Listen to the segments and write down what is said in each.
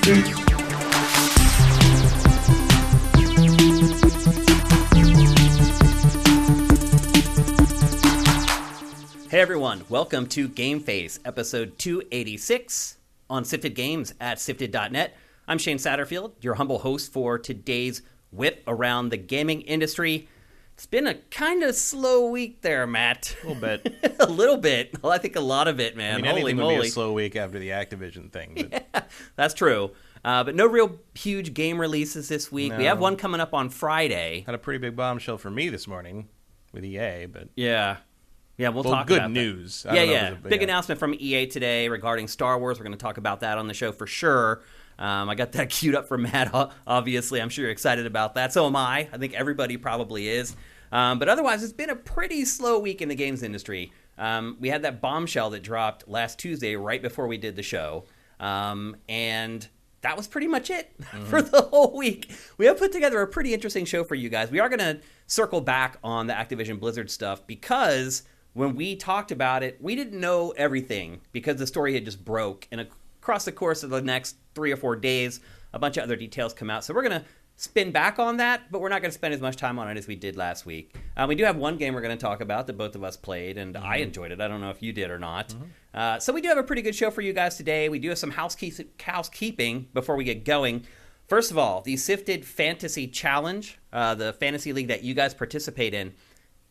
Hey everyone, welcome to GameFace, episode 286 on Sifted Games at Sifted.net. I'm Shane Satterfield, your humble host for today's whip around the gaming industry. It's been a kind of slow week there, Matt. A little bit. A little bit. Well, I think a lot of it, man. I mean, Holy anything moly. would be a slow week after the Activision thing. But... Yeah, that's true. But no real huge game releases this week. No. We have one coming up on Friday. Had a pretty big bombshell for me this morning with EA, but... Yeah, we'll talk about good that. news. Big announcement from EA today regarding Star Wars. We're going to talk about that on the show for sure. I got that queued up for Matt, obviously. I'm sure you're excited about that. So am I. I think everybody probably is. But otherwise, it's been a pretty slow week in the games industry. We had that bombshell that dropped last Tuesday right before we did the show. And that was pretty much it for the whole week. We have put together a pretty interesting show for you guys. We are going to circle back on the Activision Blizzard stuff because... when we talked about it, we didn't know everything because the story had just broke. And across the course of the next 3 or 4 days, a bunch of other details come out. So we're going to spin back on that, but we're not going to spend as much time on it as we did last week. We do have one game we're going to talk about that both of us played, and I enjoyed it. I don't know if you did or not. So we do have a pretty good show for you guys today. We do have some housekeeping before we get going. First of all, the Sifted Fantasy Challenge, the fantasy league that you guys participate in,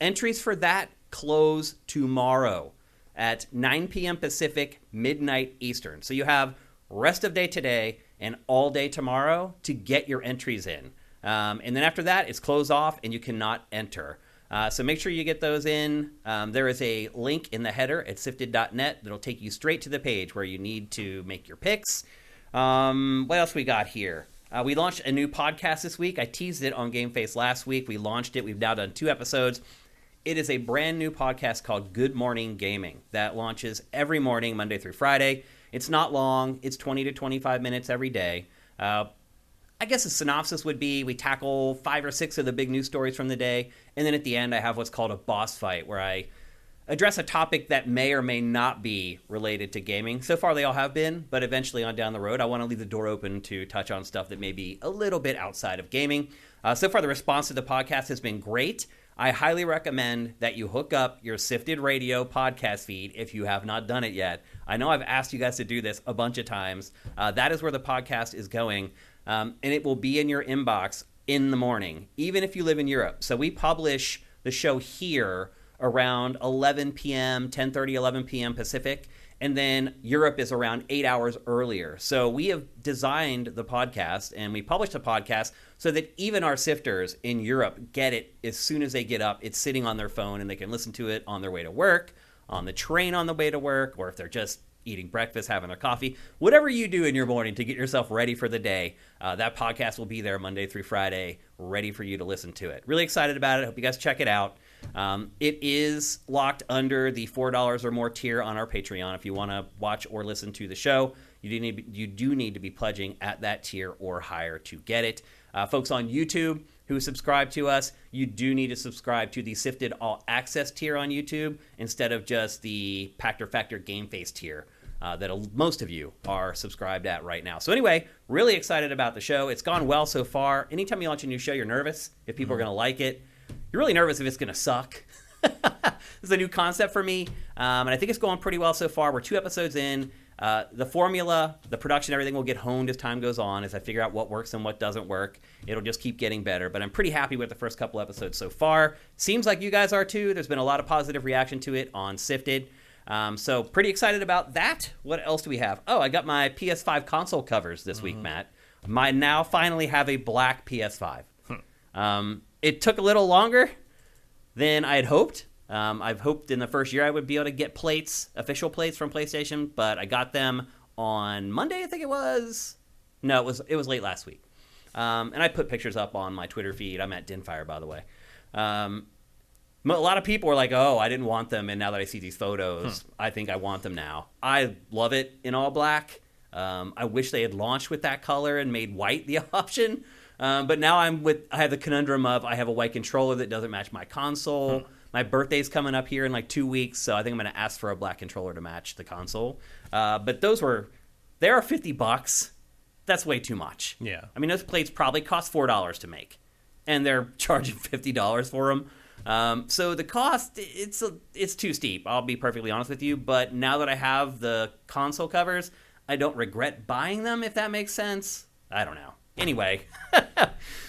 entries for that close tomorrow at 9 p.m. Pacific, midnight Eastern. So you have rest of day today and all day tomorrow to get your entries in. And then after that, it's closed off and you cannot enter. So make sure you get those in. There is a link in the header at sifted.net that'll take you straight to the page where you need to make your picks. What else we got here? We launched a new podcast this week. I teased it on GameFace last week. We launched it. We've now done 2 episodes. It is a brand new podcast called Good Morning Gaming that launches every morning, Monday through Friday. It's not long. It's 20 to 25 minutes every day. I guess a synopsis would be we tackle 5 or 6 of the big news stories from the day. And then at the end, I have what's called a boss fight where I address a topic that may or may not be related to gaming. So far, they all have been, but eventually on down the road, I want to leave the door open to touch on stuff that may be a little bit outside of gaming. So far, the response to the podcast has been great. I highly recommend that you hook up your Sifted Radio podcast feed if you have not done it yet. I know I've asked you guys to do this a bunch of times. That is where the podcast is going, and it will be in your inbox in the morning, even if you live in Europe. So we publish the show here around 11 p.m., 10:30, 11 p.m. Pacific, and then Europe is around 8 hours earlier. So we have designed the podcast and we published the podcast so that even our sifters in Europe get it as soon as they get up. It's sitting on their phone and they can listen to it on their way to work, on the train on the way to work, or if they're just eating breakfast, having their coffee. Whatever you do in your morning to get yourself ready for the day, that podcast will be there Monday through Friday, ready for you to listen to it. Really excited about it. Hope you guys check it out. It is locked under the $4 or more tier on our Patreon. If you want to watch or listen to the show, you do need to be pledging at that tier or higher to get it. Folks on YouTube who subscribe to us, you do need to subscribe to the Sifted All Access tier on YouTube instead of just the Pactor Factor Game Face tier that most of you are subscribed at right now. So anyway, really excited about the show. It's gone well so far. Anytime you launch a new show, you're nervous if people are going to like it. You're really nervous if it's going to suck. This is a new concept for me, and I think it's going pretty well so far. We're 2 episodes in. The formula, the production, everything will get honed as time goes on, as I figure out what works and what doesn't work. It'll just keep getting better, but I'm pretty happy with the first couple episodes so far. Seems like you guys are too. There's been a lot of positive reaction to it on Sifted. So pretty excited about that. What else do we have? Oh, I got my PS5 console covers this week, Matt. I now finally have a black PS5. It took a little longer than I had hoped. I've hoped in the first year I would be able to get plates, official plates from PlayStation, but I got them on Monday, I think it was. No, it was late last week. And I put pictures up on my Twitter feed. I'm at Dinfire, by the way. A lot of people were like, oh, I didn't want them, and now that I see these photos, I think I want them now. I love it in all black. I wish they had launched with that color and made white the option. But now I have the conundrum of I have a white controller that doesn't match my console. My birthday's coming up here in like 2 weeks, so I think I'm going to ask for a black controller to match the console. But they are $50. that's way too much. Yeah. I mean, those plates probably cost $4 to make, and they're charging $50 for them. So the cost, it's too steep. I'll be perfectly honest with you. But now that I have the console covers, I don't regret buying them, if that makes sense. I don't know. Anyway,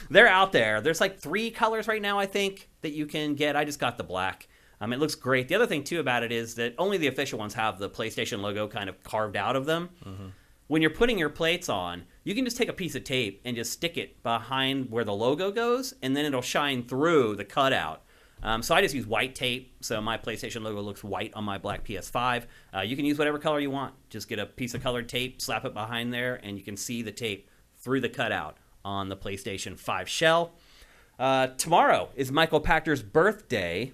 they're out there. There's like 3 colors right now, I think, that you can get. I just got the black. It looks great. The other thing, too, about it is that only the official ones have the PlayStation logo kind of carved out of them. Mm-hmm. When you're putting your plates on, you can just take a piece of tape and just stick it behind where the logo goes, and then it'll shine through the cutout. So I just use white tape, so my PlayStation logo looks white on my black PS5. You can use whatever color you want. Just get a piece of colored tape, slap it behind there, and you can see the tape through the cutout on the PlayStation 5 shell. Tomorrow is Michael Pachter's birthday.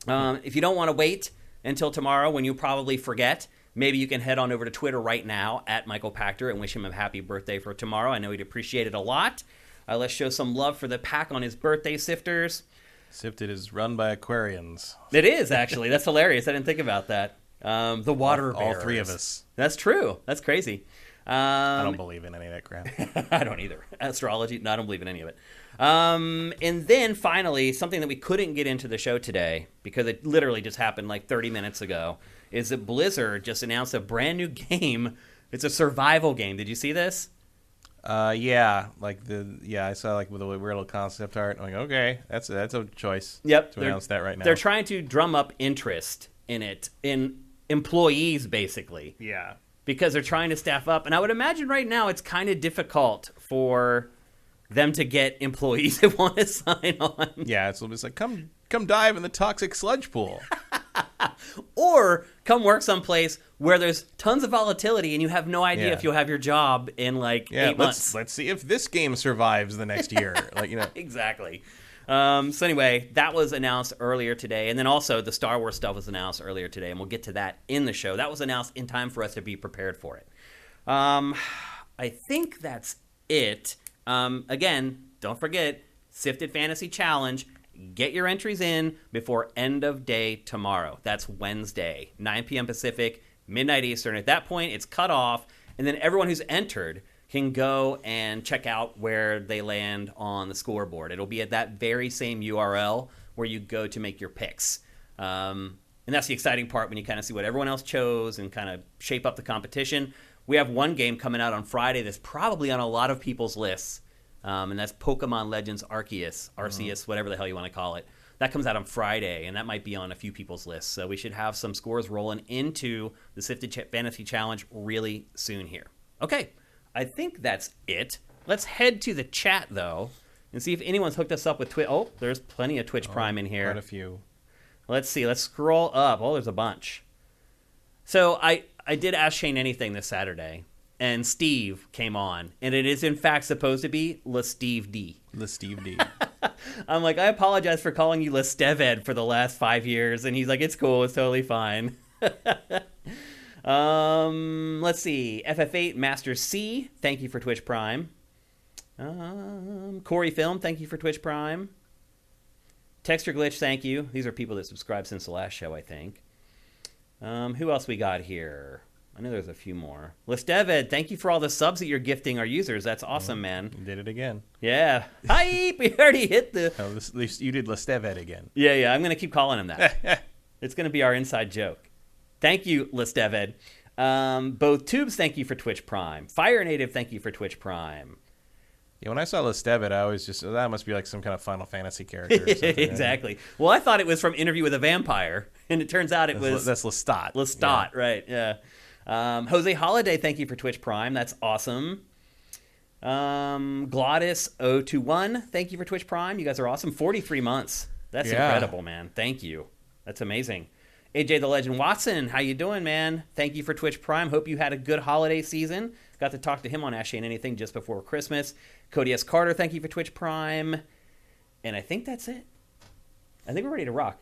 If you don't want to wait until tomorrow when you probably forget, maybe you can head on over to Twitter right now at Michael Pachter and wish him a happy birthday for tomorrow. I know he'd appreciate it a lot. Let's show some love for the pack on his birthday sifters. Sifted is run by Aquarians. It is, actually. That's hilarious. I didn't think about that. The water bearers. All 3 of us. That's true. That's crazy. I don't believe in any of that crap. I don't either. Astrology, no, I don't believe in any of it. And then finally, something that we couldn't get into the show today, because it literally just happened like 30 minutes ago, is that Blizzard just announced a brand new game. It's a survival game. Did you see this? Yeah, I saw like with a weird little concept art. I'm like, okay, that's a choice. Yep, to announce that right now. They're trying to drum up interest in it, in employees, basically. Yeah, because they're trying to staff up, and I would imagine right now it's kind of difficult for them to get employees that want to sign on. Yeah, it's like come dive in the toxic sludge pool. Or come work someplace where there's tons of volatility and you have no idea if you'll have your job in 8 months. Let's see if this game survives the next year. Exactly. So anyway, that was announced earlier today. And then also the Star Wars stuff was announced earlier today. And we'll get to that in the show. That was announced in time for us to be prepared for it. I think that's it. Again, don't forget, Sifted Fantasy Challenge. Get your entries in before end of day tomorrow. That's Wednesday, 9 p.m. Pacific, midnight Eastern. At that point, it's cut off, and then everyone who's entered can go and check out where they land on the scoreboard. It'll be at that very same URL where you go to make your picks. And that's the exciting part when you kind of see what everyone else chose and kind of shape up the competition. We have one game coming out on Friday that's probably on a lot of people's lists. And that's Pokemon Legends Arceus, whatever the hell you want to call it. That comes out on Friday, and that might be on a few people's lists. So we should have some scores rolling into the Sifted Fantasy Challenge really soon here. Okay, I think that's it. Let's head to the chat, though, and see if anyone's hooked us up with Twitch. Oh, there's plenty of Twitch Prime in here. Quite a few. Let's see. Let's scroll up. Oh, there's a bunch. So I did Ask Shane Anything this Saturday. And Steve came on, and it is in fact supposed to be LeSteve D. LeSteve D. I'm like, I apologize for calling you LeSteved for the last 5 years, and he's like, it's cool, it's totally fine. Let's see, FF8 Master C, thank you for Twitch Prime. Corey Film, thank you for Twitch Prime. Texture Glitch, thank you. These are people that subscribed since the last show, I think. Who else we got here? I know there's a few more. LeSteved, thank you for all the subs that you're gifting our users. That's awesome, man. You did it again. Yeah. Hype! We already hit the... No, at least you did LeSteved again. Yeah, I'm going to keep calling him that. It's going to be our inside joke. Thank you, LeSteved. Both Tubes, thank you for Twitch Prime. Fire Native, thank you for Twitch Prime. Yeah, when I saw LeSteved, I always just... that must be like some kind of Final Fantasy character or something. Exactly. Right? Well, I thought it was from Interview with a Vampire, and it turns out it was... That's Lestat. Lestat, yeah. Right, yeah. Jose Holiday, thank you for Twitch Prime. That's awesome. Glottis021, thank you for Twitch Prime. You guys are awesome. 43 months. That's incredible, man. Thank you. That's amazing. AJ the Legend Watson, how you doing, man? Thank you for Twitch Prime. Hope you had a good holiday season. Got to talk to him on Ask Shane Anything just before Christmas. Cody S. Carter, thank you for Twitch Prime. And I think that's it. I think we're ready to rock.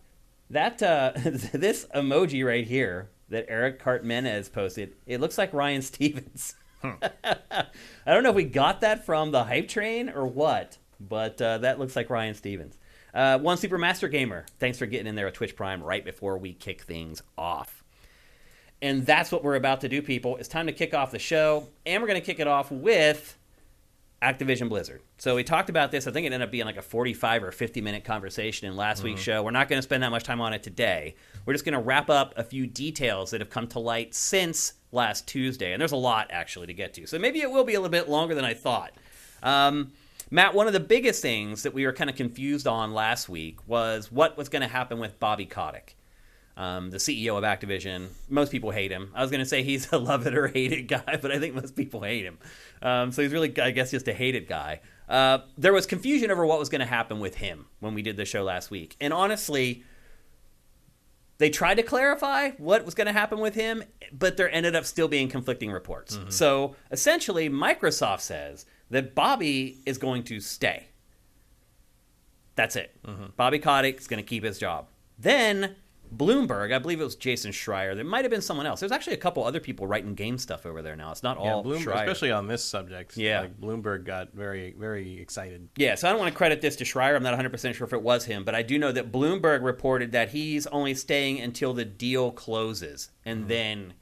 That this emoji right here that Eric Cartmenez posted, it looks like Ryan Stevens. I don't know if we got that from the hype train or what, but that looks like Ryan Stevens. One Super Master Gamer, thanks for getting in there with Twitch Prime right before we kick things off. And that's what we're about to do, people. It's time to kick off the show, and we're going to kick it off with Activision Blizzard. So we talked about this. I think it ended up being like a 45 or 50-minute conversation in last week's show. We're not going to spend that much time on it today. We're just going to wrap up a few details that have come to light since last Tuesday. And there's a lot, actually, to get to. So maybe it will be a little bit longer than I thought. Matt, one of the biggest things that we were kind of confused on last week was what was going to happen with Bobby Kotick. The CEO of Activision. Most people hate him. I was going to say he's a love it or hate it guy, but I think most people hate him. So he's really, I guess, just a hated guy. There was confusion over what was going to happen with him when we did the show last week. And honestly, they tried to clarify what was going to happen with him, but there ended up still being conflicting reports. Mm-hmm. So essentially, Microsoft says that Bobby is going to stay. That's it. Mm-hmm. Bobby Kotick is going to keep his job. Then Bloomberg, I believe it was Jason Schreier. There might have been someone else. There's actually a couple other people writing game stuff over there now. It's not all Bloomberg, Schreier. especially on this subject. Yeah. Like Bloomberg got very, very excited. Yeah, so I don't want to credit this to Schreier. I'm not 100% sure if it was him, but I do know that Bloomberg reported that he's only staying until the deal closes, and then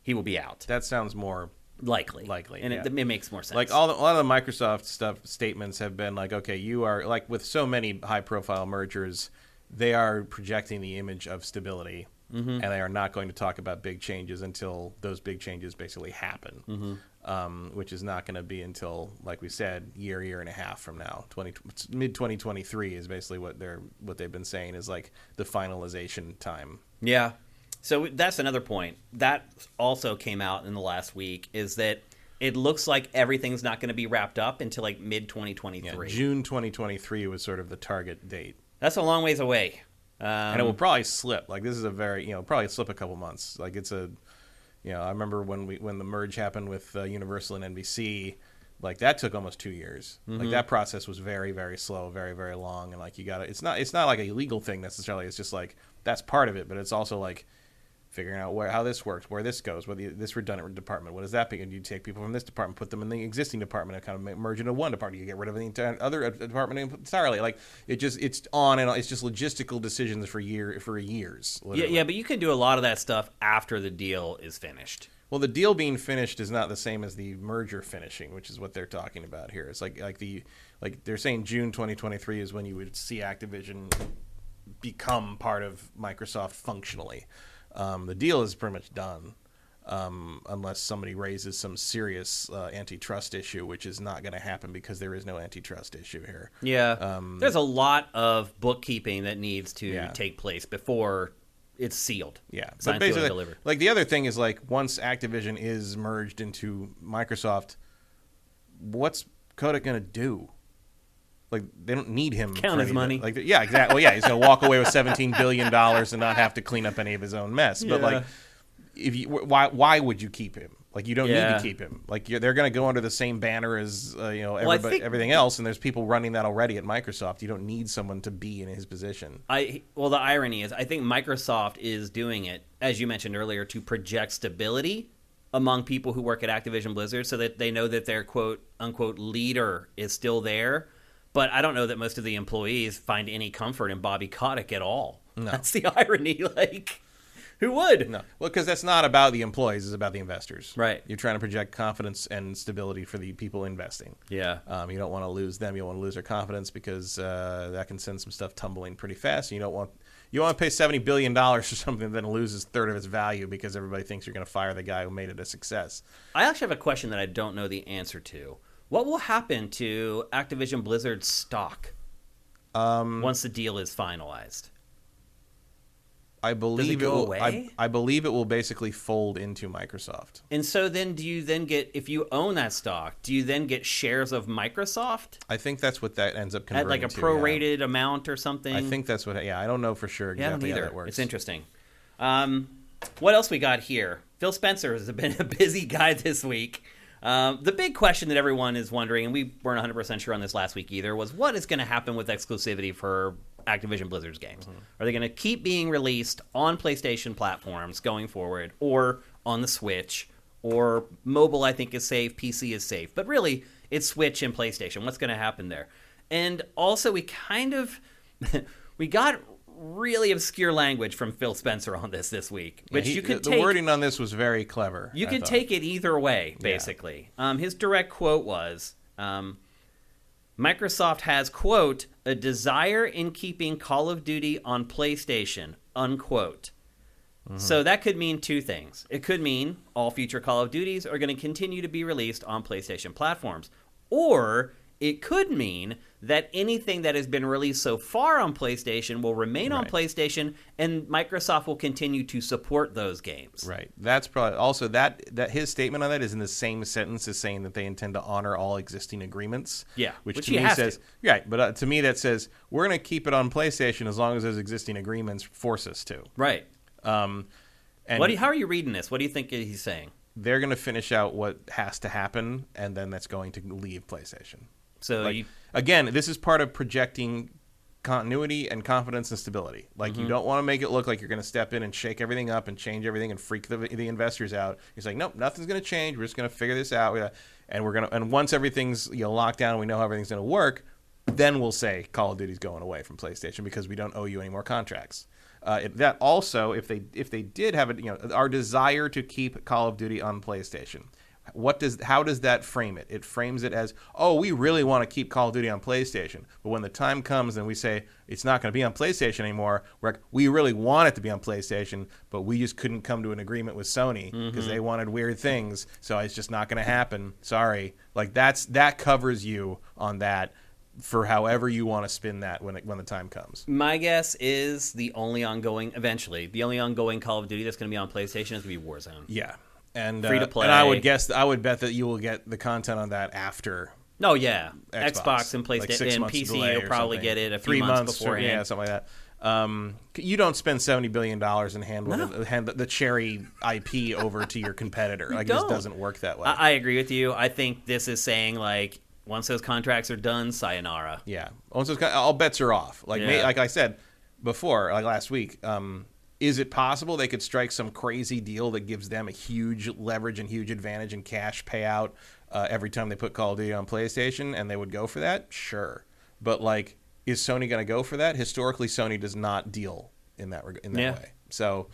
he will be out. That sounds more likely, and yeah. it makes more sense. Like a lot of the Microsoft statements have been like, okay, you are like with so many high-profile mergers, they are projecting the image of stability. Mm-hmm. And they are not going to talk about big changes until those big changes basically happen, which is not going to be until, like we said, year and a half from now. Mid-2023 is basically what they've been saying is like the finalization time. Yeah. So that's another point. That also came out in the last week is that it looks like everything's not going to be wrapped up until like mid-2023. Yeah, June 2023 was sort of the target date. That's a long ways away. And it will probably slip. Like this is a very, probably slip a couple months. Like it's a, I remember when the merge happened with Universal and NBC, like that took almost 2 years. Mm-hmm. Like that process was very, very slow, very, very long. And like it's not like a legal thing necessarily. It's just like that's part of it, but it's also like figuring out how this works, where this goes, this redundant department, what does that mean? And you take people from this department, put them in the existing department, and kind of merge into one department. You get rid of the entire other department entirely. Like it's on and on. It's just logistical decisions for years. Literally. Yeah, but you can do a lot of that stuff after the deal is finished. Well, the deal being finished is not the same as the merger finishing, which is what they're talking about here. It's like they're saying June 2023 is when you would see Activision become part of Microsoft functionally. The deal is pretty much done, unless somebody raises some serious antitrust issue, which is not going to happen because there is no antitrust issue here. Yeah, there's a lot of bookkeeping that needs to take place before it's sealed. Yeah, but basically, delivered. Like the other thing is like once Activision is merged into Microsoft, what's Kotick going to do? Like they don't need him. Count his money. Like yeah, exactly. Well, yeah, he's gonna walk away with $17 billion and not have to clean up any of his own mess. But like, why would you keep him? Like you don't need to keep him. Like they're gonna go under the same banner as everything else, and there's people running that already at Microsoft. You don't need someone to be in his position. The irony is, I think Microsoft is doing it, as you mentioned earlier, to project stability among people who work at Activision Blizzard, so that they know that their quote unquote leader is still there. But I don't know that most of the employees find any comfort in Bobby Kotick at all. No. That's the irony. Like, who would? No. Well, because that's not about the employees. It's about the investors. Right. You're trying to project confidence and stability for the people investing. Yeah. You don't want to lose them. You don't want to lose their confidence because that can send some stuff tumbling pretty fast. You don't want to pay $70 billion for something that then loses a third of its value because everybody thinks you're going to fire the guy who made it a success. I actually have a question that I don't know the answer to. What will happen to Activision Blizzard's stock once the deal is finalized? I believe Does it go away? I believe it will basically fold into Microsoft. And so then do you then get, if you own that stock, do you then get shares of Microsoft? I think that's what that ends up converting at like a prorated amount or something? I think that's what, I don't know for sure exactly how that works. It's interesting. What else we got here? Phil Spencer has been a busy guy this week. The big question that everyone is wondering, and we weren't 100% sure on this last week either, was what is going to happen with exclusivity for Activision Blizzard's games? Mm-hmm. Are they going to keep being released on PlayStation platforms going forward, or on the Switch, or mobile I think is safe, PC is safe, but really it's Switch and PlayStation. What's going to happen there? And also we got really obscure language from Phil Spencer on this week, which you could take. The wording on this was very clever. You could take it either way, basically. Yeah. His direct quote was, Microsoft has, quote, a desire in keeping Call of Duty on PlayStation, unquote. Mm-hmm. So that could mean two things. It could mean all future Call of Duties are going to continue to be released on PlayStation platforms. Or it could mean that anything that has been released so far on PlayStation will remain on PlayStation, and Microsoft will continue to support those games. Right. That's probably also that his statement on that is in the same sentence as saying that they intend to honor all existing agreements. Yeah, which to me says right, but to me that says we're going to keep it on PlayStation as long as those existing agreements force us to. Right. And how are you reading this? What do you think he's saying? They're going to finish out what has to happen, and then that's going to leave PlayStation. So again, this is part of projecting continuity and confidence and stability. Like, you don't want to make it look like you're going to step in and shake everything up and change everything and freak the investors out. He's like, nope, nothing's going to change. We're just going to figure this out, and once everything's locked down, and we know how everything's going to work, then we'll say Call of Duty's going away from PlayStation because we don't owe you any more contracts. That also, if they did have it, our desire to keep Call of Duty on PlayStation. How does that frame it? It frames it as, oh, we really want to keep Call of Duty on PlayStation, but when the time comes and we say it's not going to be on PlayStation anymore, we're like, we really want it to be on PlayStation, but we just couldn't come to an agreement with Sony because they wanted weird things, so it's just not going to happen. Sorry, like that covers you on that for however you want to spin that when the time comes. My guess is the only ongoing Call of Duty that's going to be on PlayStation is going to be Warzone. Yeah. And free to play. And I would bet that you will get the content on that after. Oh yeah, Xbox and PlayStation and PC. You'll probably get it a few 3 months beforehand. Yeah, something like that. You don't spend $70 billion and hand the cherry IP over to your competitor. Like, it just doesn't work that way. I agree with you. I think this is saying, like, once those contracts are done, sayonara. Yeah, all bets are off. Like I said before, like last week. Is it possible they could strike some crazy deal that gives them a huge leverage and huge advantage in cash payout every time they put Call of Duty on PlayStation, and they would go for that? Sure. But, like, is Sony going to go for that? Historically, Sony does not deal in that way. So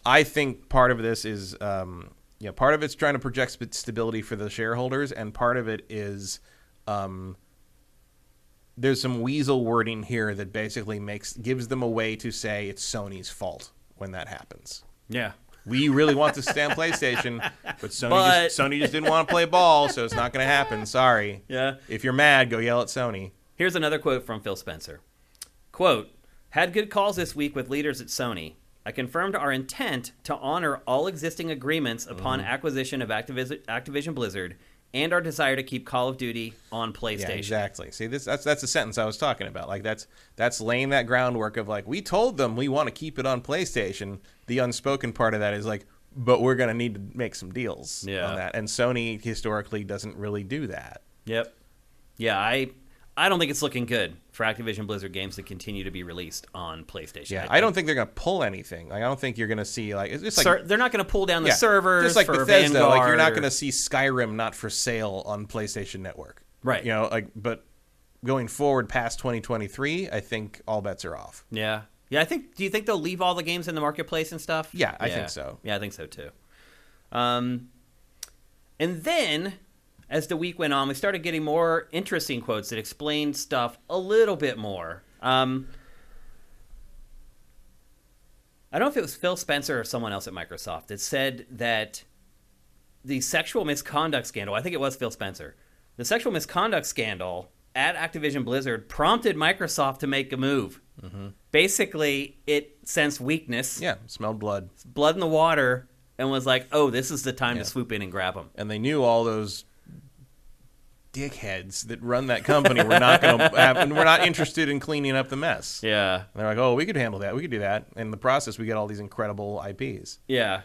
I think part of this is, part of it's trying to project stability for the shareholders, and part of it is there's some weasel wording here that basically gives them a way to say it's Sony's fault when that happens. Yeah. We really want to stay on PlayStation, but Sony just didn't want to play ball, so it's not going to happen. Sorry. Yeah. If you're mad, go yell at Sony. Here's another quote from Phil Spencer. Quote, had good calls this week with leaders at Sony. I confirmed our intent to honor all existing agreements upon acquisition of Activision Blizzard and our desire to keep Call of Duty on PlayStation. Yeah, exactly. See, that's the sentence I was talking about. Like, that's laying that groundwork of, like, we told them we want to keep it on PlayStation. The unspoken part of that is, like, but we're going to need to make some deals on that. And Sony historically doesn't really do that. Yep. Yeah, I don't think it's looking good for Activision Blizzard games to continue to be released on PlayStation. Yeah, I don't think they're going to pull anything. Like, I don't think you're going to see, like, it's just like they're not going to pull down the servers. Just like for Bethesda, Vanguard, like, you're not going to see Skyrim not for sale on PlayStation Network, right? But going forward past 2023, I think all bets are off. Yeah. Do you think they'll leave all the games in the marketplace and stuff? Yeah, I think so. Yeah, I think so too. And then, as the week went on, we started getting more interesting quotes that explained stuff a little bit more. I don't know if it was Phil Spencer or someone else at Microsoft that said that the sexual misconduct scandal, I think it was Phil Spencer, the sexual misconduct scandal at Activision Blizzard prompted Microsoft to make a move. Mm-hmm. Basically, it sensed weakness. Yeah, smelled blood. Blood in the water, and was like, oh, this is the time to swoop in and grab them. And they knew all those dickheads that run that company were not going to have, and we're not interested in cleaning up the mess. Yeah. And they're like, oh, we could handle that. We could do that. And in the process, we get all these incredible IPs. Yeah.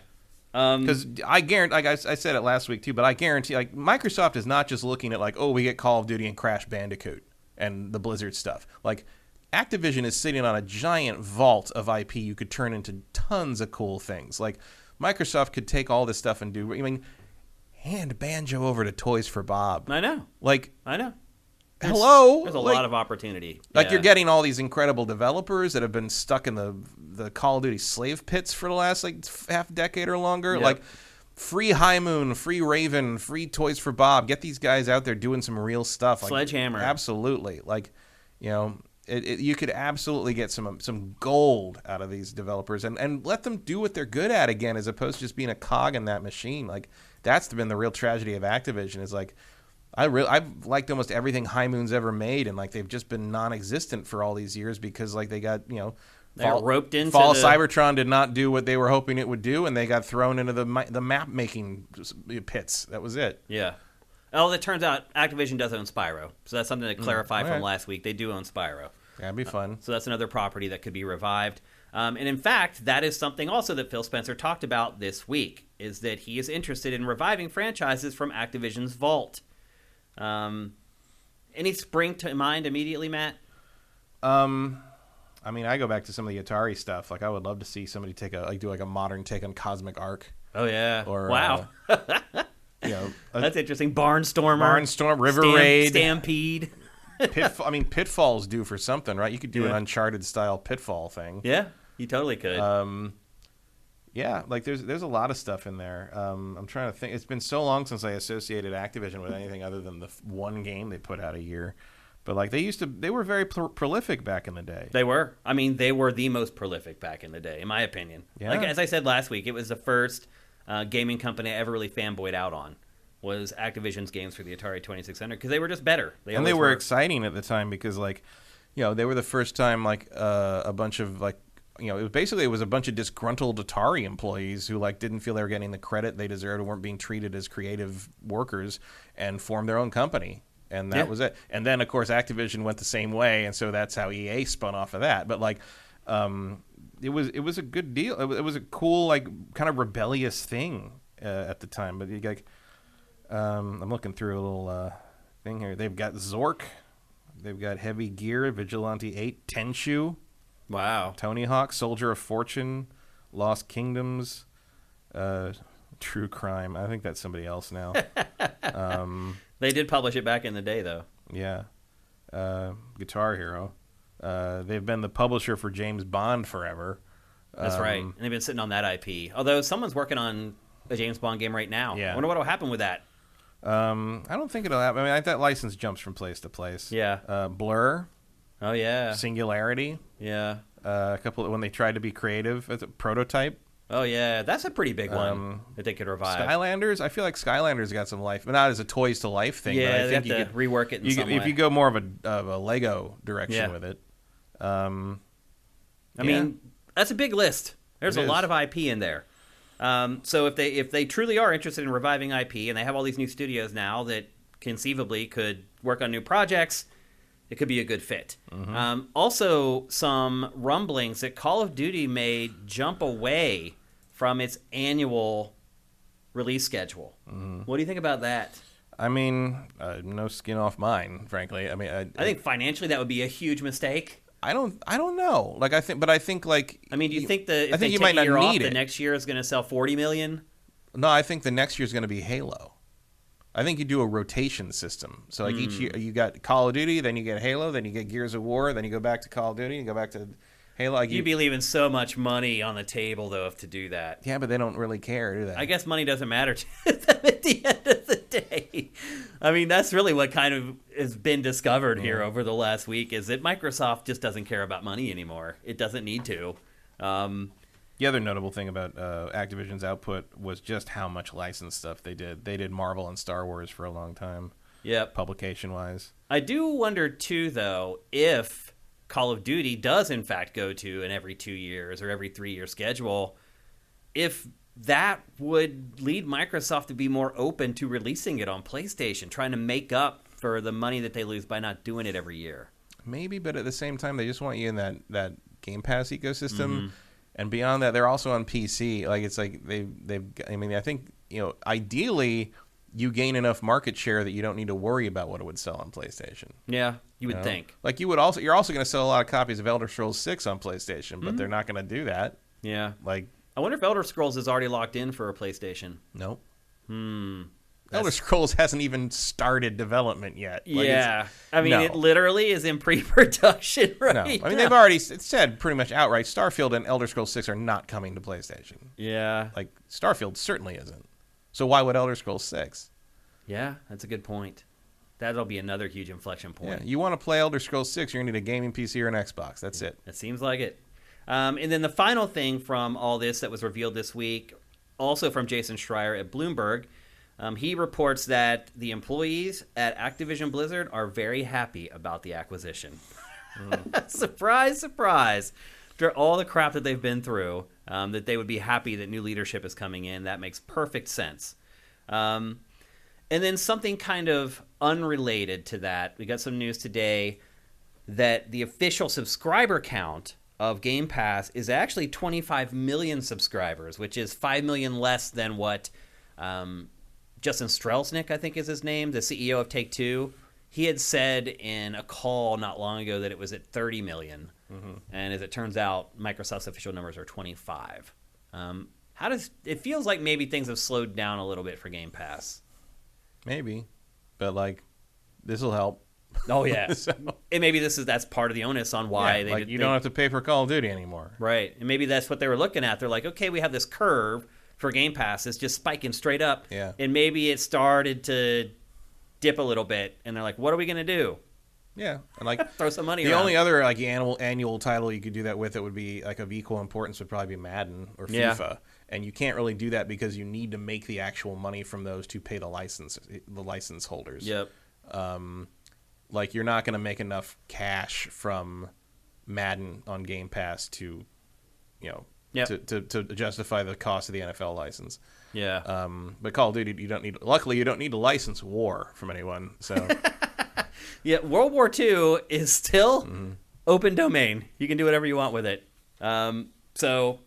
Because I guarantee, like I said it last week too, but I guarantee, like, Microsoft is not just looking at, like, oh, we get Call of Duty and Crash Bandicoot and the Blizzard stuff. Like, Activision is sitting on a giant vault of IP you could turn into tons of cool things. Like, Microsoft could take all this stuff and hand Banjo over to Toys for Bob. I know. Like, I know. hello, there's a lot of opportunity. Like you're getting all these incredible developers that have been stuck in the Call of Duty slave pits for the last like half decade or longer. Yep. Like free High Moon, free Raven, free Toys for Bob. Get these guys out there doing some real stuff. Like, Sledgehammer. Absolutely. Like, you know, you could absolutely get some gold out of these developers and let them do what they're good at again, as opposed to just being a cog in that machine. Like that's been the real tragedy of Activision. Is like I've liked almost everything High Moon's ever made, and like they've just been non-existent for all these years because like they got roped into Fall of Cybertron did not do what they were hoping it would do, and they got thrown into the map making pits. That was it. Yeah. Oh, it turns out Activision does own Spyro, so that's something to clarify from last week. They do own Spyro. That'd be fun. So that's another property that could be revived. And in fact, that is something also that Phil Spencer talked about this week, is that he is interested in reviving franchises from Activision's vault. Any spring to mind immediately, Matt? I mean, I go back to some of the Atari stuff. Like, I would love to see somebody do a modern take on Cosmic Arc. Oh yeah! Or, wow. That's interesting. Barnstormer, River Raid, Stampede. Pitfall's due for something, right? You could do an Uncharted style Pitfall thing. Yeah, you totally could. Yeah, like there's a lot of stuff in there. I'm trying to think. It's been so long since I associated Activision with anything other than the one game they put out a year. But like they were very prolific back in the day. They were. I mean, they were the most prolific back in the day, in my opinion. Yeah. Like as I said last week, it was the first gaming company I ever really fanboyed out on. Was Activision's games for the Atari 2600 because they were just better. They were exciting at the time because like, they were the first time like a bunch of like. It was a bunch of disgruntled Atari employees who like didn't feel they were getting the credit they deserved and weren't being treated as creative workers and formed their own company. And that was it. And then, of course, Activision went the same way, and so that's how EA spun off of that. But like, it was a good deal. It was a cool, like, kind of rebellious thing at the time. But like, I'm looking through a little thing here. They've got Zork, they've got Heavy Gear, Vigilante 8, Tenchu. Wow. Tony Hawk, Soldier of Fortune, Lost Kingdoms, True Crime. I think that's somebody else now. They did publish it back in the day, though. Yeah. Guitar Hero. They've been the publisher for James Bond forever. That's right. And they've been sitting on that IP. Although someone's working on a James Bond game right now. Yeah. I wonder what will happen with that. I don't think it'll happen. I mean, that license jumps from place to place. Yeah. Blur. Oh, yeah. Singularity. Yeah. A couple when they tried to be creative. As a Prototype. Oh, yeah. That's a pretty big one that they could revive. Skylanders. I feel like Skylanders got some life, but not as a Toys to Life thing. Yeah, but I they think have to rework it in some way. If you go more of a Lego direction with it. I mean, that's a big list. There's a lot of IP in there. So if they truly are interested in reviving IP, and they have all these new studios now that conceivably could work on new projects, it could be a good fit. Mm-hmm. Also, some rumblings that Call of Duty may jump away from its annual release schedule. Mm-hmm. What do you think about that? I mean, no skin off mine, frankly. I mean, I think financially that would be a huge mistake. I don't know. Like I think like. I mean, do you think if you might not need it. The next year is going to sell 40 million? No, I think the next year is going to be Halo. I think you do a rotation system. So like each year you got Call of Duty, then you get Halo, then you get Gears of War, then you go back to Call of Duty, you go back to Halo. Like you'd be leaving so much money on the table though to do that. Yeah, but they don't really care, do they? I guess money doesn't matter to them at the end of the day. I mean, that's really what kind of has been discovered here over the last week is that Microsoft just doesn't care about money anymore. It doesn't need to. The other notable thing about Activision's output was just how much licensed stuff they did. They did Marvel and Star Wars for a long time. Yep. Publication-wise. I do wonder, too, though, if Call of Duty does, in fact, go to an every 2 years or every 3-year schedule, if that would lead Microsoft to be more open to releasing it on PlayStation, trying to make up for the money that they lose by not doing it every year. Maybe, but at the same time, they just want you in that Game Pass ecosystem. Mm-hmm. And beyond that, they're also on PC. Like it's like they've. I mean, I think ideally, you gain enough market share that you don't need to worry about what it would sell on PlayStation. Yeah, you would think. Like you're also going to sell a lot of copies of Elder Scrolls 6 on PlayStation, but they're not going to do that. Yeah. Like I wonder if Elder Scrolls is already locked in for a PlayStation. Nope. Elder Scrolls hasn't even started development yet. Like, yeah. I mean, no. it literally is in pre-production right No. I mean, now. they've already said pretty much outright Starfield and Elder Scrolls 6 are not coming to PlayStation. Yeah. Like, Starfield certainly isn't. So why would Elder Scrolls 6? Yeah, that's a good point. That'll be another huge inflection point. Yeah, you want to play Elder Scrolls 6, you're going to need a gaming PC or an Xbox. That's it. It seems like it. And then the final thing from all this that was revealed this week, also from Jason Schreier at Bloomberg, he reports that the employees at Activision Blizzard are very happy about the acquisition. Surprise, surprise. After all the crap that they've been through, that they would be happy that new leadership is coming in. That makes perfect sense. And then something kind of unrelated to that, we got some news today that the official subscriber count of Game Pass is actually 25 million subscribers, which is 5 million less than what Justin Strelznick, I think is his name, the CEO of Take-Two. He had said in a call not long ago that it was at 30 million. Mm-hmm. And as it turns out, Microsoft's official numbers are 25. It feels like maybe things have slowed down a little bit for Game Pass. Maybe, but like this will help. Oh yeah, So, and maybe that's part of the onus on why yeah, you don't have to pay for Call of Duty anymore, right? And maybe that's what they were looking at. They're like, okay, we have this curve for Game Pass; it's just spiking straight up. Yeah, and maybe it started to dip a little bit, and they're like, what are we gonna do? Yeah, and like throw some money. The around. only other like annual title you could do that with that would be like of equal importance would probably be Madden or FIFA. Yeah. And you can't really do that because you need to make the actual money from those to pay the license holders. Yep. Like you're not going to make enough cash from Madden on Game Pass to, to justify the cost of the NFL license. Yeah. But Call of Duty, you don't need. Luckily, you don't need to license war from anyone. So. Yeah, World War II is still open domain. You can do whatever you want with it. So.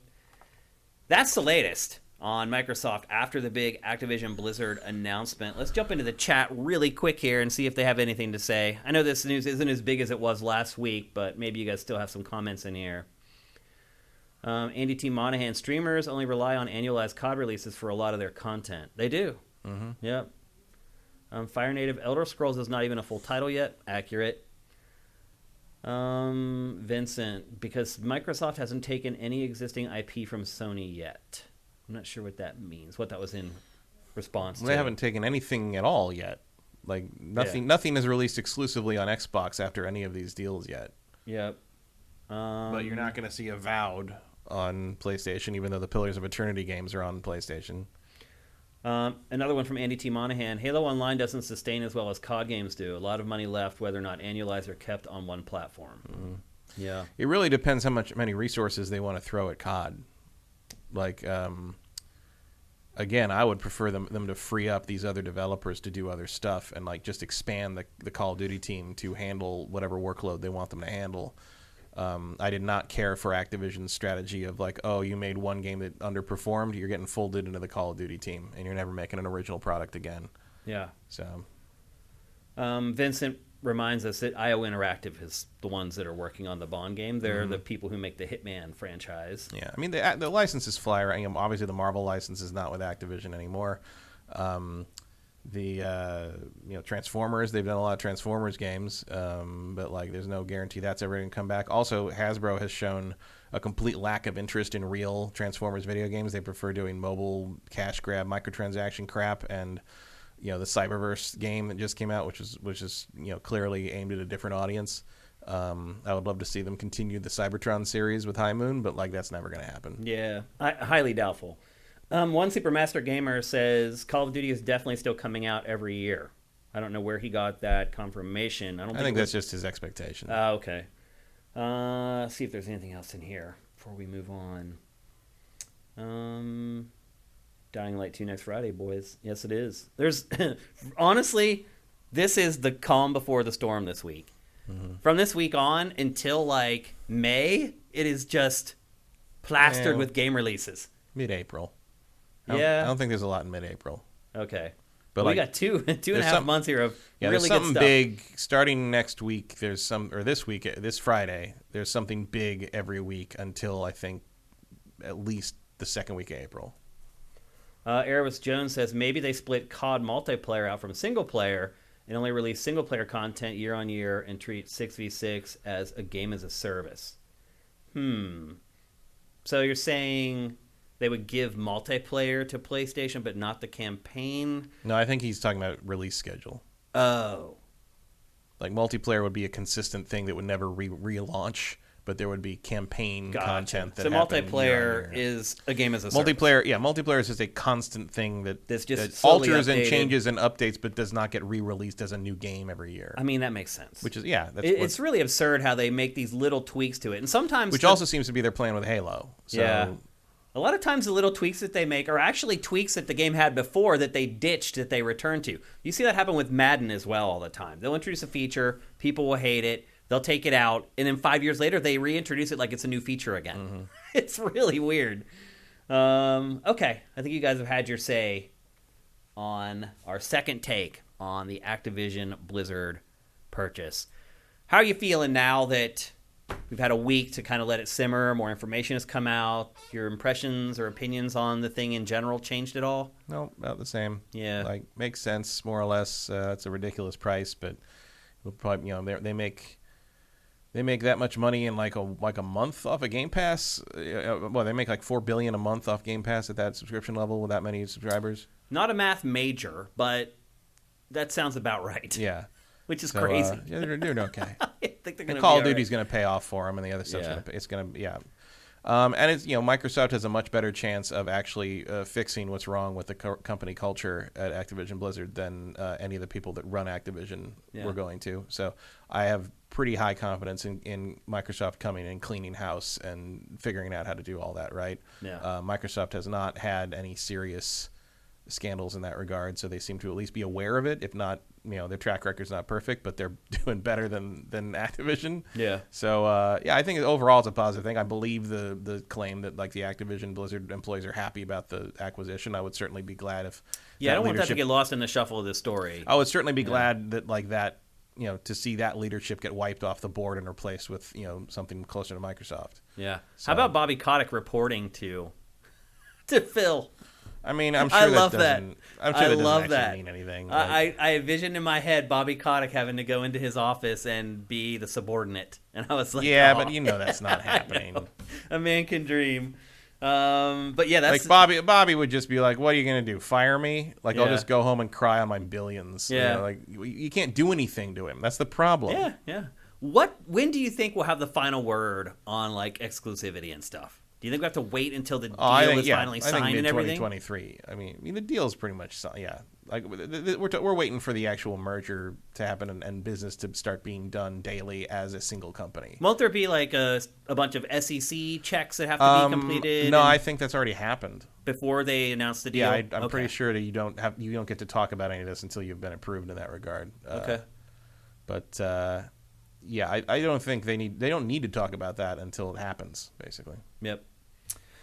That's the latest on Microsoft after the big Activision Blizzard announcement. Let's jump into the chat really quick here and see if they have anything to say. I know this news isn't as big as it was last week, but maybe you guys still have some comments in here. Andy T. Monahan, streamers only rely on annualized COD releases for a lot of their content. They do. Mm-hmm. Yep. Fire Native Elder Scrolls is not even a full title yet. Accurate. Vincent, because Microsoft hasn't taken any existing IP from Sony yet. I'm not sure what that means, what that was in response to. They haven't taken anything at all yet. Like nothing is released exclusively on Xbox after any of these deals yet. Yep. But you're not going to see Avowed on PlayStation, even though the Pillars of Eternity games are on PlayStation. Another one from Andy T. Monahan. Halo Online doesn't sustain as well as COD games do. A lot of money left, whether or not annualized or kept on one platform. Mm-hmm. Yeah. It really depends how many resources they want to throw at COD. Like, again, I would prefer them to free up these other developers to do other stuff and like just expand the Call of Duty team to handle whatever workload they want them to handle. I did not care for Activision's strategy of like, oh, you made one game that underperformed, you're getting folded into the Call of Duty team, and you're never making an original product again. Yeah. So, Vincent reminds us that IO Interactive is the ones that are working on the Bond game. They're the people who make the Hitman franchise. Yeah, I mean the licenses fly around. Obviously, the Marvel license is not with Activision anymore. Transformers, they've done a lot of Transformers games, but like there's no guarantee that's ever going to come back. Also, Hasbro has shown a complete lack of interest in real Transformers video games. They prefer doing mobile cash grab microtransaction crap, and the Cyberverse game that just came out, which is clearly aimed at a different audience. I would love to see them continue the Cybertron series with High Moon, but like that's never going to happen. Yeah, highly doubtful. One Supermaster Gamer says Call of Duty is definitely still coming out every year. I don't know where he got that confirmation. I think that's just his expectation. Okay. See if there's anything else in here before we move on. Dying Light 2 next Friday, boys. Yes, it is. There's honestly, this is the calm before the storm this week. Mm-hmm. From this week on until like May, it is just plastered with game releases. Mid-April. Yeah. I don't think there's a lot in mid-April. Okay. But we got two and a half months here of really there's good something stuff. Big starting next week. This Friday, there's something big every week until I think at least the second week of April. Erebus Jones says maybe they split COD multiplayer out from single player and only release single player content year on year and treat 6v6 as a game as a service. So you're saying they would give multiplayer to PlayStation but not the campaign? No, I think he's talking about release schedule. Oh. Like multiplayer would be a consistent thing that would never relaunch, but there would be campaign content that multiplayer is a game as a service. Multiplayer is just a constant thing that alters and changes and updates, but does not get re-released as a new game every year. I mean, that makes sense. Which is it's really absurd how they make these little tweaks to it, and sometimes also seems to be their plan with Halo. So, yeah. A lot of times the little tweaks that they make are actually tweaks that the game had before that they ditched that they return to. You see that happen with Madden as well all the time. They'll introduce a feature, people will hate it, they'll take it out, and then 5 years later they reintroduce it like it's a new feature again. Mm-hmm. It's really weird. Okay, I think you guys have had your say on our second take on the Activision Blizzard purchase. How are you feeling now that we've had a week to kind of let it simmer, more information has come out? Your impressions or opinions on the thing in general changed at all? No, about the same. Yeah. Like, makes sense, more or less. It's a ridiculous price, but we'll probably, they make that much money in like a month off of Game Pass. Well, they make like $4 billion a month off Game Pass at that subscription level with that many subscribers. Not a math major, but that sounds about right. Yeah. Which is crazy. Yeah, they're doing okay. I think they're going to Call of Duty's going to pay off for them, and the other stuff's going to, and it's, Microsoft has a much better chance of actually fixing what's wrong with the company culture at Activision Blizzard than any of the people that run Activision were going to. So I have pretty high confidence in Microsoft coming and cleaning house and figuring out how to do all that right. Yeah. Microsoft has not had any serious scandals in that regard, so they seem to at least be aware of it. If not, their track record's not perfect, but they're doing better than Activision. Yeah. So I think overall it's a positive thing. I believe the claim that like the Activision Blizzard employees are happy about the acquisition. I would certainly be glad if I don't want that to get lost in the shuffle of this story. I would certainly be glad that like that to see that leadership get wiped off the board and replaced with something closer to Microsoft. Yeah. So, how about Bobby Kotick reporting to Phil? I mean, I'm sure that doesn't actually mean anything. I envisioned in my head Bobby Kotick having to go into his office and be the subordinate, and I was like, but that's not happening. A man can dream. But yeah, that's like Bobby would just be like, "What are you gonna do? Fire me? Like I'll just go home and cry on my billions." Yeah, you can't do anything to him. That's the problem. Yeah. When do you think we'll have the final word on like exclusivity and stuff? Do you think we have to wait until the deal is finally signed and everything? 2023. I mean, the deal is pretty much signed. Yeah, like we're waiting for the actual merger to happen and business to start being done daily as a single company. Won't there be like a bunch of SEC checks that have to be completed? No, I think that's already happened before they announced the deal. Yeah, I'm pretty sure that you don't get to talk about any of this until you've been approved in that regard. Okay, but I don't think they don't need to talk about that until it happens, basically. Yep.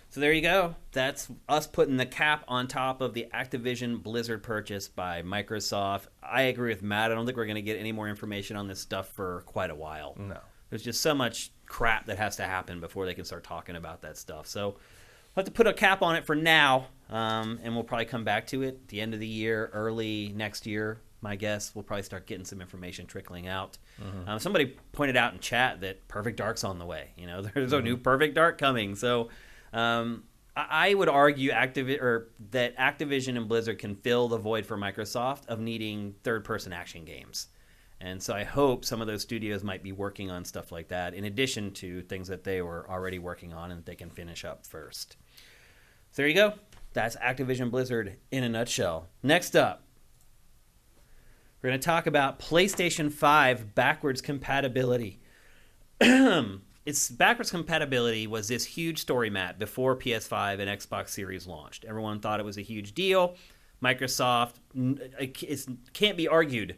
So there you go. That's us putting the cap on top of the Activision Blizzard purchase by Microsoft. I agree with Matt. I don't think we're going to get any more information on this stuff for quite a while. No. There's just so much crap that has to happen before they can start talking about that stuff. So we'll have to put a cap on it for now, and we'll probably come back to it at the end of the year, early next year. My guess, we'll probably start getting some information trickling out. Mm-hmm. Somebody pointed out in chat that Perfect Dark's on the way. There's a new Perfect Dark coming. So I would argue that Activision and Blizzard can fill the void for Microsoft of needing third-person action games. And so I hope some of those studios might be working on stuff like that in addition to things that they were already working on and that they can finish up first. So there you go. That's Activision Blizzard in a nutshell. Next up, we're going to talk about PlayStation 5 backwards compatibility. Its backwards compatibility was this huge story, Matt, before PS5 and Xbox Series launched. Everyone thought it was a huge deal. Microsoft, it can't be argued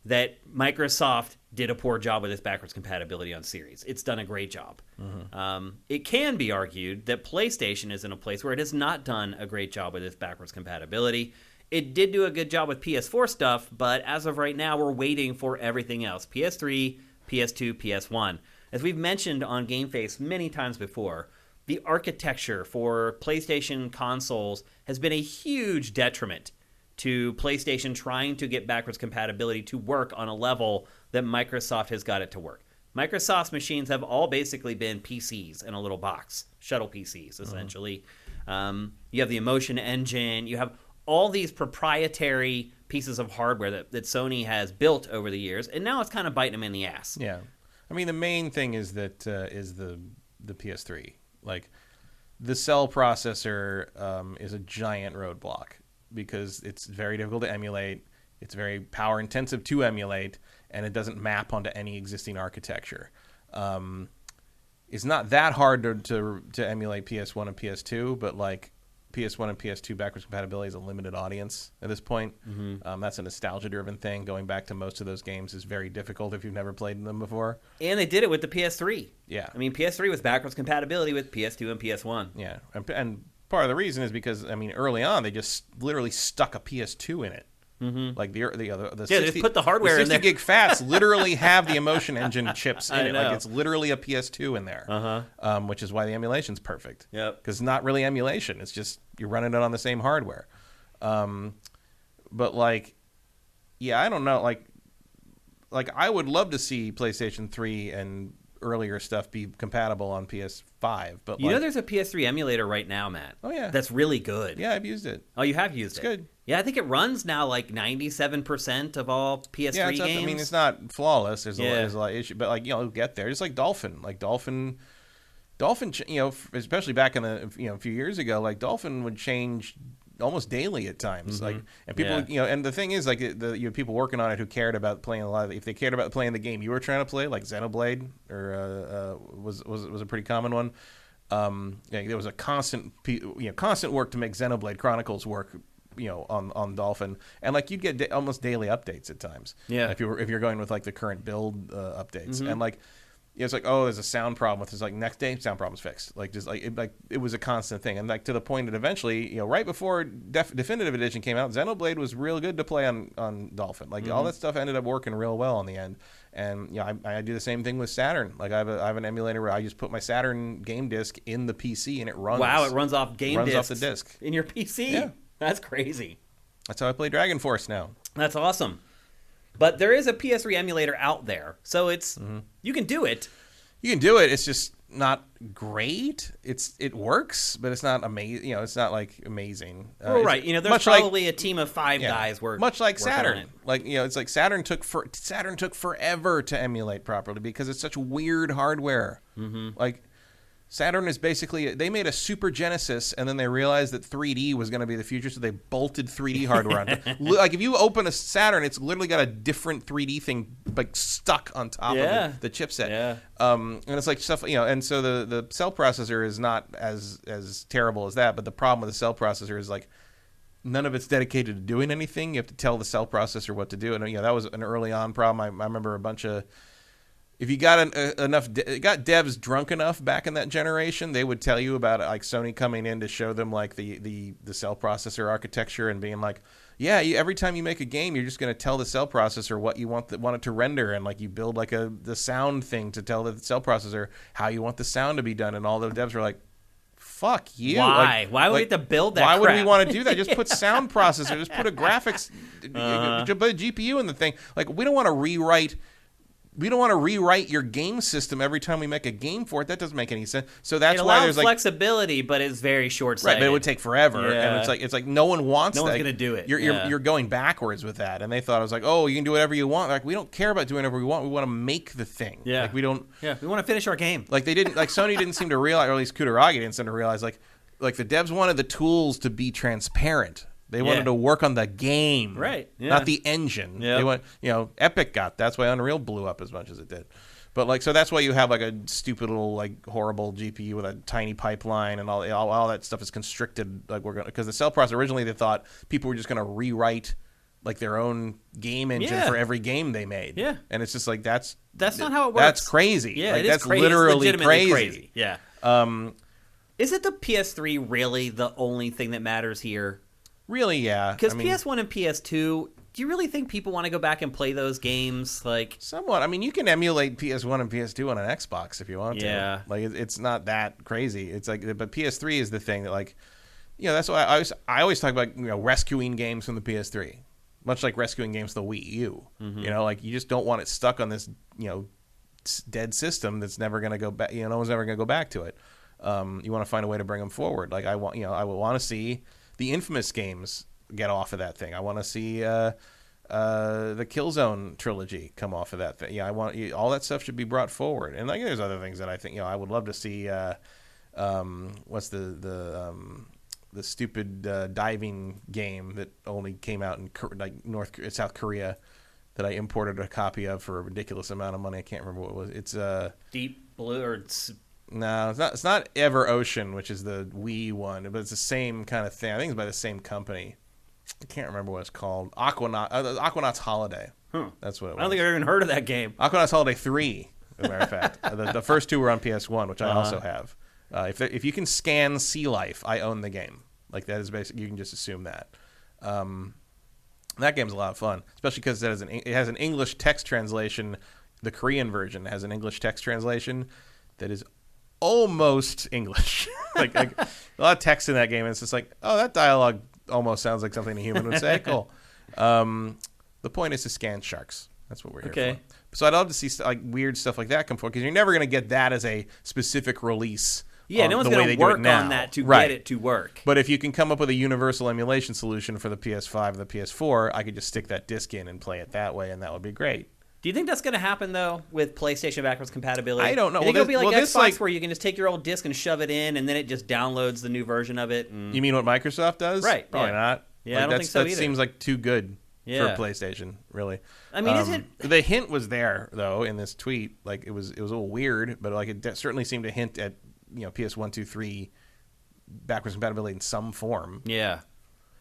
that Microsoft did a poor job with its backwards compatibility on Series. It's done a great job. Mm-hmm. It can be argued that PlayStation is in a place where it has not done a great job with its backwards compatibility. It did do a good job with PS4 stuff, but as of right now, we're waiting for everything else. PS3, PS2, PS1. As we've mentioned on GameFace many times before, the architecture for PlayStation consoles has been a huge detriment to PlayStation trying to get backwards compatibility to work on a level that Microsoft has got it to work. Microsoft's machines have all basically been PCs in a little box, shuttle PCs, essentially. You have the Emotion Engine. You have all these proprietary pieces of hardware that Sony has built over the years, and now it's kind of biting them in the ass. Yeah. I mean, the main thing is that is the PS3. Like, the cell processor is a giant roadblock because it's very difficult to emulate. It's very power intensive to emulate, and it doesn't map onto any existing architecture. It's not that hard to emulate PS1 and PS2, but like PS1 and PS2 backwards compatibility is a limited audience at this point. That's a nostalgia-driven thing. Going back to most of those games is very difficult if you've never played them before. And they did it with the PS3. Yeah. I mean, PS3 was backwards compatibility with PS2 and PS1. Yeah, and part of the reason is because, I mean, early on they just literally stuck a PS2 in it. Like the 60, they just put the hardware in there. 60 gig fats literally have the Emotion Engine chips in it. Like, it's literally a PS2 in there, which is why the emulation's perfect. Yep. Because it's not really emulation. It's just you're running it on the same hardware. But like, yeah, I don't know. Like I would love to see PlayStation 3 and earlier stuff be compatible on PS5. But you know, there's a PS3 emulator right now, Matt. Oh yeah, that's really good. Yeah, I've used it. Oh, you have used it? It's good. Yeah, I think it runs now like 97% of all PS3 games. I mean, it's not flawless. There's a lot of issue, but like, you know, it'll get there. Just like Dolphin, you know, especially back in the, you know, a few years ago, like Dolphin would change almost daily at times. Like, and people, you know, and the thing is, like, you have people working on it who cared about playing a lot of, if they cared about playing the game you were trying to play, like Xenoblade, or was a pretty common one. There was a constant work to make Xenoblade Chronicles work, you know, on Dolphin, and like you'd get almost daily updates at times. Yeah, if you're going with like the current build updates, and like, you know, it's like, oh, there's a sound problem with this. Like, next day, sound problem's fixed. Like, just like it was a constant thing, and like to the point that eventually, you know, right before Definitive Edition came out, Xenoblade was real good to play on Dolphin. Like, all that stuff ended up working real well in the end. And you know, I do the same thing with Saturn. Like, I have an emulator where I just put my Saturn game disc in the PC, and it runs. Wow, it runs off game discs off the disc in your PC. Yeah. That's crazy. That's how I play Dragon Force now. That's awesome. But there is a PS3 emulator out there, so it's you can do it. You can do it. It's just not great. It works, but it's not amazing. You know, it's not like amazing. Right. You know, there's probably a team of 5 guys working. Much like Saturn. Like, you know, it's like Saturn took forever to emulate properly because it's such weird hardware. Like, Saturn is basically, they made a Super Genesis, and then they realized that 3D was going to be the future, so they bolted 3D hardware on it. Like, if you open a Saturn, it's literally got a different 3D thing, like, stuck on top of the chipset. Yeah. And it's like stuff, you know, and so the cell processor is not as terrible as that, but the problem with the cell processor is, like, none of it's dedicated to doing anything. You have to tell the cell processor what to do, and, you know, that was an early on problem. I remember a bunch of, if you got got devs drunk enough back in that generation, they would tell you about it, like Sony coming in to show them like the cell processor architecture and being like, yeah, every time you make a game, you're just going to tell the cell processor what you want it to render, and like you build like the sound thing to tell the cell processor how you want the sound to be done, and all the devs were like, fuck you. Why? Why would we have to build that Why would crap? we want to do that? Just put sound processor, just put a graphics, put a GPU in the thing. Like, we don't want to rewrite your game system every time we make a game for it. That doesn't make any sense. So that's why there's like flexibility, but it's very short-sighted. Right, but it would take forever, and it's like no one wants. No one's gonna do it. You're going backwards with that, and they thought it was like, oh, you can do whatever you want. Like, we don't care about doing whatever we want. We want to make the thing. Yeah, like we don't. Yeah, we want to finish our game. Like, they didn't. Like, Sony didn't seem to realize, or at least Kutaragi didn't seem to realize. Like the devs wanted the tools to be transparent. They wanted to work on the game, right? Yeah. Not the engine. They want, you know, Epic got. That's why Unreal blew up as much as it did. But like, so that's why you have like a stupid little like horrible GPU with a tiny pipeline, and all that stuff is constricted. Like, because the cell processor, originally they thought people were just going to rewrite like their own game engine for every game they made. Yeah, and it's just like that's not how it works. That's crazy. Yeah, like, it is that's crazy. literally It's crazy. Yeah. Is it the PS3 really the only thing that matters here? Really, yeah. Because PS1 and PS2, do you really think people want to go back and play those games? Like, somewhat. I mean, you can emulate PS1 and PS2 on an Xbox if you want to. Yeah. Like, it's not that crazy. It's like, but PS3 is the thing that, like, you know, that's why I always talk about, you know, rescuing games from the PS3, much like rescuing games from the Wii U. You know, like, you just don't want it stuck on this, you know, dead system that's never going to go back. You know, no one's ever going to go back to it. You want to find a way to bring them forward. Like, I would want to see the Infamous games get off of that thing. I want to see the Killzone trilogy come off of that thing. Yeah, all that stuff should be brought forward. And like, there's other things that I think, you know, I would love to see. What's the stupid diving game that only came out in like South Korea that I imported a copy of for a ridiculous amount of money. I can't remember what it was. It's Deep Blue or no, it's not Ever Ocean, which is the Wii one, but it's the same kind of thing. I think it's by the same company. I can't remember what it's called. Aquanaut's Holiday. That's what it was. I don't think I've even heard of that game. Aquanaut's Holiday 3, as a matter of fact. The first two were on PS1, which I also have. If you can scan Sea Life, I own the game. Like, that is basic. You can just assume that. That game's a lot of fun, especially because it has an English text translation. The Korean version has an English text translation that is almost English. like a lot of text in that game, and it's just like, oh, that dialogue almost sounds like something a human would say. Cool. The point is to scan sharks. That's what we're here for. So I'd love to see like weird stuff like that come forward, because you're never going to get that as a specific release. Yeah, no one's going to work on that to get it to work. But if you can come up with a universal emulation solution for the PS5 and the PS4, I could just stick that disc in and play it that way, and that would be great. Do you think that's going to happen, though, with PlayStation backwards compatibility? I don't know. You think it'll be like Xbox, where you can just take your old disc and shove it in, and then it just downloads the new version of it? And... You mean what Microsoft does? Right. Probably not. Yeah, I don't think so either. That seems like too good for PlayStation, really. I mean, is it... The hint was there, though, in this tweet. Like, it was a little weird, but like it certainly seemed to hint at, you know, PS1, 2, 3 backwards compatibility in some form. Yeah.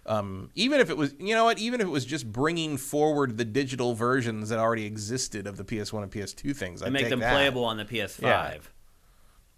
Even if it was, you know what, even if it was just bringing forward the digital versions that already existed of the PS1 and PS2 things, I'd make take them that. playable on the PS5. Yeah.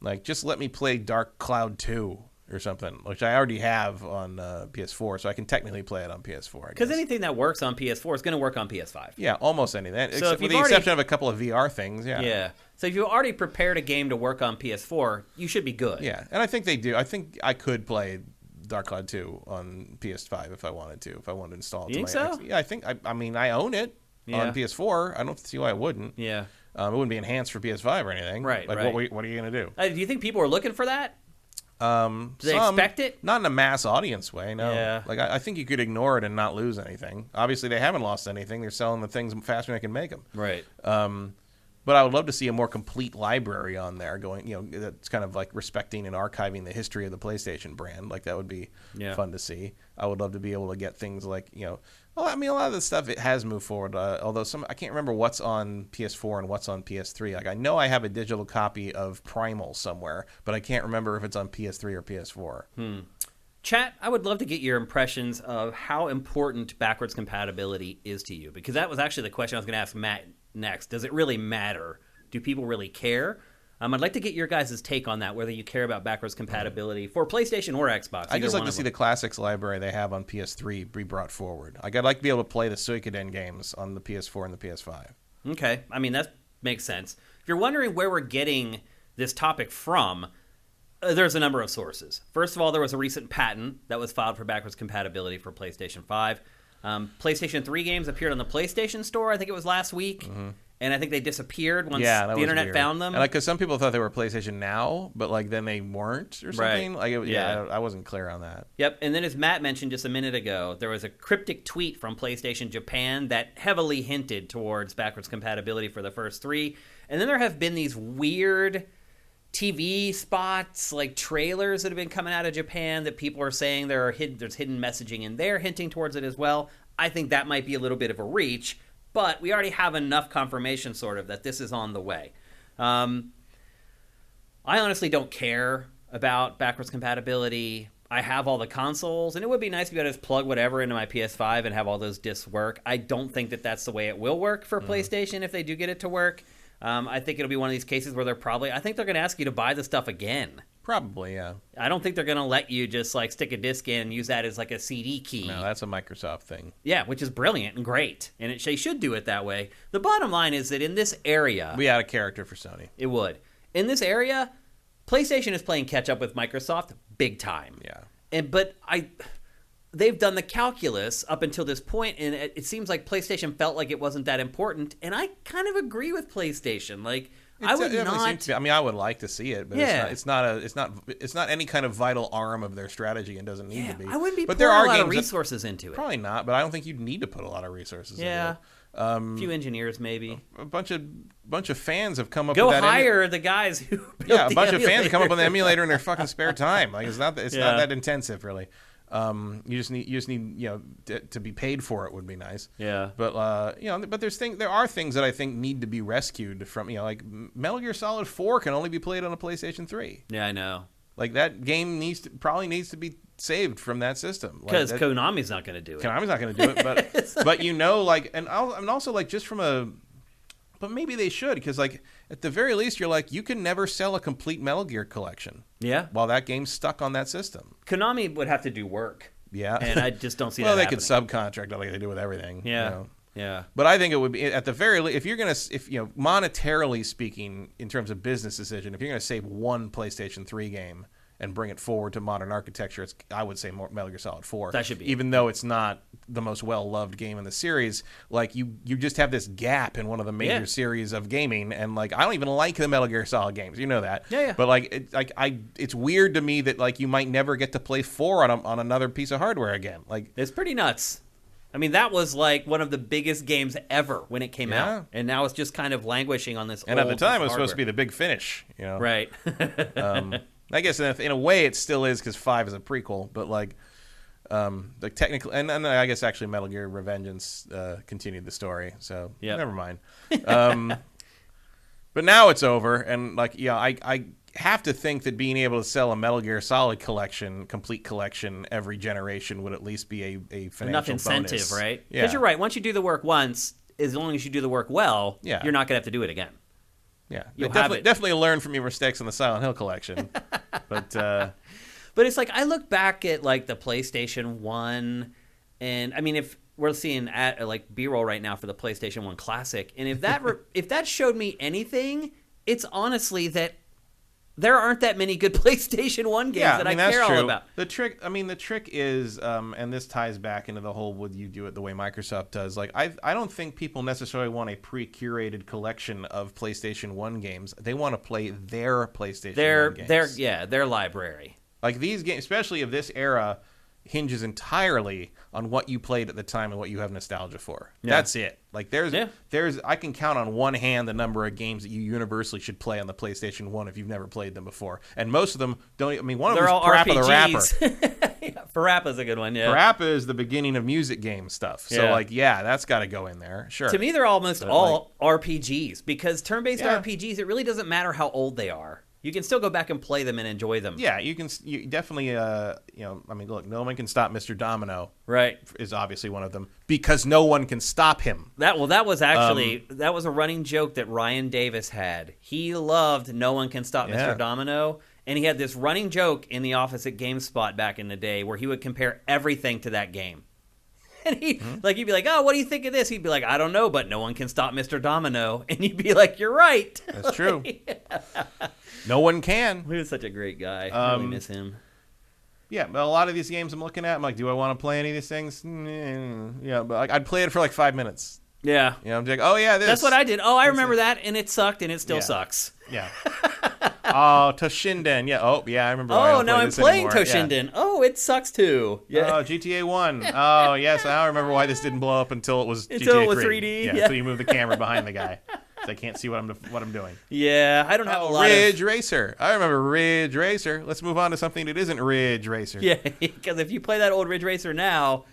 Like, just let me play Dark Cloud 2 or something, which I already have on PS4, so I can technically play it on PS4. Because anything that works on PS4 is going to work on PS5. Yeah, almost anything. So with the exception of a couple of VR things, yeah. Yeah. So if you already prepared a game to work on PS4, you should be good. Yeah, and I think they do. I think I could play Dark Cloud 2 on PS5 if I wanted to install it. You think so? Yeah, I think. I mean, I own it on PS4. I don't see why I wouldn't. Yeah. It wouldn't be enhanced for PS5 or anything. Right. Like, right. What are you going to do? Do you think people are looking for that? Do they expect it? Not in a mass audience way, no. Yeah. Like, I think you could ignore it and not lose anything. Obviously, they haven't lost anything. They're selling the things faster than they can make them. Right. But I would love to see a more complete library on there going, you know, that's kind of like respecting and archiving the history of the PlayStation brand. Like, that would be fun to see. I would love to be able to get things like, you know, well, I mean, a lot of the stuff, it has moved forward. Although I can't remember what's on PS4 and what's on PS3. Like, I know I have a digital copy of Primal somewhere, but I can't remember if it's on PS3 or PS4. Chat, I would love to get your impressions of how important backwards compatibility is to you, because that was actually the question I was going to ask Matt next. Does it really matter? Do people really care? I'd like to get your guys' take on that, whether you care about backwards compatibility for PlayStation or Xbox. I'd just like to see the classics library they have on PS3 be brought forward. Like, I'd like to be able to play the Suikoden games on the PS4 and the PS5. Okay. I mean, that makes sense. If you're wondering where we're getting this topic from, there's a number of sources. First of all, there was a recent patent that was filed for backwards compatibility for PlayStation 5. PlayStation 3 games appeared on the PlayStation Store, I think it was last week. And I think they disappeared once the internet found them. And like, because some people thought they were PlayStation Now, but like then they weren't or something. Right. Like, I wasn't clear on that. Yep. And then, as Matt mentioned just a minute ago, there was a cryptic tweet from PlayStation Japan that heavily hinted towards backwards compatibility for the first three. And then there have been these weird TV spots, like trailers that have been coming out of Japan that people are saying there's hidden messaging in there hinting towards it as well. I think that might be a little bit of a reach, but we already have enough confirmation sort of that this is on the way. I honestly don't care about backwards compatibility. I have all the consoles, and it would be nice if you could just plug whatever into my PS5 and have all those discs work. I don't think that that's the way it will work for PlayStation if they do get it to work. I think it'll be one of these cases where I think they're going to ask you to buy the stuff again. Probably, yeah. I don't think they're going to let you just like stick a disc in and use that as like a CD key. No, that's a Microsoft thing. Yeah, which is brilliant and great, and they should do it that way. The bottom line is that in this area, We had a character for Sony. it would. In this area, PlayStation is playing catch up with Microsoft big time. Yeah. They've done the calculus up until this point, and it seems like PlayStation felt like it wasn't that important, and I kind of agree with PlayStation. Like, I would not. I mean, I would like to see it, but Yeah. it's not any kind of vital arm of their strategy, and doesn't need to be. I wouldn't be but putting there are a lot of games resources into it. probably not, but I don't think you'd need to put a lot of resources into it. A few engineers maybe. A bunch of fans have come up Go with that. hire the guys who built Yeah, a the bunch of fans emulator. come up with the emulator in their fucking spare time. Like it's not that intensive really. You just need to be paid for it would be nice. Yeah. But but there are things that I think need to be rescued from like Metal Gear Solid 4 can only be played on a PlayStation 3. Yeah, I know. Like that game probably needs to be saved from that system Because Konami's not going to do it. Konami's not going to do it, but and also like just from a. But maybe they should, because like at the very least, you're like you can never sell a complete Metal Gear collection. Yeah. While that game's stuck on that system. Konami would have to do work. Yeah. And I just don't see well, that they happening. could subcontract like they do with everything. Yeah. Yeah. But I think it would be at the very least, if monetarily speaking, in terms of business decision, if you're going to save one PlayStation 3 game and bring it forward to modern architecture, I would say more Metal Gear Solid 4. That should be even though it's not the most well-loved game in the series. Like you just have this gap in one of the major series of gaming, and like I don't even like the Metal Gear Solid games. You know that. Yeah. But like it's weird to me that like you might never get to play 4 on another piece of hardware again. Like it's pretty nuts. I mean, that was like one of the biggest games ever when it came out, and now it's just kind of languishing on this. And at the time, it was supposed to be the big finish. Right. I guess in a way it still is because 5 is a prequel, but like technically, and I guess actually Metal Gear Revengeance continued the story, so never mind. But now it's over, and like I have to think that being able to sell a Metal Gear Solid complete collection every generation would at least be a financial enough incentive, bonus. right? Yeah. Because you're right. Once you do the work once, as long as you do the work well, you're not going to have to do it again. Yeah, You'll definitely learn from your mistakes in the Silent Hill collection. But it's like I look back at like the PlayStation 1, and I mean if we're seeing like B-roll right now for the PlayStation 1 Classic, and if that if that showed me anything, it's honestly that there aren't that many good PlayStation 1 games that I care all about. The trick is, and this ties back into the whole would you do it the way Microsoft does. Like, I don't think people necessarily want a pre-curated collection of PlayStation 1 games. They want to play their PlayStation 1 games. Their library. Like, these games, especially of this era, hinges entirely on what you played at the time and what you have nostalgia for. Yeah. That's it. Like there's I can count on one hand the number of games that you universally should play on the PlayStation 1 if you've never played them before. And most of them don't. I mean, one of them is Parappa the Rapper. Parappa's a good one. Yeah. Parappa is the beginning of music game stuff. So that's got to go in there. Sure. To me, they're almost all RPGs because turn-based RPGs. It really doesn't matter how old they are. You can still go back and play them and enjoy them. Yeah, you can. You definitely. I mean, look, no one can stop Mr. Domino. Right, is obviously one of them because no one can stop him. That was actually that was a running joke that Ryan Davis had. He loved No One Can Stop Mr. Domino, and he had this running joke in the office at GameSpot back in the day where he would compare everything to that game. And he'd be like, "Oh, what do you think of this?" He'd be like, "I don't know, but no one can stop Mr. Domino." And you'd be like, "You're right." That's true. No one can. He was such a great guy. I really miss him. Yeah, but a lot of these games I'm looking at, I'm like, do I want to play any of these things? Yeah, but like, I'd play it for like 5 minutes. Yeah. I'm like, oh yeah, this. That's what I did. Oh, I remember that, and it sucked, and it still sucks. Yeah. Oh, Toshinden. Yeah. Oh, yeah, I remember. Oh, now I'm playing Toshinden. Yeah. Oh, it sucks too. Yeah. Oh, GTA 1. Oh, yes. I remember why this didn't blow up until it was GTA 3. Until it was 3D. Yeah. So you move the camera behind the guy. So I can't see what I'm doing. Yeah, I don't have a lot Ridge Racer. I remember Ridge Racer. Let's move on to something that isn't Ridge Racer. Yeah, because if you play that old Ridge Racer now,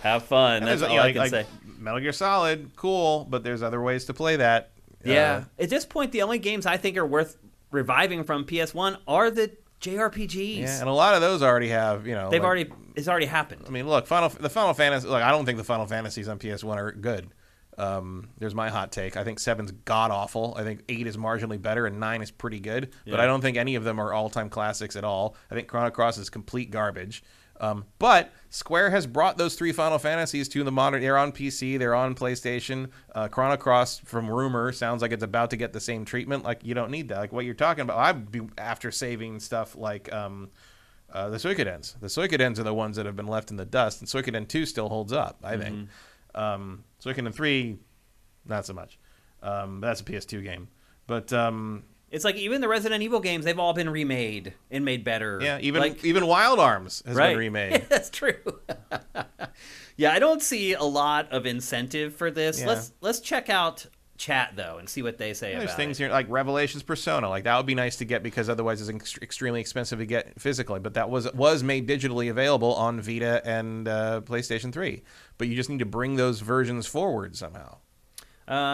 have fun. That's all I can say. Metal Gear Solid, cool, but there's other ways to play that. Yeah. At this point, the only games I think are worth reviving from PS1 are the JRPGs. Yeah, and a lot of those already have, it's already happened. I mean, look, the Final Fantasy. Look, I don't think the Final Fantasies on PS1 are good. There's my hot take. I think 7's god-awful. I think 8 is marginally better, and 9 is pretty good. Yeah. But I don't think any of them are all-time classics at all. I think Chrono Cross is complete garbage. But Square has brought those 3 Final Fantasies to the modern. They're on PC. They're on PlayStation. Chrono Cross, from rumor, sounds like it's about to get the same treatment. Like, you don't need that. Like, what you're talking about, I'd be after saving stuff like the Suikoden's. The Suikoden's are the ones that have been left in the dust, and Suikoden 2 still holds up, I think. Suikoden 3, not so much. That's a PS2 game. But it's like even the Resident Evil games, they've all been remade and made better. yeah, even Wild Arms has been remade. That's true. Yeah, I don't see a lot of incentive for this. Yeah. Let's check out chat though and see what they say There's about things it. here like Revelations Persona, like that would be nice to get because otherwise it's extremely expensive to get physically. But that was made digitally available on Vita and PlayStation 3. But you just need to bring those versions forward somehow.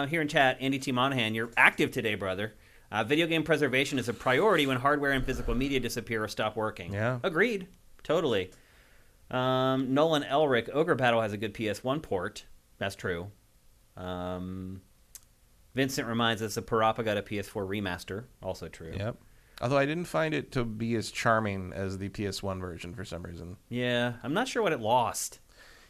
Here in chat, Andy T. Monahan, you're active today, brother. Video game preservation is a priority when hardware and physical media disappear or stop working. Yeah. Agreed. Totally. Nolan Elric, Ogre Battle has a good PS1 port. That's true. Vincent reminds us that Parappa got a PS4 remaster. Also true. Yep. Although I didn't find it to be as charming as the PS1 version for some reason. Yeah, I'm not sure what it lost.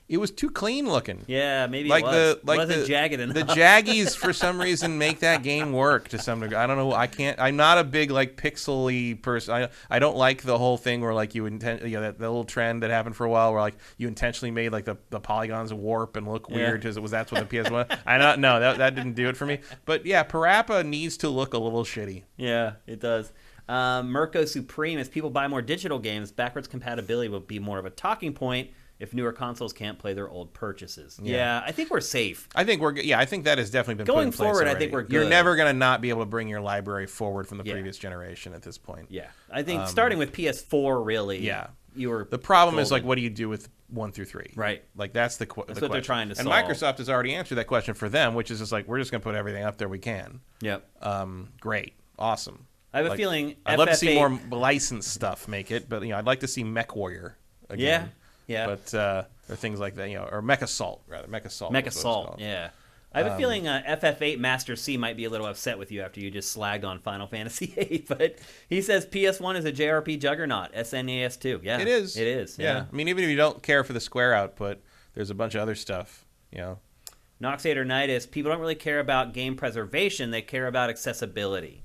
It was too clean looking. Yeah, maybe Like it was. the like It wasn't the, jagged enough. the Jaggies for some reason make that game work to some degree. I don't know. I'm not a big like pixely person. I don't like the whole thing where like that little trend that happened for a while where like you intentionally made like the polygons warp and look weird because that's what the PS1. That didn't do it for me. But yeah, Parappa needs to look a little shitty. Yeah, it does. Mirko Supreme, as people buy more digital games, backwards compatibility will be more of a talking point if newer consoles can't play their old purchases. Yeah, I think we're safe. I think that has definitely been going put in place forward. already. I think we're good. You're never going to not be able to bring your library forward from the previous generation at this point. Yeah, I think starting with PS4, really. Yeah, the problem is like, what do you do with 1 through 3? Right. Like that's what question. they're trying to and solve. Microsoft has already answered that question for them, which is just like we're just going to put everything up there we can. Yep. Great, awesome. I have a feeling I'd love to see more licensed stuff make it, but I'd like to see Mech Warrior again. Yeah. But or things like that, or Mech Assault rather. Mech Assault. Mech Assault. Yeah. I have a feeling FF8 Master C might be a little upset with you after you just slagged on Final Fantasy VIII, but he says PS1 is a JRP juggernaut. SNES 2. Yeah. It is. It is. Yeah. I mean, even if you don't care for the Square output, there's a bunch of other stuff. Noxatornitis, people don't really care about game preservation, they care about accessibility.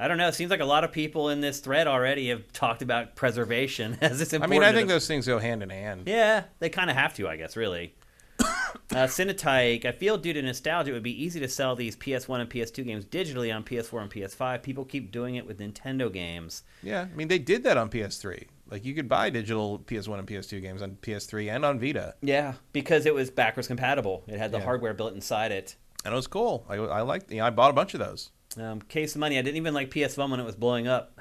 I don't know. It seems like a lot of people in this thread already have talked about preservation as it's important. I mean, I think those things go hand in hand. Yeah, they kind of have to, I guess, really. Cinetike, I feel due to nostalgia, it would be easy to sell these PS1 and PS2 games digitally on PS4 and PS5. People keep doing it with Nintendo games. Yeah, I mean, they did that on PS3. Like, you could buy digital PS1 and PS2 games on PS3 and on Vita. Yeah, because it was backwards compatible. It had the hardware built inside it. And it was cool. I liked. I bought a bunch of those. Case of money. I didn't even like PS1 when it was blowing up.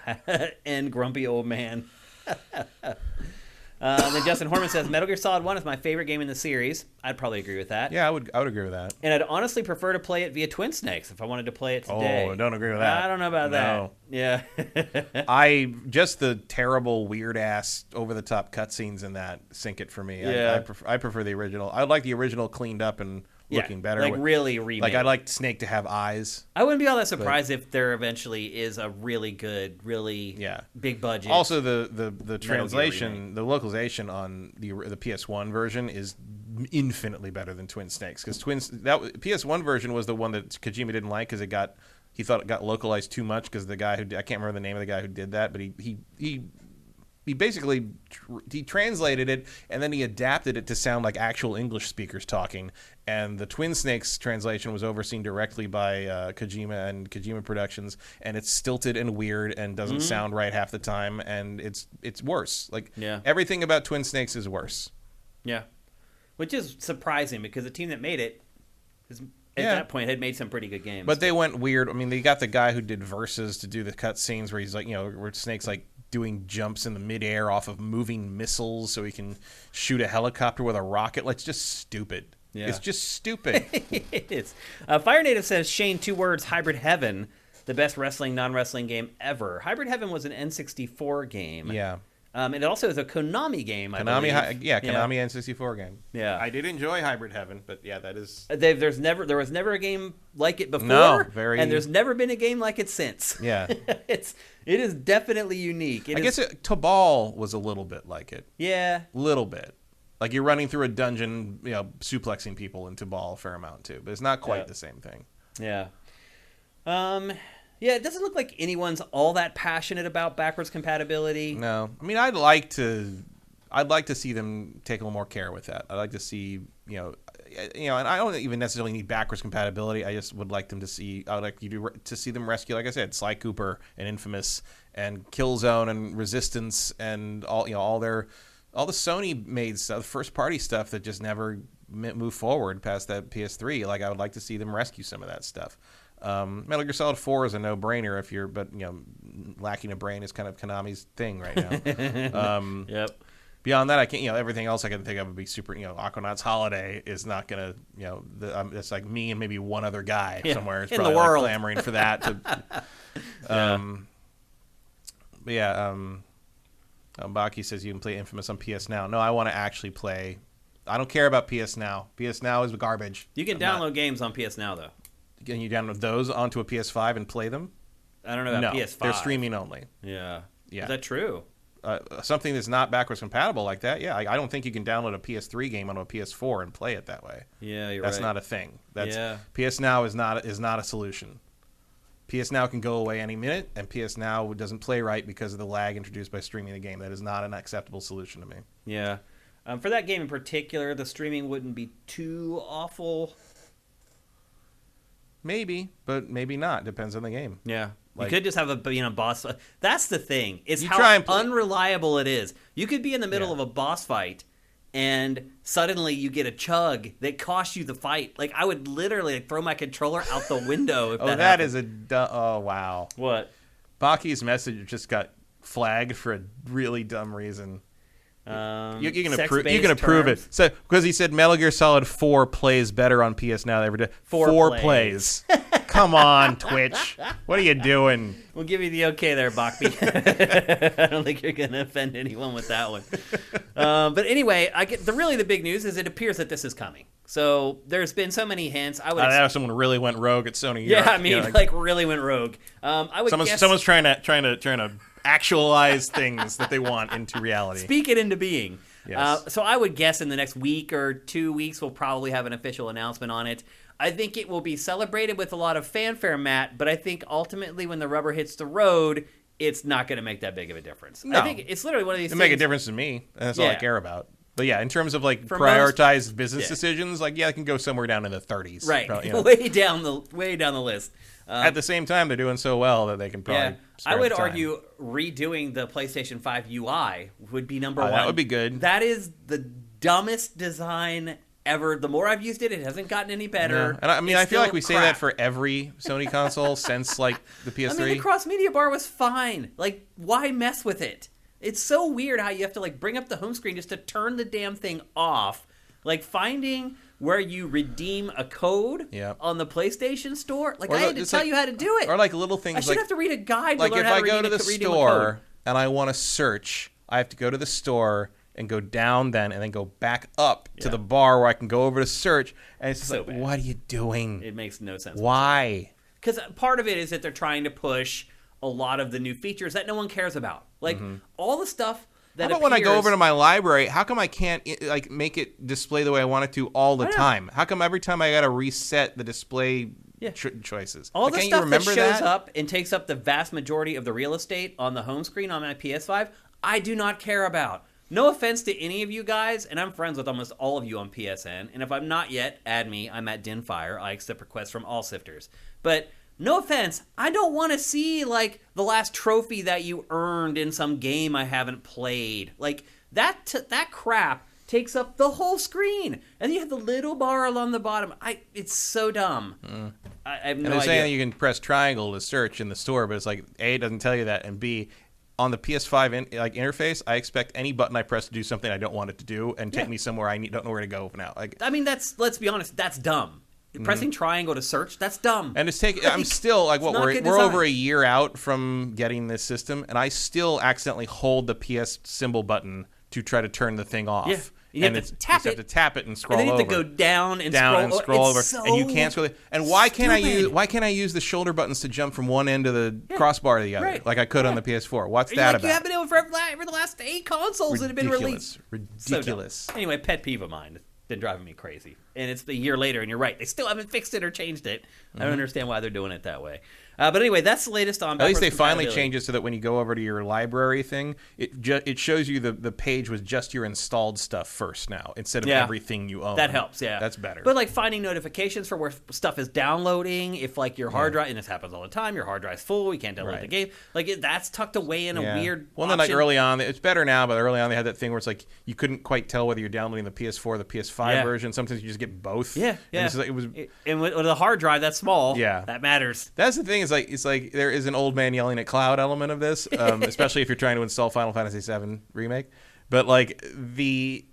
And grumpy old man. Then Justin Horman says Metal Gear Solid 1 is my favorite game in the series. I'd probably agree with that. Yeah, I would agree with that. And I'd honestly prefer to play it via Twin Snakes if I wanted to play it today. Oh, I don't agree with that. I don't know about that. Yeah. Just the terrible, weird ass, over the top cutscenes in that sink it for me. Yeah. I prefer the original. I like the original cleaned up and looking better. Like really remade. Like I'd like Snake to have eyes. I wouldn't be all that surprised if there eventually is a really good, really big budget. Also, the translation, the localization on the PS1 version is infinitely better than Twin Snakes, because PS1 version was the one that Kojima didn't like because he thought it got localized too much because the guy I can't remember the name of the guy who did that, but he basically he translated it and then he adapted it to sound like actual English speakers talking. And the Twin Snakes translation was overseen directly by Kojima and Kojima Productions, and it's stilted and weird and doesn't sound right half the time, and it's worse. Like everything about Twin Snakes is worse. Yeah, which is surprising because the team that made it at that point had made some pretty good games. But they went weird. I mean, they got the guy who did Versus to do the cutscenes where he's like, where Snake's like doing jumps in the midair off of moving missiles so he can shoot a helicopter with a rocket. Like, it's just stupid. Yeah. It's just stupid. It is. Fire Native says, Shane, 2 words, Hybrid Heaven, the best wrestling, non-wrestling game ever. Hybrid Heaven was an N64 game. Yeah. It also is a Konami game, I Konami believe. N64 game. Yeah. I did enjoy Hybrid Heaven, but yeah, that is... There was never a game like it before, and there's never been a game like it since. Yeah. It is definitely unique. I guess Tobal was a little bit like it. Yeah. Little bit. Like you're running through a dungeon, suplexing people in Tobal a fair amount too, but it's not quite the same thing. Yeah. Yeah, it doesn't look like anyone's all that passionate about backwards compatibility. No. I mean, I'd like to see them take a little more care with that. I'd like to see, and I don't even necessarily need backwards compatibility. I just would like them to see, to see them rescue, like I said, Sly Cooper and Infamous and Killzone and Resistance and all the Sony made stuff, first party stuff that just never moved forward past that PS3. Like I would like to see them rescue some of that stuff. Metal Gear Solid 4 is a no-brainer but lacking a brain is kind of Konami's thing right now. Yep. Beyond that, I can't. Everything else I can think of would be super. Aquanaut's Holiday is not gonna. It's like me and maybe one other guy somewhere is in probably the world clamoring for that. But yeah. Baki says you can play Infamous on PS Now. No, I want to actually play. I don't care about PS Now. PS Now is garbage. You can download games on PS Now though. Can you download those onto a PS5 and play them? I don't know about PS5. They're streaming only. Yeah. Yeah. Is that true? Something that's not backwards compatible like that, yeah. I don't think you can download a PS3 game onto a PS4 and play it that way. Yeah, you're That's right. not a thing. PS Now is not a solution. PS Now can go away any minute, and PS Now doesn't play right because of the lag introduced by streaming the game. That is not an acceptable solution to me. Yeah. For that game in particular, the streaming wouldn't be too awful. Maybe, but maybe not. Depends on the game. Yeah. You could just have a boss. That's the thing. Is You how try and unreliable it is. You could be in the middle of a boss fight, and suddenly you get a chug that costs you the fight. Like I would literally throw my controller out the window. If that happened. Oh wow. What? Baki's message just got flagged for a really dumb reason. You can approve it. So because he said Metal Gear Solid 4 plays better on PS Now than ever did. Four plays. Come on, Twitch. What are you doing? We'll give you the okay there, Baki. I don't think you're going to offend anyone with that one. But anyway, the big news is it appears that this is coming. So there's been so many hints. I would someone really went rogue at Sony. Yeah, I mean, really went rogue. I would guess someone's trying to actualize things that they want into reality. Speak it into being. Yes. So I would guess in the next week or 2 weeks we'll probably have an official announcement on it. I think it will be celebrated with a lot of fanfare, Matt, but I think ultimately when the rubber hits the road, it's not going to make that big of a difference. No. I think it's literally one of these things. It'll make a difference to me. That's all I care about. But yeah, in terms of For prioritized business decisions, it can go somewhere down in the 30s. Right. Probably, way down the list. At the same time, they're doing so well that they can probably I would argue redoing the PlayStation 5 UI would be number one. That would be good. That is the dumbest design ever. The more I've used it, it hasn't gotten any better. Yeah. And I mean, It's I feel like we still say crap. that for every Sony console since the PS3. I mean, the cross-media bar was fine. Why mess with it? It's so weird how you have to bring up the home screen just to turn the damn thing off. Finding where you redeem a code on the PlayStation Store. I had to tell you how to do it. Or little things. I should have to read a guide to learn if how to I go to the redeem a store code. and I want to search, I have to go to the store and go down and then go back up to the bar where I can go over to search. And it's just bad. What are you doing? It makes no sense. Why? Because part of it is that they're trying to push a lot of the new features that no one cares about. All the stuff that How about when I go over to my library, how come I can't make it display the way I want it to all the time? How come every time I got to reset the display choices? All the can't stuff you remember that shows up and takes up the vast majority of the real estate on the home screen on my PS5, I do not care about. No offense to any of you guys, and I'm friends with almost all of you on PSN, and if I'm not yet, add me. I'm at Dinfire. I accept requests from all sifters. But no offense, I don't want to see, the last trophy that you earned in some game I haven't played. That crap takes up the whole screen. And you have the little bar along the bottom. It's so dumb. I have no idea. They're saying that you can press triangle to search in the store, but it's A, it doesn't tell you that, and B, on the PS5 interface, I expect any button I press to do something I don't want it to do and take me somewhere don't know where to go now. I mean, let's be honest, that's dumb. Pressing triangle to search, that's dumb. And it's taking. I'm still like, what we're over a year out from getting this system, and I still accidentally hold the PS symbol button to try to turn the thing off. Yeah. You have to tap it and scroll over. And then you have to go down and scroll over. So and you can't scroll. And why can't I use the shoulder buttons to jump from one end of the crossbar to the other, like I could on the PS4? What's that about? You haven't been able for the last 8 consoles that have been released. Ridiculous. So anyway, pet peeve of mine. It's been driving me crazy. And it's the year later, and you're right. They still haven't fixed it or changed it. I don't understand why they're doing it that way. But anyway, that's the latest on. At least they finally changed it so that when you go over to your library thing, it shows you the page was just your installed stuff first now instead of everything you own. That helps, yeah. That's better. But like finding notifications for where stuff is downloading, if like your hard drive, and this happens all the time, your hard drive's full, you can't download the game. Like that's tucked away in a weird. Well, then like early on, it's better now, but early on they had that thing where it's like you couldn't quite tell whether you're downloading the PS4 or the PS5 version. Sometimes you just get both. Yeah, yeah. And with a hard drive that's small, that matters. That's the thing. It's like there is an old man yelling at cloud element of this, especially if you're trying to install Final Fantasy VII Remake. But like the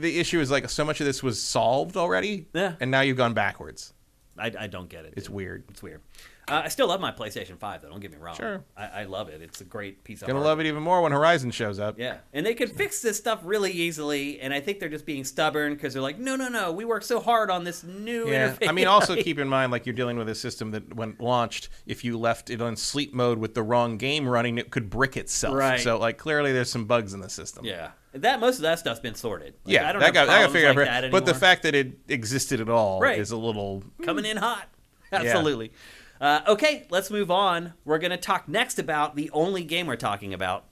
issue is like so much of this was solved already, and now you've gone backwards. I don't get it. It's weird. It's weird. I still love my PlayStation 5, though. Don't get me wrong. Sure. I love it. It's a great piece of Gonna love it even more when Horizon shows up. Yeah. And they could fix this stuff really easily, and I think they're just being stubborn because they're like, no, we worked so hard on this new interface. I mean, also keep in mind, like, you're dealing with a system that, when launched, if you left it on sleep mode with the wrong game running, it could brick itself. Right. So, like, clearly there's some bugs in the system. Yeah. Most of that stuff's been sorted. Like, I don't got figured like out. But the fact that it existed at all is a little... Coming in hot. Absolutely. Yeah. Okay, let's move on. We're going to talk next about the only game we're talking about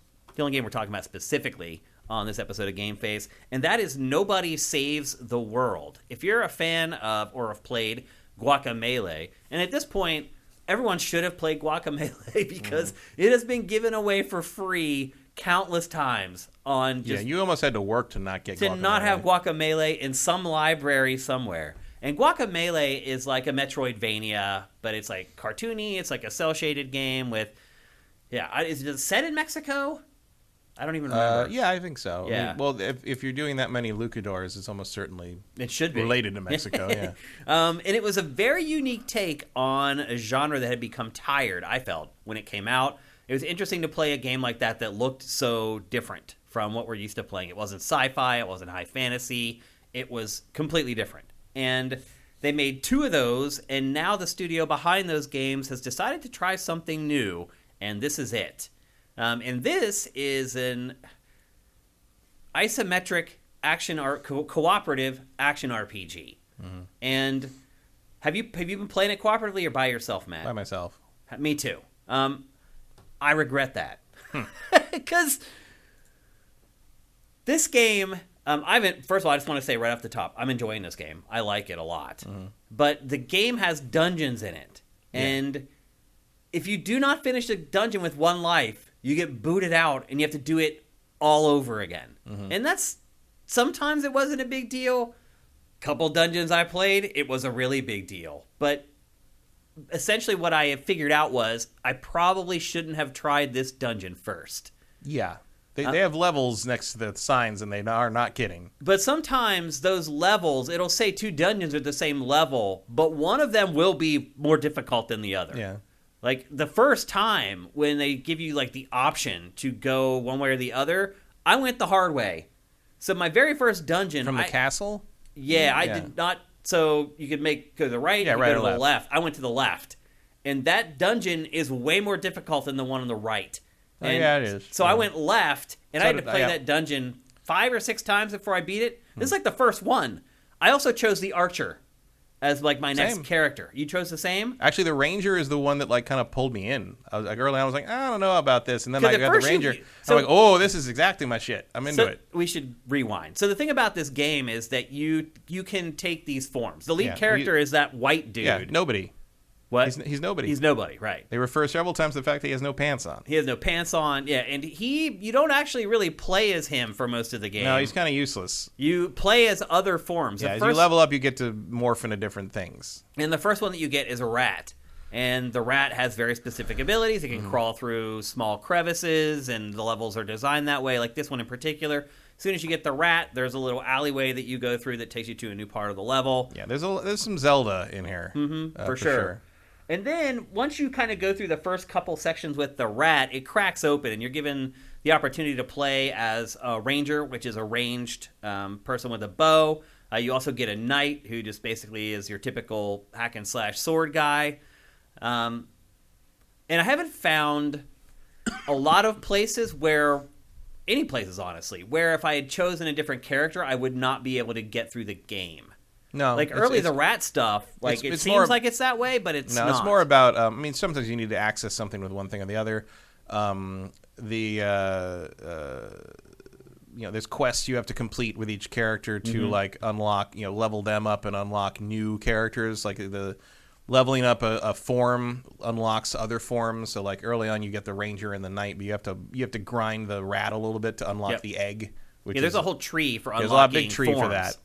specifically on this episode of GameFace, and that is Nobody Saves the World. If you're a fan of or have played Guacamelee, and at this point, everyone should have played Guacamelee because it has been given away for free countless times on just... you almost had to work to not get Guacamelee. To not have Guacamelee in some library somewhere. And Guacamelee is like a Metroidvania, but it's like cartoony. It's like a cel-shaded game with, is it set in Mexico? I don't even remember. Yeah, I think so. Yeah. I mean, well, if you're doing that many luchadors, it's almost certainly it should be related to Mexico. Yeah. And it was a very unique take on a genre that had become tired, I felt, when it came out. It was interesting to play a game like that looked so different from what we're used to playing. It wasn't sci-fi. It wasn't high fantasy. It was completely different. And they made 2 of those, and now the studio behind those games has decided to try something new, and this is it. And this is an isometric cooperative action RPG. Mm-hmm. And have you been playing it cooperatively or by yourself, Matt? By myself. Me too. I regret that because this game. First of all, I just want to say right off the top, I'm enjoying this game. I like it a lot. Mm-hmm. But the game has dungeons in it. And if you do not finish a dungeon with 1 life, you get booted out and you have to do it all over again. Mm-hmm. And sometimes it wasn't a big deal. Couple dungeons I played, it was a really big deal. But essentially what I have figured out was I probably shouldn't have tried this dungeon first. Yeah. They have levels next to the signs, and they are not kidding. But sometimes those levels, it'll say 2 dungeons are the same level, but one of them will be more difficult than the other. Yeah. Like, the first time when they give you, like, the option to go one way or the other, I went the hard way. So my very first dungeon... From the castle? Yeah, I did not... So you could go to the right, or go to the left. I went to the left. And that dungeon is way more difficult than the one on the right. And it is. So I went left, and I had to play that dungeon 5 or 6 times before I beat it. This is like the first one. I also chose the archer as like my next character. You chose the same? Actually, the ranger is the one that like kind of pulled me in. I was like early on, I was like, I don't know about this, and then I got the ranger. I'm like, oh, this is exactly my shit. I'm into it. We should rewind. So the thing about this game is that you can take these forms. The lead character is that white dude. Yeah, nobody. What? He's nobody. He's nobody, right. They refer several times to the fact that he has no pants on. He has no pants on, yeah. And you don't actually really play as him for most of the game. No, he's kind of useless. You play as other forms. Yeah, as you level up, you get to morph into different things. And the first one that you get is a rat. And the rat has very specific abilities. It can crawl through small crevices, and the levels are designed that way, like this one in particular. As soon as you get the rat, there's a little alleyway that you go through that takes you to a new part of the level. Yeah, there's some Zelda in here. For sure. And then once you kind of go through the first couple sections with the rat, it cracks open and you're given the opportunity to play as a ranger, which is a ranged person with a bow. You also get a knight who just basically is your typical hack and slash sword guy. And I haven't found a lot of places any places honestly, where if I had chosen a different character, I would not be able to get through the game. No, like the rat stuff, like it seems like it's that way, but it's not. It's more about. I mean, sometimes you need to access something with one thing or the other. There's quests you have to complete with each character to like unlock, level them up and unlock new characters. Like the leveling up a form unlocks other forms. So like early on, you get the ranger and the knight, but you have to grind the rat a little bit to unlock the egg. Which there's a whole tree for unlocking. There's a lot of big tree forms. for that.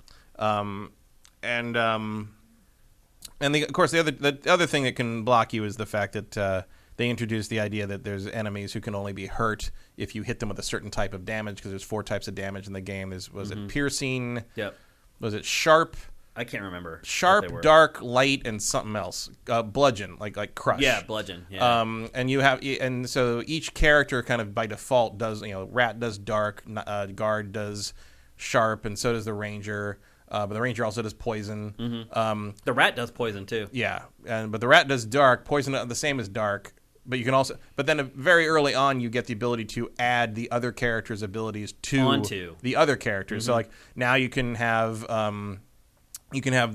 Of course, the other thing that can block you is the fact that they introduced the idea that there's enemies who can only be hurt if you hit them with a certain type of damage, because there's 4 types of damage in the game. Was it piercing? Yep. Was it sharp? I can't remember. Sharp, dark, light, and something else. Bludgeon, like crush. Yeah, bludgeon. Yeah. And so each character kind of by default does. Rat does dark, guard does sharp, and so does the ranger. But the ranger also does poison. The rat does poison too. Yeah, but the rat does dark. Poison the same as dark. But you can also, then very early on, you get the ability to add the other character's abilities to the other characters. So like now you can have the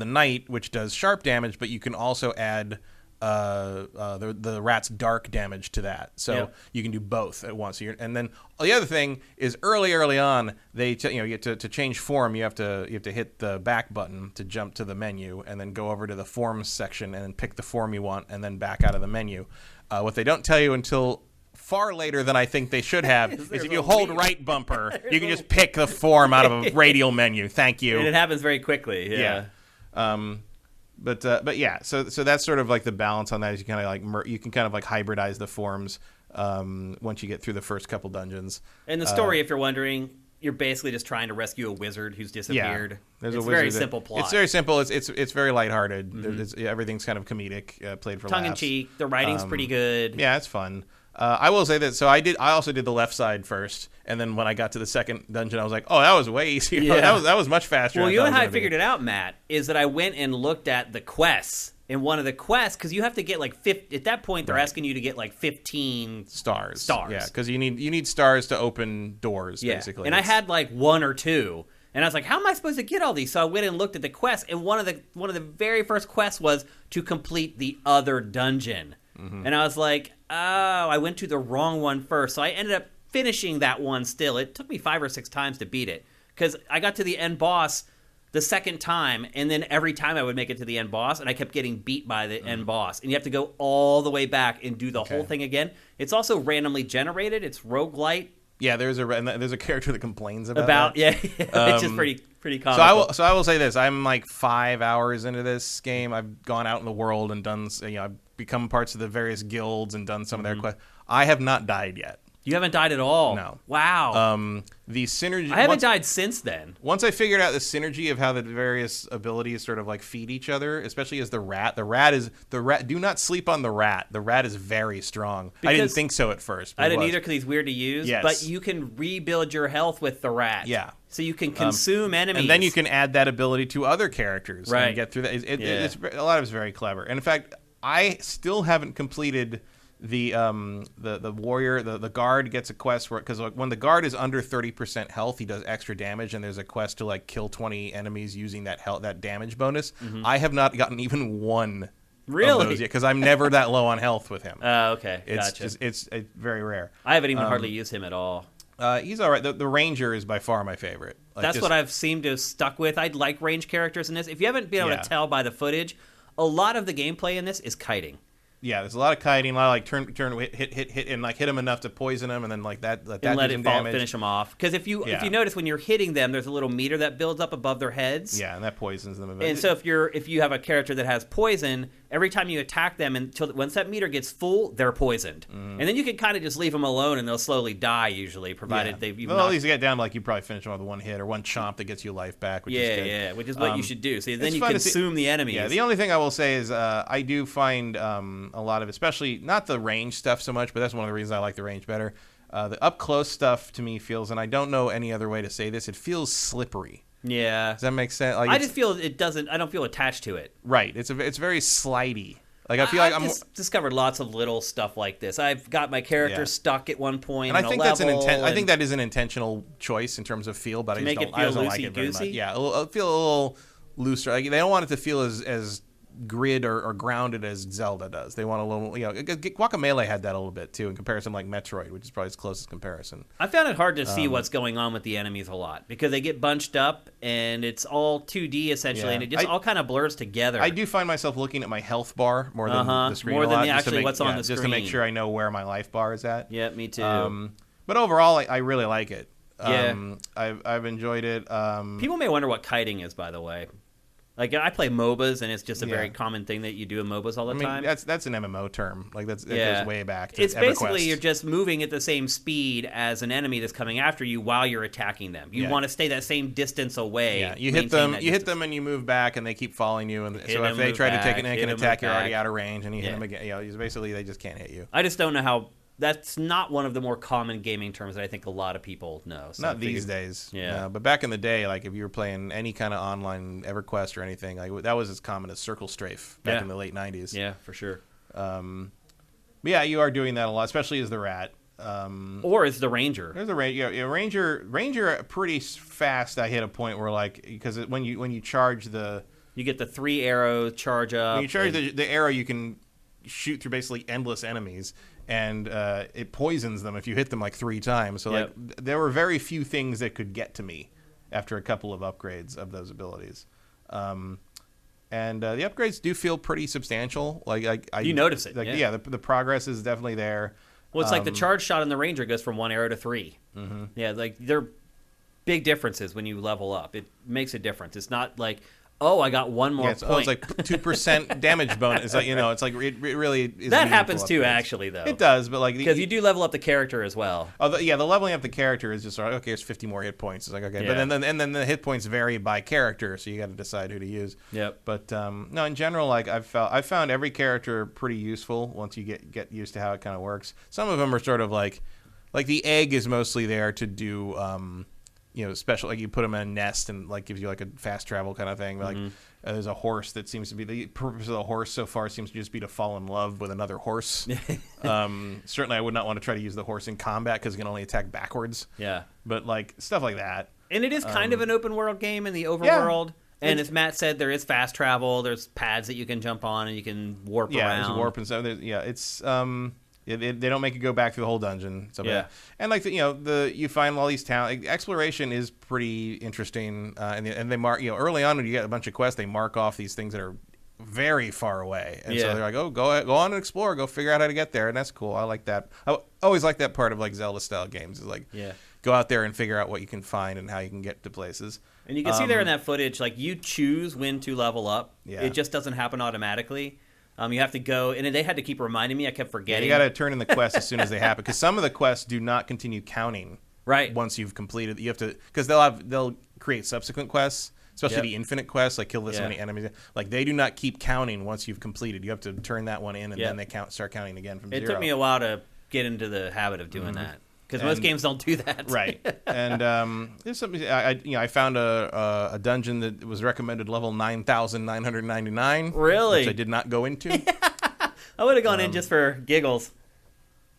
knight, which does sharp damage, but you can also add the rat's dark damage to that. So you can do both at once. And then the other thing is early on, you get to change form. You have to hit the back button to jump to the menu, and then go over to the forms section and then pick the form you want, and then back out of the menu. What they don't tell you until far later than I think they should have is if you hold right bumper, you can just pick the form out of a radial menu. Thank you. And it happens very quickly. Yeah. But yeah, so that's sort of like the balance on that. Is you kind of you can kind of like hybridize the forms once you get through the first couple dungeons. And the story, if you're wondering, you're basically just trying to rescue a wizard who's disappeared. Yeah, it's a very simple plot. It's very simple. It's very lighthearted. Everything's kind of comedic, played for tongue laughs. in cheek. The writing's pretty good. Yeah, it's fun. I will say that. So I also did the left side first, and then when I got to the second dungeon, I was like, "Oh, that was way easier. Yeah. that was much faster." Well, you know how I figured it out, Matt, is that I went and looked at the quests. In one of the quests, because you have to get like 50. At that point, they're asking you to get like 15 stars. Yeah, because you need stars to open doors. Basically, and I had like 1 or 2. And I was like, how am I supposed to get all these? So I went and looked at the quests, and one of the very first quests was to complete the other dungeon. And I was like, oh, I went to the wrong one first. So I ended up finishing that one still. It took me 5 or 6 times to beat it, because I got to the end boss the second time, and then every time I would make it to the end boss, and I kept getting beat by the end boss. And you have to go all the way back and do the whole thing again. It's also randomly generated. It's roguelite. Yeah, there's a character that complains about that. Which is pretty comical. So I will say this: I'm like 5 hours into this game. I've gone out in the world and done. I've become parts of the various guilds and done some of their quests. I have not died yet. You haven't died at all? No. Wow. The synergy... I haven't died since then. Once I figured out the synergy of how the various abilities sort of like feed each other, especially as the rat. Do not sleep on the rat. The rat is very strong. I didn't think so at first. I didn't either, because he's weird to use. Yes. But you can rebuild your health with the rat. Yeah. So you can consume enemies. And then you can add that ability to other characters. Right. And get through that. It's a lot of it's very clever. And in fact, I still haven't completed... The warrior, the guard gets a quest where, because when the guard is under 30% health, he does extra damage, and there's a quest to like kill 20 enemies using that damage bonus. I have not gotten even one of those yet, because I'm never that low on health with him. Okay, gotcha. It's very rare. I haven't even hardly used him at all. He's all right. The ranger is by far my favorite. That's what I've seemed to have stuck with. I'd like range characters in this. If you haven't been able to tell by the footage, a lot of the gameplay in this is kiting. Yeah, there's a lot of kiting, a lot of like turn, hit, and like hit them enough to poison them, and then like that let it do damage. Finish them off. Because if you notice when you're hitting them, there's a little meter that builds up above their heads. Yeah, and that poisons them. And so if you have a character that has poison, every time you attack them, once that meter gets full, they're poisoned. And then you can kind of just leave them alone, and they'll slowly die usually, provided they've. Well, at least you get down like you probably finish them with one hit or one chomp that gets you life back. Which is good. Which is what you should do. So then you consume the enemies. Yeah, the only thing I will say is I do find a lot of, especially not the range stuff so much, but that's one of the reasons I like the range better. The up close stuff to me feels, and I don't know any other way to say this, it feels slippery. Yeah, does that make sense? Like, I just feel it doesn't. I don't feel attached to it. Right. It's very slidey. Like I feel like I'm discovered lots of little stuff like this. I've got my character stuck at one point, and I think that's I think that is an intentional choice in terms of feel, but I just don't like it very much. Yeah, it'll feel a little looser. Like, they don't want it to feel as grid or grounded as Zelda does. They want a little, Guacamelee had that a little bit too in comparison, like Metroid, which is probably its closest comparison. I found it hard to see what's going on with the enemies a lot because they get bunched up and it's all 2D essentially, and it just all kind of blurs together. I do find myself looking at my health bar more than the screen, more than actually what's on the screen, just to make sure I know where my life bar is at. Yeah, me too. But overall, I really like it. I've enjoyed it. People may wonder what kiting is, by the way. Like, I play MOBAs, and it's just a very common thing that you do in MOBAs all the time. That's an MMO term. Like, that goes way back to It's EverQuest. Basically you're just moving at the same speed as an enemy that's coming after you while you're attacking them. You want to stay that same distance away. Yeah, you hit them, and you move back, and they keep following you. And so if they try to take an attack, you're already out of range, and you hit them again. Basically, they just can't hit you. I just don't know how. That's not one of the more common gaming terms that I think a lot of people know. So not these days. Yeah. But back in the day, like if you were playing any kind of online EverQuest or anything, like that was as common as Circle Strafe back in the late 90s. Yeah, for sure. You are doing that a lot, especially as the rat. Or as the ranger. There's a ranger pretty fast. I hit a point where because when you charge you get the 3 arrow charge up. When you charge the arrow, you can shoot through basically endless enemies. And it poisons them if you hit them like 3 times. So there were very few things that could get to me after a couple of upgrades of those abilities. And the upgrades do feel pretty substantial. You notice it. The progress is definitely there. Well, it's like the charge shot in the ranger goes from 1 arrow to 3. Mm-hmm. Yeah, like they're big differences when you level up. It makes a difference. It's not like, oh, I got 1 more point. It's like 2% damage bonus. It's like, it's like it really is. That happens too, actually, though. It does, but because you do level up the character as well. Oh, the leveling up the character is just okay. It's 50 more hit points. It's like okay, but then the hit points vary by character, so you got to decide who to use. Yep. But no, in general, I've found every character pretty useful once you get used to how it kind of works. Some of them are sort of like the egg is mostly there to do. Special, like you put them in a nest and gives you a fast travel kind of thing. But there's a horse that seems to be the purpose of the horse so far seems to just be to fall in love with another horse. Certainly, I would not want to try to use the horse in combat because it can only attack backwards. Yeah, but stuff like that. And it is kind of an open world game in the overworld. Yeah. And as Matt said, there is fast travel. There's pads that you can jump on and you can warp around. Yeah, there's warp and stuff. It's they don't make you go back through the whole dungeon. And you find all these towns. Exploration is pretty interesting, and they mark. Early on when you get a bunch of quests, they mark off these things that are very far away, and so they're like, "Oh, go on and explore. Go figure out how to get there," and that's cool. I like that. I always like that part of Zelda style games. Is go out there and figure out what you can find and how you can get to places. And you can see there in that footage, you choose when to level up. Yeah. It just doesn't happen automatically. You have to go, and they had to keep reminding me. I kept forgetting. You got to turn in the quests as soon as they happen, because some of the quests do not continue counting. Right. Once you've completed, you have to, because they'll create subsequent quests, especially the infinite quests, kill this many enemies. They do not keep counting once you've completed. You have to turn that one in, and then they start counting again from 0. It took me a while to get into the habit of doing that. Because most games don't do that, right? And there's something I found a dungeon that was recommended level 9,999. Really? Which I did not go into. I would have gone in just for giggles.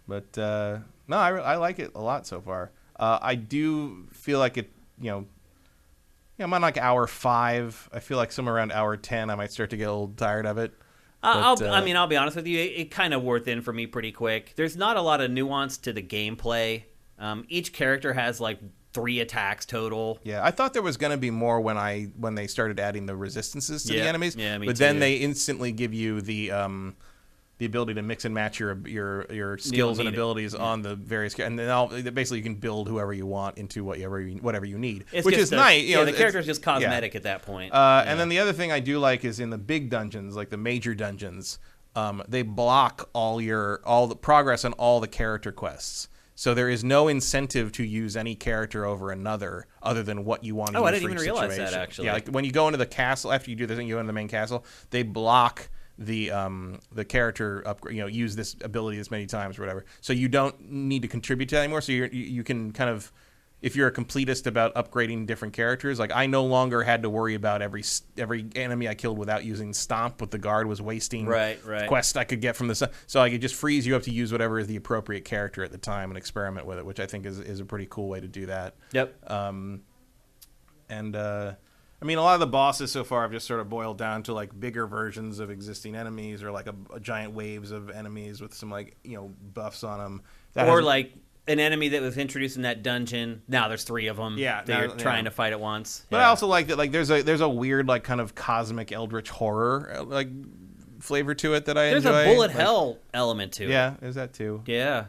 But no, I like it a lot so far. I do feel like it. I'm on hour 5. I feel like somewhere around hour 10, I might start to get a little tired of it. I'll be honest with you. It kind of wore thin for me pretty quick. There's not a lot of nuance to the gameplay. Each character has 3 attacks total. Yeah, I thought there was going to be more when they started adding the resistances to the enemies. Yeah, me but too. then they instantly give you the the ability to mix and match your skills and abilities on the various, and then basically you can build whoever you want into whatever you need, which is nice. The character's just cosmetic at that point. And then the other thing I do like is in the big dungeons, like the major dungeons, they block all the progress on all the character quests. So there is no incentive to use any character over another other than what you want to use. I didn't even situation. realize that, actually. Yeah, like when you go into the castle, after you do the thing, you go into the main castle, they block the character upgrade, use this ability this many times or whatever. So you don't need to contribute to that anymore. So you can kind of, if you're a completist about upgrading different characters, like I no longer had to worry about every enemy I killed without using stomp, but the guard was wasting quest I could get from the sun. So I could just freeze you up to use whatever is the appropriate character at the time and experiment with it, which I think is a pretty cool way to do that. Yep. I mean, a lot of the bosses so far have just sort of boiled down to like bigger versions of existing enemies, or like a giant waves of enemies with some buffs on them. Or like an enemy that was introduced in that dungeon. Now there's 3 of them. Yeah, they're trying to fight at once. But I also like that. Like there's a weird like kind of cosmic eldritch horror like flavor to it that I enjoy. There's a bullet hell element to it. Yeah, there's that too. Yeah.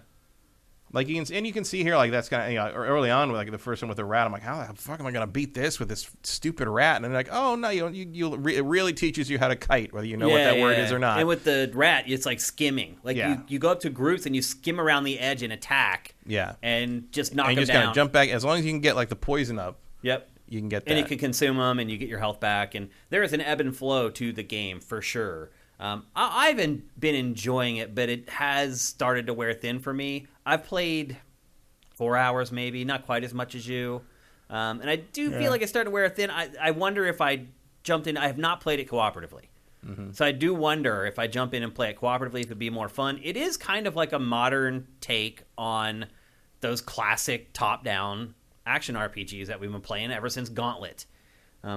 Like you can see here, like that's kind of early on, like the first one with the rat. I'm like, how the fuck am I gonna beat this with this stupid rat? And they're like, oh no, it really teaches you how to kite, whether you know what that word is or not. And with the rat, it's like skimming. Like you go up to groups and you skim around the edge and attack. Yeah. And just knock them down. And you just kind of jump back as long as you can get like the poison up. Yep. You can get that. And you can consume them and you get your health back. And there is an ebb and flow to the game for sure. I've been enjoying it, but it has started to wear thin for me. I've played 4 hours maybe, not quite as much as you. And I do feel like it's starting to wear thin. I wonder if I jumped in. I have not played it cooperatively. Mm-hmm. So I do wonder if I jump in and play it cooperatively, if it'd be more fun. It is kind of like a modern take on those classic top-down action RPGs that we've been playing ever since Gauntlet.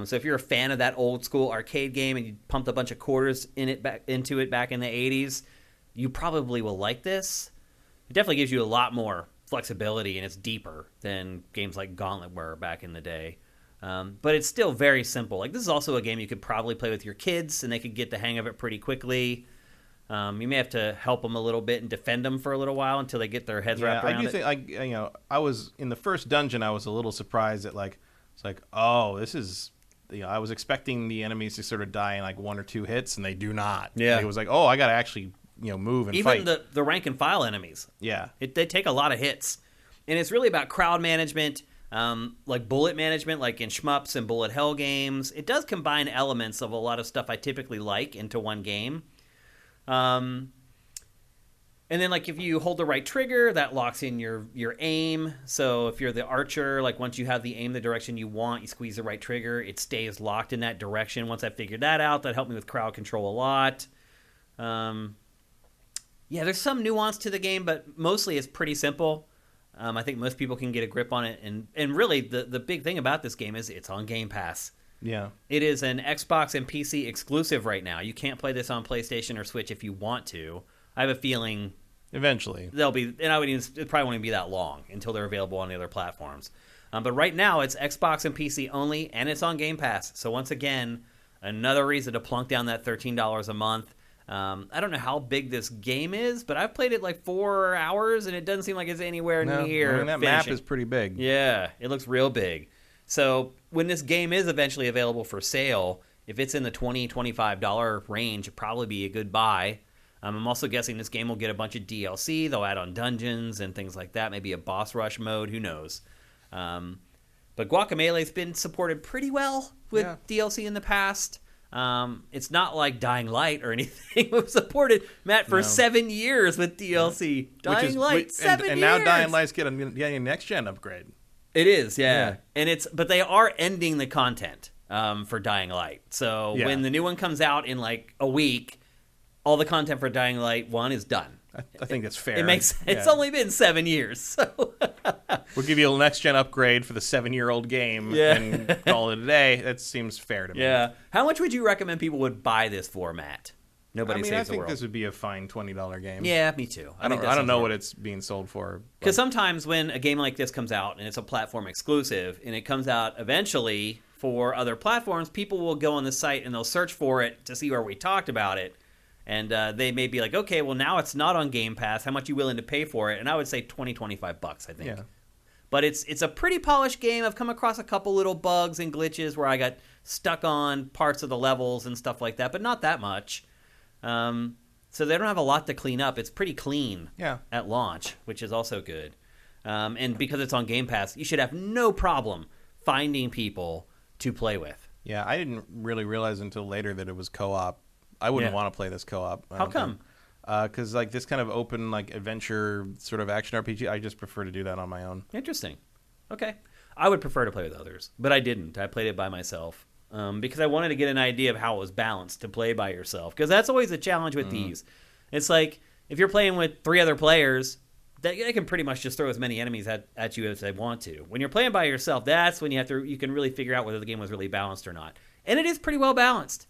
So if you're a fan of that old school arcade game and you pumped a bunch of quarters into it back in the 80s, you probably will like this. It definitely gives you a lot more flexibility, and it's deeper than games like Gauntlet were back in the day. But it's still very simple. Like, this is also a game you could probably play with your kids, and they could get the hang of it pretty quickly. You may have to help them a little bit and defend them for a little while until they get their heads wrapped around it. I do think, I was in the first dungeon. I was a little surprised at it's like, oh, this is. I was expecting the enemies to sort of die in like 1 or 2 hits, and they do not. Yeah, it was like, oh, I got to actually move and fight. Even the rank and file enemies. Yeah, they take a lot of hits, and it's really about crowd management, like bullet management, like in shmups and bullet hell games. It does combine elements of a lot of stuff I typically like into one game. And then, like, if you hold the right trigger, that locks in your aim. So if you're the archer, like, once you have the aim the direction you want, you squeeze the right trigger, it stays locked in that direction. Once I figured that out, that helped me with crowd control a lot. Yeah, there's some nuance to the game, but mostly it's pretty simple. I think most people can get a grip on it. And really, the big thing about this game is it's on Game Pass. Yeah. It is an Xbox and PC exclusive right now. You can't play this on PlayStation or Switch if you want to. I have a feeling eventually they'll be, and it probably won't even be that long until they're available on the other platforms. But right now it's Xbox and PC only, and it's on Game Pass. So once again, another reason to plunk down that $13 a month. I don't know how big this game is, but I've played it like 4 hours, and it doesn't seem like it's anywhere near. I mean, that map is pretty big. Yeah, it looks real big. So when this game is eventually available for sale, if it's in the $20, $25 range, it'd probably be a good buy. I'm also guessing this game will get a bunch of DLC. They'll add on dungeons and things like that. Maybe a boss rush mode. Who knows? But Guacamelé's been supported pretty well with DLC in the past. It's not like Dying Light or anything. We've supported Matt for 7 years with DLC. Dying Light, 7 years. And now Dying Light's getting a next gen upgrade. It is, yeah. And but they are ending the content for Dying Light. So when the new one comes out in like a week, all the content for Dying Light 1 is done. I think that's fair. It makes it's only been 7 years, so we'll give you a next gen upgrade for the 7-year-old game and call it a day. That seems fair to me. Yeah. How much would you recommend people would buy this for, Matt? Nobody saves the world. I think this would be a fine $20 game. Yeah, me too. I don't know what it's being sold for. Because sometimes when a game like this comes out and it's a platform exclusive and it comes out eventually for other platforms, people will go on the site and they'll search for it to see where we talked about it. And they may be like, okay, well, now it's not on Game Pass. How much are you willing to pay for it? And I would say $20-$25, I think. Yeah. But it's a pretty polished game. I've come across a couple little bugs and glitches where I got stuck on parts of the levels and stuff like that, but not that much. So they don't have a lot to clean up. It's pretty clean at launch, which is also good. And because it's on Game Pass, you should have no problem finding people to play with. Yeah, I didn't really realize until later that it was co-op. I wouldn't want to play this co-op. How come? Because like this kind of open like adventure sort of action RPG, I just prefer to do that on my own. Interesting. Okay. I would prefer to play with others, but I didn't. I played it by myself because I wanted to get an idea of how it was balanced to play by yourself, because that's always a challenge with these. It's like if you're playing with 3 other players, they can pretty much just throw as many enemies at you as they want to. When you're playing by yourself, that's when you can really figure out whether the game was really balanced or not. And it is pretty well balanced.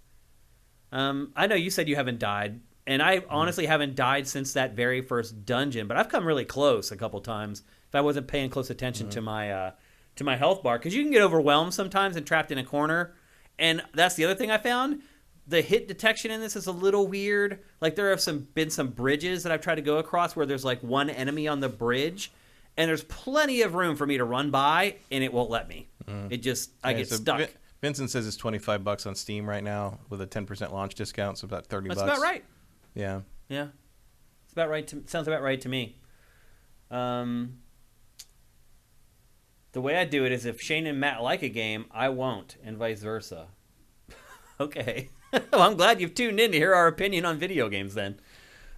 I know you said you haven't died, and I honestly haven't died since that very first dungeon, but I've come really close a couple times if I wasn't paying close attention to my health bar, because you can get overwhelmed sometimes and trapped in a corner. And that's the other thing I found. The hit detection in this is a little weird. Like there have been some bridges that I've tried to go across where there's like one enemy on the bridge, and there's plenty of room for me to run by, and it won't let me. It just I get stuck. Vincent says it's $25 on Steam right now with a 10% launch discount, so about $30. That's about right. Yeah. Yeah. It's about right. Sounds about right to me. The way I do it is if Shane and Matt like a game, I won't, and vice versa. Okay. Well, I'm glad you've tuned in to hear our opinion on video games then.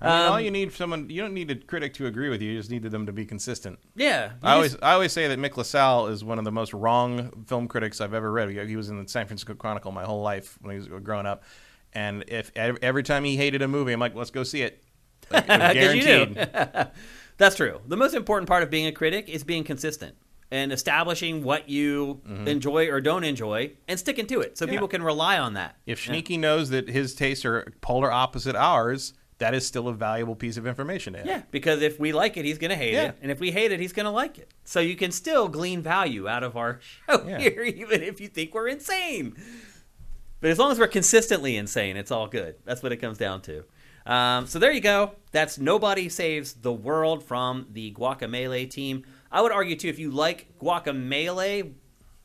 I mean, all you need you don't need a critic to agree with you. You just need them to be consistent. Yeah. I always say that Mick LaSalle is one of the most wrong film critics I've ever read. He was in the San Francisco Chronicle my whole life when he was growing up. And if every time he hated a movie, I'm like, let's go see it. Like, guaranteed. You do. That's true. The most important part of being a critic is being consistent and establishing what you enjoy or don't enjoy and sticking to it so people can rely on that. If Shneeky knows that his tastes are polar opposite ours, that is still a valuable piece of information to him. Yeah, because if we like it, he's going to hate it. And if we hate it, he's going to like it. So you can still glean value out of our show here, even if you think we're insane. But as long as we're consistently insane, it's all good. That's what it comes down to. So there you go. That's Nobody Saves the World from the Guacamelee team. I would argue, too, if you like Guacamelee,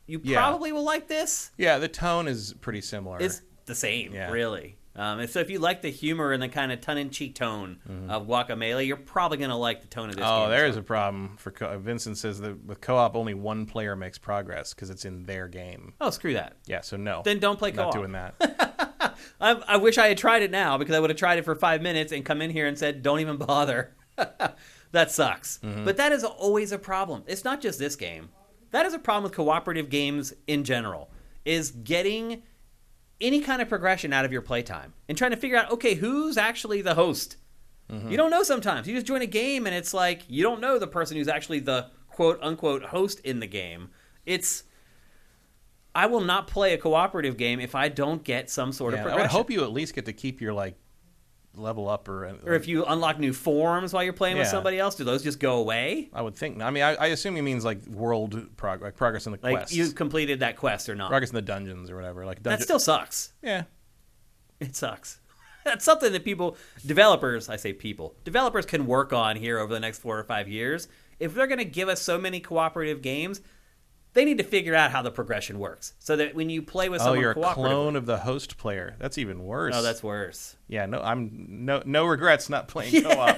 you probably will like this. Yeah, the tone is pretty similar. It's the same, really. And so if you like the humor and the kind of tongue-in-cheek tone of Guacamelee, you're probably going to like the tone of this game. Oh, there is a problem. Vincent says that with co-op, only one player makes progress because it's in their game. Oh, screw that. Yeah, so no. Then don't play co-op. Not doing that. I wish I had tried it now, because I would have tried it for 5 minutes and come in here and said, don't even bother. That sucks. But that is always a problem. It's not just this game. That is a problem with cooperative games in general, is getting any kind of progression out of your playtime and trying to figure out, okay, who's actually the host? You don't know sometimes. You just join a game and it's like you don't know the person who's actually the quote-unquote host in the game. I will not play a cooperative game if I don't get some sort of progression. I would hope you at least get to keep your level up or if you unlock new forms while you're playing with somebody else, do those just go away? I would think. I mean, I assume he means like world progress in the quest. Like you completed that quest or not? Progress in the dungeons or whatever. That still sucks. Yeah, it sucks. That's something that developers can work on here over the next 4 or 5 years. If they're going to give us so many cooperative games, they need to figure out how the progression works so that when you play with someone you're a cooperatively, clone of the host player. That's even worse. Oh, that's worse. Yeah, no regrets not playing co-op.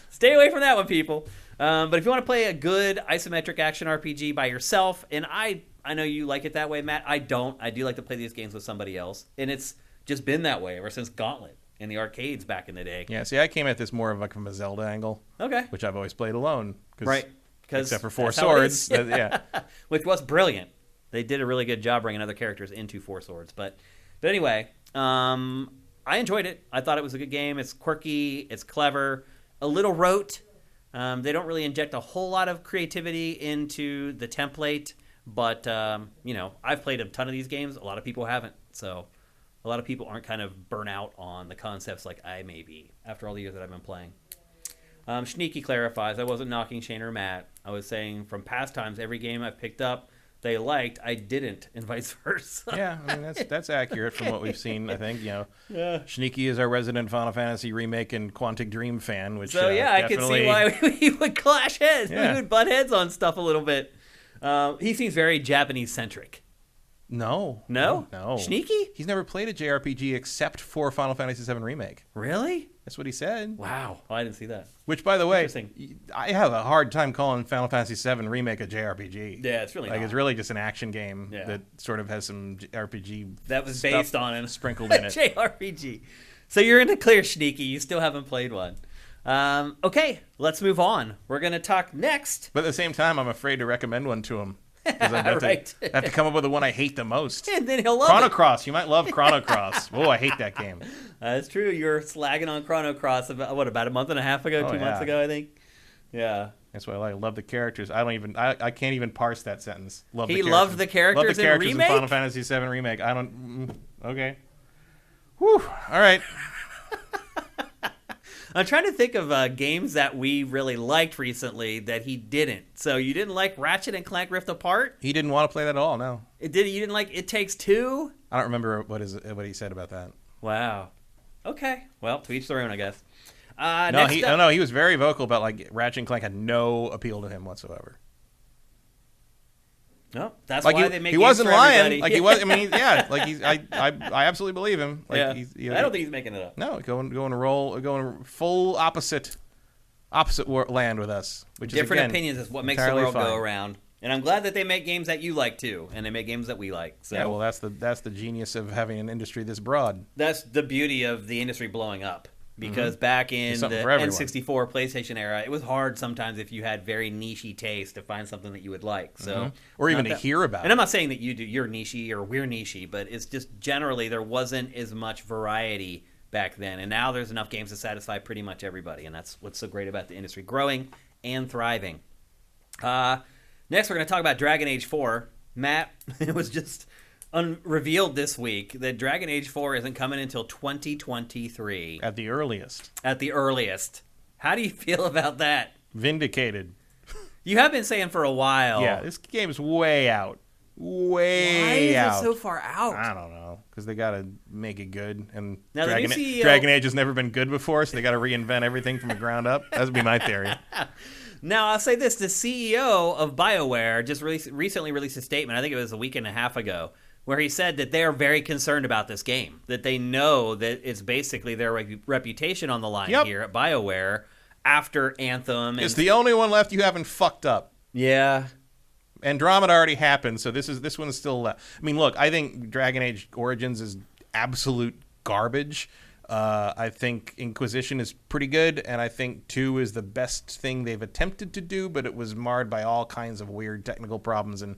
Stay away from that one, people. But if you want to play a good isometric action RPG by yourself, and I know you like it that way, Matt. I don't. I do like to play these games with somebody else, and it's just been that way ever since Gauntlet in the arcades back in the day. Yeah, see, I came at this more of like from a Zelda angle. Okay. Which I've always played alone. Right. Except for Four Swords. Which was brilliant. They did a really good job bringing other characters into Four Swords. But anyway, I enjoyed it. I thought it was a good game. It's quirky. It's clever. A little rote. They don't really inject a whole lot of creativity into the template. But, I've played a ton of these games. A lot of people haven't. So a lot of people aren't kind of burnt out on the concepts like I may be after all the years that I've been playing. Shneeky clarifies, I wasn't knocking Shane or Matt. I was saying from past times, every game I've picked up, they liked, I didn't, and vice versa. Yeah, I mean that's accurate from what we've seen. I think Yeah. Sneaky is our resident Final Fantasy remake and Quantic Dream fan, which So I could see why we would clash heads. Yeah. We would butt heads on stuff a little bit. He seems very Japanese centric. No. Sneaky? He's never played a JRPG except for Final Fantasy VII Remake. Really? That's what he said. Wow. Oh, I didn't see that. Which, by the way, Interesting. I have a hard time calling Final Fantasy VII Remake a JRPG. Yeah, it's really like not. it's really just an action game Yeah. that sort of has some RPG That was stuff based on it. sprinkled in it. JRPG. So you're in the clear, Sneaky. You still haven't played one. Okay, let's move on. We're going to talk next. But at the same time, I'm afraid to recommend one to him. Because I Right. have to come up with the one I hate the most. And then he'll love Chrono it. Cross. You might love Chrono Cross. Oh, I hate that game. That's true. You're slagging on Chrono Cross about a month and a half ago, Oh, 2 months yeah. ago, I think. Yeah. That's why I love the characters. I can't even parse that sentence. Love He the loved the characters Love the in characters Remake? Final Fantasy VII Remake. I don't. Okay. Whew. All right. I'm trying to think of games that we really liked recently that he didn't. So you didn't like Ratchet and Clank Rift Apart? He didn't want to play that at all. No. You didn't like It Takes Two? I don't remember what he said about that. Wow. Okay. Well, to each their own, I guess. No, he was very vocal about like Ratchet and Clank had no appeal to him whatsoever. No, that's Like why they make he games wasn't for lying. everybody. Like he was. I mean, yeah. Like I absolutely believe him. Like Yeah. I I don't think he's making it up. No, going full opposite land with us, which Different is again, opinions is what makes the entirely world go fine. around. And I'm glad that they make games that you like too, and they make games that we like. So Yeah, well, that's the genius of having an industry this broad. that's the beauty of the industry blowing up. Because back in There's the something for everyone. N64 PlayStation era, it was hard sometimes if you had very niche-y taste to find something that you would like. So, Or even not to that- hear about And I'm it. not saying that you're niche-y or we're niche-y, but it's just generally there wasn't as much variety back then. And now there's enough games to satisfy pretty much everybody. And that's what's so great about the industry growing and thriving. Next, we're going to talk about Dragon Age 4. Matt, it was just revealed this week that Dragon Age 4 isn't coming until 2023 At the earliest. at the earliest. How do you feel about that? Vindicated. You have been saying for a while. Yeah, this game's way out. Way Why is out. it so far out? I don't know. Because they got to make it good. And Now, the new CEO Dragon Age has never been good before, so they got to reinvent everything from the ground up. That would be my theory. Now, I'll say this. The CEO of BioWare just recently released a statement, I think it was a week and a half ago, where he said that they are very concerned about this game, that they know that it's basically their reputation on the line here at BioWare after Anthem. It's the only one left you haven't fucked up. Yeah. Andromeda already happened, so this one's still left. I mean, look, I think Dragon Age Origins is absolute garbage. I think Inquisition is pretty good, and I think 2 is the best thing they've attempted to do, but it was marred by all kinds of weird technical problems and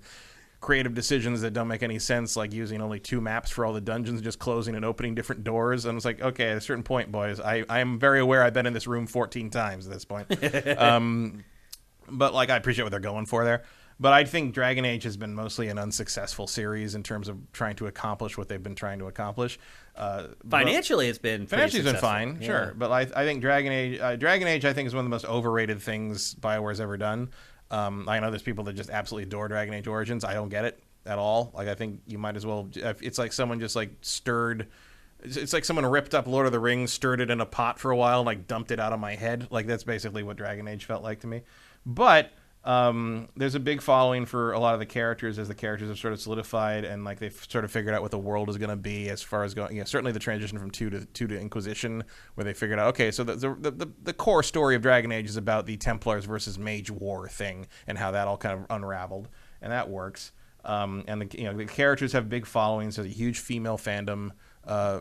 creative decisions that don't make any sense, like using only 2 maps for all the dungeons, just closing and opening different doors. And it's like, okay, at a certain point, boys, I am very aware I've been in this room 14 times at this point. But like, I appreciate what they're going for there. But I think Dragon Age has been mostly an unsuccessful series in terms of trying to accomplish what they've been trying to accomplish. Financially, it's been pretty Financially, it's been successful. fine, Yeah. sure. But I think Dragon Age, I think, is one of the most overrated things BioWare's ever done. I know there's people that just absolutely adore Dragon Age Origins. I don't get it at all. Like, I think you might as well. It's like someone just like stirred. It's like someone ripped up Lord of the Rings, stirred it in a pot for a while, and like dumped it out of my head. Like, that's basically what Dragon Age felt like to me. But there's a big following for a lot of the characters as the characters have sort of solidified and like they've sort of figured out what the world is going to be as far as going. You know, certainly the transition from 2 to Inquisition, where they figured out, okay, so the core story of Dragon Age is about the Templars versus Mage War thing and how that all kind of unraveled, and that works. And the characters have big followings. There's a huge female fandom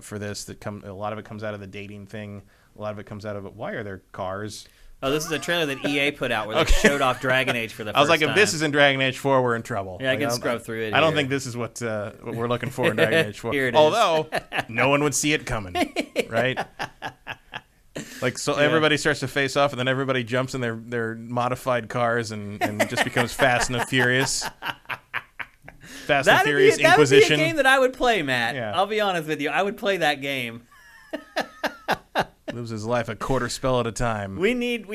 for this. A lot of it comes out of the dating thing. A lot of it comes out of it. Why are there cars? Oh, this is a trailer that EA put out where they showed off Dragon Age for the first time. I was like, if this isn't Dragon Age 4, we're in trouble. Yeah, I Like, can don't- scrub through it I don't here. think this is what we're looking for in Dragon Age 4. Here it is. Although, no one would see it coming, right? Like, so everybody starts to face off, and then everybody jumps in their modified cars and just becomes Fast and Furious. Fast and Furious That would be a Inquisition. game that I would play, Matt. Yeah. I'll be honest with you. I would play that game. Lives his life a quarter spell at a time. We need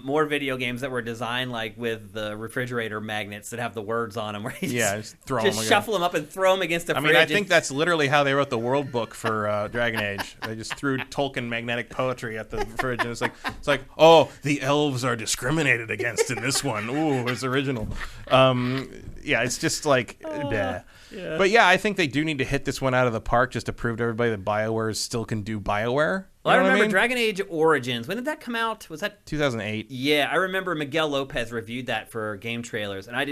more video games that were designed like with the refrigerator magnets that have the words on them. Where you just throw just them. shuffle them up and throw them against the fridge. I mean, I think that's literally how they wrote the world book for Dragon Age. They just threw Tolkien magnetic poetry at the fridge, and it's like, oh, the elves are discriminated against in this one. Ooh, it's original. Yeah, it's just like, yeah. But yeah, I think they do need to hit this one out of the park just to prove to everybody that BioWare still can do BioWare. Well, I remember Dragon Age Origins. When did that come out? Was that 2008? Yeah, I remember Miguel Lopez reviewed that for Game Trailers, and I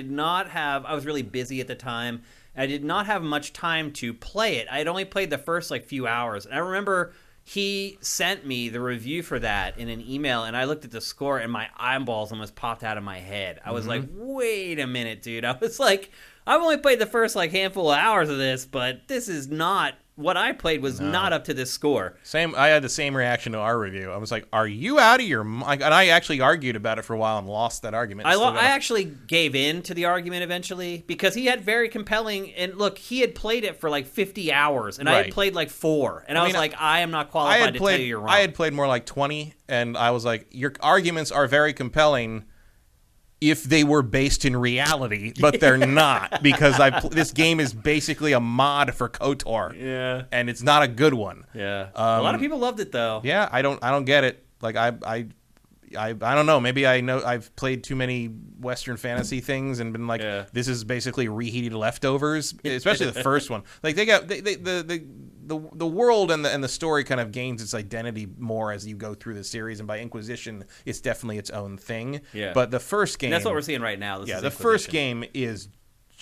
was really busy at the time. I did not have much time to play it. I had only played the first few hours, and I remember he sent me the review for that in an email, and I looked at the score, and my eyeballs almost popped out of my head. I was like, wait a minute, dude. I was like, I've only played the first handful of hours of this, but this is not what I played was not up to this score. Same. I had the same reaction to our review. I was like, "Are you out of your mind?" And I actually argued about it for a while and lost that argument. I actually gave in to the argument eventually because he had very compelling. And look, he had played it for 50 hours, and I had played 4. And I was like, I am not qualified to tell you you're wrong. I had played more like 20, and I was like, your arguments are very compelling if they were based in reality, but they're not, because this game is basically a mod for KOTOR. Yeah. And it's not a good one. Yeah. A lot of people loved it though. Yeah, I don't get it. I don't know. Maybe I know I've played too many Western fantasy things and been like, this is basically reheated leftovers, especially the first one. Like the world and the story kind of gains its identity more as you go through the series, and by Inquisition, it's definitely its own thing. Yeah. But the first game, and that's what we're seeing right now. The first game is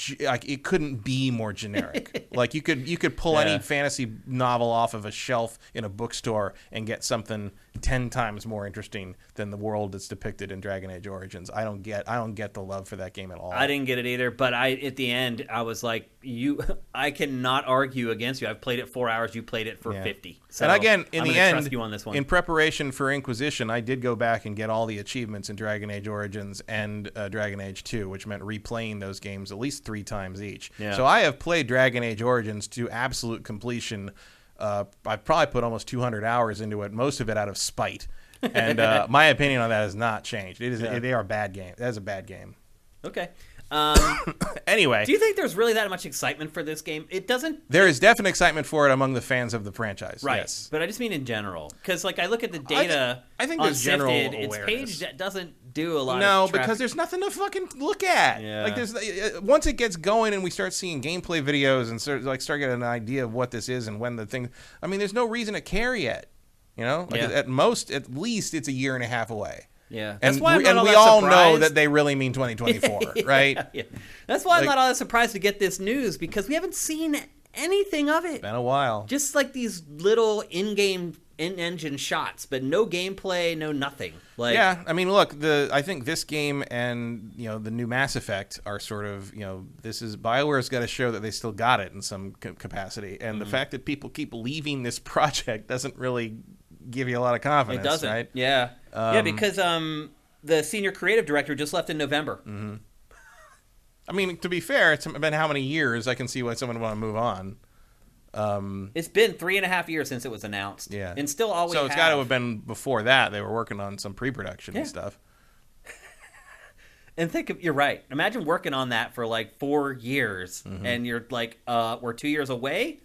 it couldn't be more generic. You could pull any fantasy novel off of a shelf in a bookstore and get something 10 times more interesting than the world that's depicted in Dragon Age Origins. I don't get the love for that game at all. I didn't get it either, but at the end I was like, I cannot argue against you. I've played it 4 hours, you played it for 50. So and again, in the end, trust you on this one. In preparation for Inquisition, I did go back and get all the achievements in Dragon Age Origins and Dragon Age 2, which meant replaying those games at least 3 times each. Yeah. So I have played Dragon Age Origins to absolute completion. I've probably put almost 200 hours into it, most of it out of spite. And my opinion on that has not changed. They are a bad game. That is a bad game. Okay. Anyway, do you think there's really that much excitement for this game? It doesn't. There is definite excitement for it among the fans of the franchise. Right. Yes. But I just mean in general, because I look at the data. I think there's general Sifted, awareness. Its page that doesn't do a lot. No, of traffic. because there's nothing to fucking look at. Yeah. There's once it gets going and we start seeing gameplay videos and start getting an idea of what this is and when the thing. I mean, there's no reason to care yet. At least it's a year and a half away. Yeah, that's why we all know that they really mean 2024, right? Yeah. That's why I'm not all that surprised to get this news, because we haven't seen anything of it. Been a while. Just these little in-engine shots, but no gameplay, no nothing. Yeah, I mean, look, I think this game and the new Mass Effect are sort of this is BioWare's got to show that they still got it in some capacity, and the fact that people keep leaving this project doesn't really give you a lot of confidence. It doesn't, right? Yeah. Because the senior creative director just left in November. Mm-hmm. I mean, to be fair, it's been how many years? I can see why someone would want to move on. It's been 3.5 years since it was announced. Yeah. And still always. So it's got to have been before that. They were working on some pre-production and stuff. And you're right. Imagine working on that for 4 years, and you're like, we're 2 years away?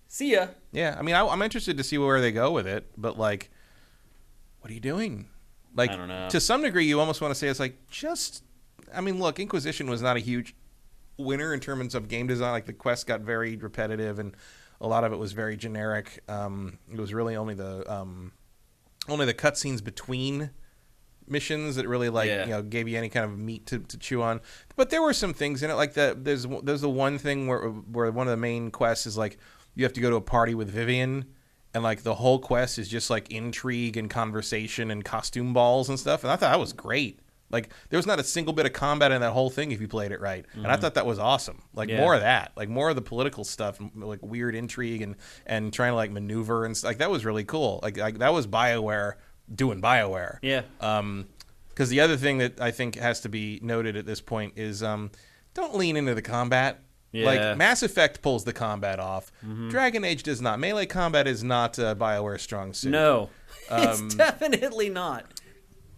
See ya. Yeah, I mean, I'm interested to see where they go with it, but what are you doing? I don't know. To some degree, you almost want to say it's look, Inquisition was not a huge winner in terms of game design. The quest got very repetitive, and a lot of it was very generic. It was really only the cutscenes between missions that really gave you any kind of meat to chew on. But there were some things in it, there's the one thing where one of the main quests is you have to go to a party with Vivian, and the whole quest is just intrigue and conversation and costume balls and stuff. And I thought that was great. There was not a single bit of combat in that whole thing if you played it right. And I thought that was awesome. More of that. More of the political stuff, weird intrigue and trying to maneuver and that was really cool. That was BioWare doing BioWare. Yeah. Because the other thing that I think has to be noted at this point is don't lean into the combat. Yeah. Like, Mass Effect pulls the combat off. Dragon Age does not. Melee combat is not BioWare's strong suit. No, it's definitely not.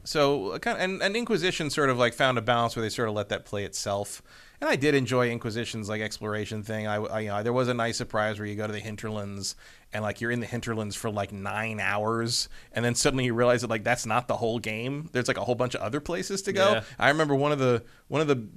So, and Inquisition sort of like found a balance where they sort of let that play itself. And I did enjoy Inquisition's like exploration thing. I there was a nice surprise where you go to the hinterlands and like you're in the hinterlands for like 9 hours, and then suddenly you realize that like that's not the whole game. There's like a whole bunch of other places to go. Yeah. I remember one of the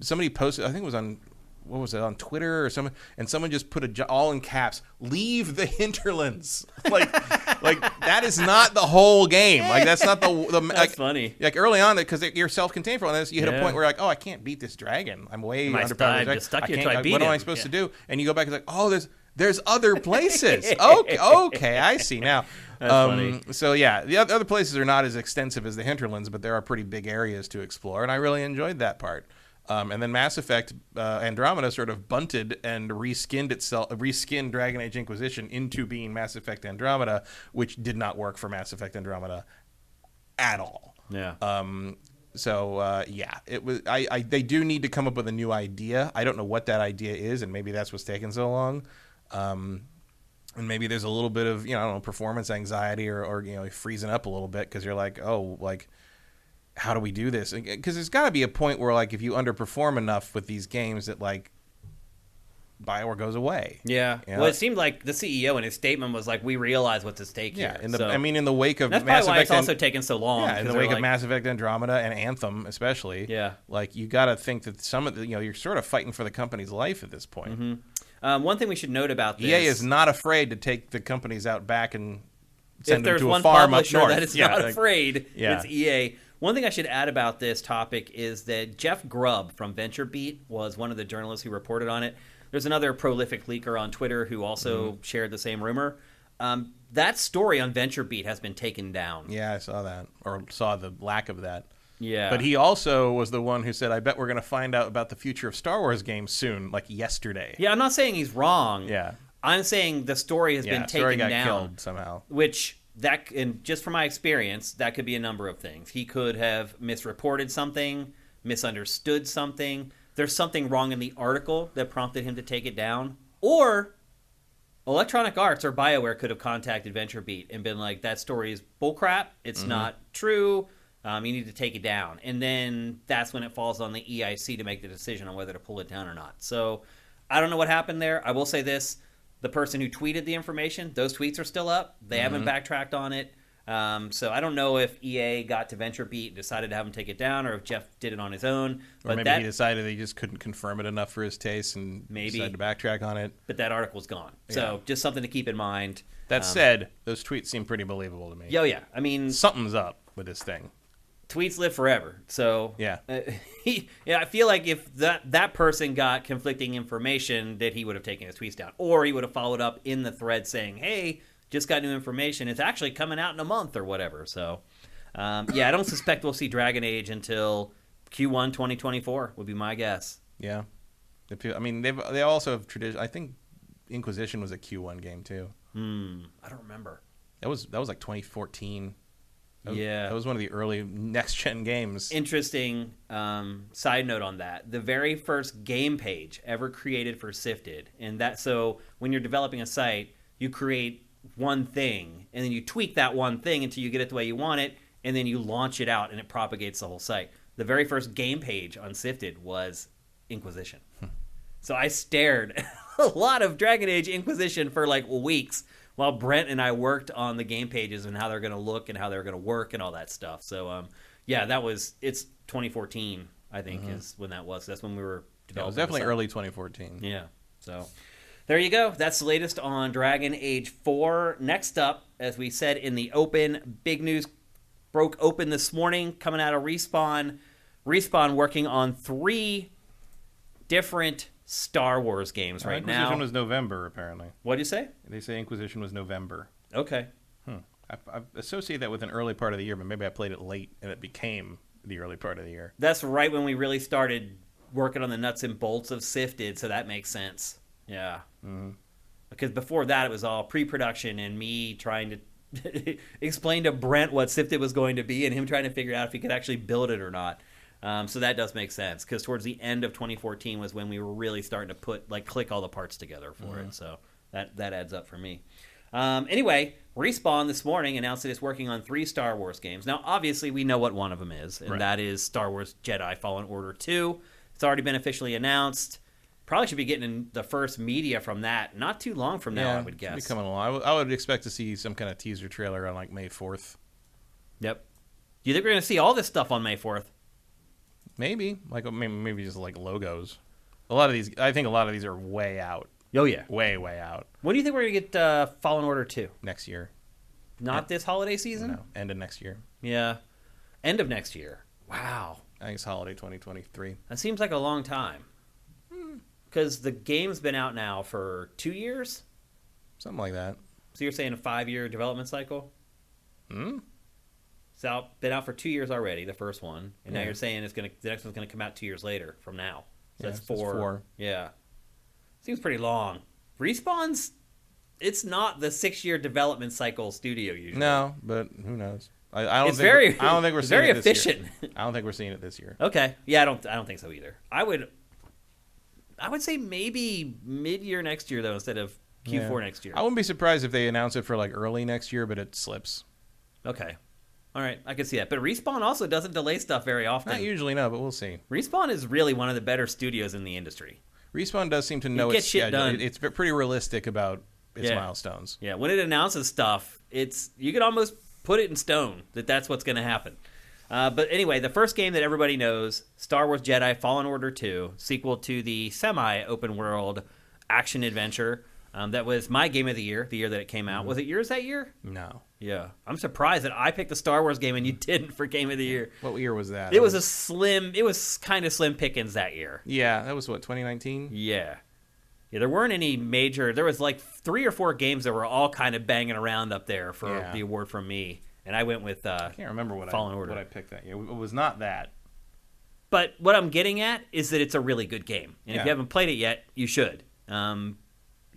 somebody posted, I think it was on, what was it, on Twitter or something, and someone just put all in caps, "Leave the hinterlands." like that is not the whole game. Like that's not the That's like, funny. Like early on, because you're self-contained for all this, you hit a point where you're like, oh, I can't beat this dragon. I'm way underpowered. I'm just stuck here till I beat what am I him. supposed to do? And you go back and it's like, oh, there's other places. Okay, I see now. That's funny. So yeah, the other places are not as extensive as the hinterlands, but there are pretty big areas to explore, and I really enjoyed that part. And then Mass Effect Andromeda sort of bunted and reskinned Dragon Age Inquisition into being Mass Effect Andromeda, which did not work for Mass Effect Andromeda at all. Yeah. It was. They do need to come up with a new idea. I don't know what that idea is, and maybe that's what's taking so long. And maybe there's a little bit of I don't know, performance anxiety or freezing up a little bit because you're like, oh, like, how do we do this? Because there's got to be a point where like if you underperform enough with these games that like BioWare goes away. Yeah. You know? Well, it seemed like the CEO in his statement was like, "We realize what's at stake here." In the wake of that's Mass probably why Effect, it's also taken so long. Yeah, in the wake of Mass Effect Andromeda and Anthem, especially. Yeah. Like you got to think that some of the you're sort of fighting for the company's life at this point. Mm-hmm. One thing we should note about this: EA is not afraid to take the companies out back and send them if there's to a one farm up publisher north. that is not afraid, it's EA. One thing I should add about this topic is that Jeff Grubb from VentureBeat was one of the journalists who reported on it. There's another prolific leaker on Twitter who also shared the same rumor. That story on VentureBeat has been taken down. Yeah, I saw that, or saw the lack of that. Yeah. But he also was the one who said, I bet we're going to find out about the future of Star Wars games soon, like yesterday. Yeah, I'm not saying he's wrong. Yeah. I'm saying the story has been taken got down. Killed somehow. And just from my experience, that could be a number of things. He could have misreported something, misunderstood something. There's something wrong in the article that prompted him to take it down. Or Electronic Arts or BioWare could have contacted VentureBeat and been like, that story is bullcrap. It's not true. You need to take it down. And then that's when it falls on the EIC to make the decision on whether to pull it down or not. So I don't know what happened there. I will say this. The person who tweeted the information, those tweets are still up. They haven't backtracked on it. So I don't know if EA got to VentureBeat and decided to have him take it down, or if Jeff did it on his own. Or maybe he decided he just couldn't confirm it enough for his taste and decided to backtrack on it. But that article's gone. So just something to keep in mind. That said, those tweets seem pretty believable to me. Oh, yeah. I mean, something's up with this thing. Tweets live forever. So yeah, I feel like if that person got conflicting information, that he would have taken his tweets down, or he would have followed up in the thread saying, "Hey, just got new information. It's actually coming out in a month or whatever." So, I don't suspect we'll see Dragon Age until Q1 2024 would be my guess. Yeah, I mean they also have tradition. I think Inquisition was a Q1 game too. I don't remember. That was like 2014. That was one of the early next-gen games. Interesting side note on that. The very first game page ever created for Sifted, so when you're developing a site, you create one thing, and then you tweak that one thing until you get it the way you want it, and then you launch it out, and it propagates the whole site. The very first game page on Sifted was Inquisition. So I stared at a lot of Dragon Age Inquisition for like weeks, while Brent and I worked on the game pages and how they're going to look and how they're going to work and all that stuff. So, it's 2014, I think, is when that was. That's when we were developing. It was definitely early 2014. Yeah. So, there you go. That's the latest on Dragon Age 4. Next up, as we said in the open, big news broke open this morning coming out of Respawn. Respawn working on 3 different Star Wars games right now. Inquisition was November, apparently. What did you say? They say Inquisition was November. Okay. I associate that with an early part of the year, but maybe I played it late and it became the early part of the year. That's right when we really started working on the nuts and bolts of Sifted, so that makes sense. Yeah. Because before that, it was all pre-production and me trying to explain to Brent what Sifted was going to be and him trying to figure out if he could actually build it or not. So that does make sense because towards the end of 2014 was when we were really starting to click all the parts together for it. So that adds up for me. Anyway, Respawn this morning announced that it's working on 3 Star Wars games. Now, obviously, we know what one of them is, and that is Star Wars Jedi Fallen Order 2. It's already been officially announced. Probably should be getting the first media from that not too long from now, I would guess. Be coming along. I would expect to see some kind of teaser trailer on like May 4th. Yep. Do you think we're going to see all this stuff on May 4th? Maybe. Maybe just like logos. I think a lot of these are way out. Oh, yeah. Way out. When do you think we're going to get Fallen Order 2? Next year. Not this holiday season? No, end of next year. Yeah. End of next year. Wow. I think it's holiday 2023. That seems like a long time. Because the game's been out now for 2 years? Something like that. So you're saying a 5-year development cycle? Hmm? It's been out for 2 years already, the first one. And now you're saying the next one's going to come out 2 years later from now. So that's 4. Yeah. Seems pretty long. Respawn's, it's not the 6-year development cycle studio usually. No, but who knows? I don't think we're seeing very it this efficient. Year. I don't think we're seeing it this year. Okay. Yeah, I don't think so either. I would say maybe mid-year next year though instead of Q4 next year. I wouldn't be surprised if they announce it for like early next year, but it slips. Okay. All right, I can see that. But Respawn also doesn't delay stuff very often. Not usually, no, but we'll see. Respawn is really one of the better studios in the industry. Respawn does seem to know its shit done. It's pretty realistic about its milestones. Yeah, when it announces stuff, you can almost put it in stone that that's what's going to happen. But anyway, the first game that everybody knows, Star Wars Jedi Fallen Order 2, sequel to the semi-open world action adventure. That was my game of the year that it came out. Was it yours that year? No. Yeah. I'm surprised that I picked the Star Wars game and you didn't for game of the year. What year was that? It was kind of slim pickings that year. Yeah, that was what, 2019? Yeah. Yeah, there weren't any major, there was like 3 or 4 games that were all kind of banging around up there for the award from me. And I went with I can't remember what I picked that year. It was not that. But what I'm getting at is that it's a really good game. And if you haven't played it yet, you should. And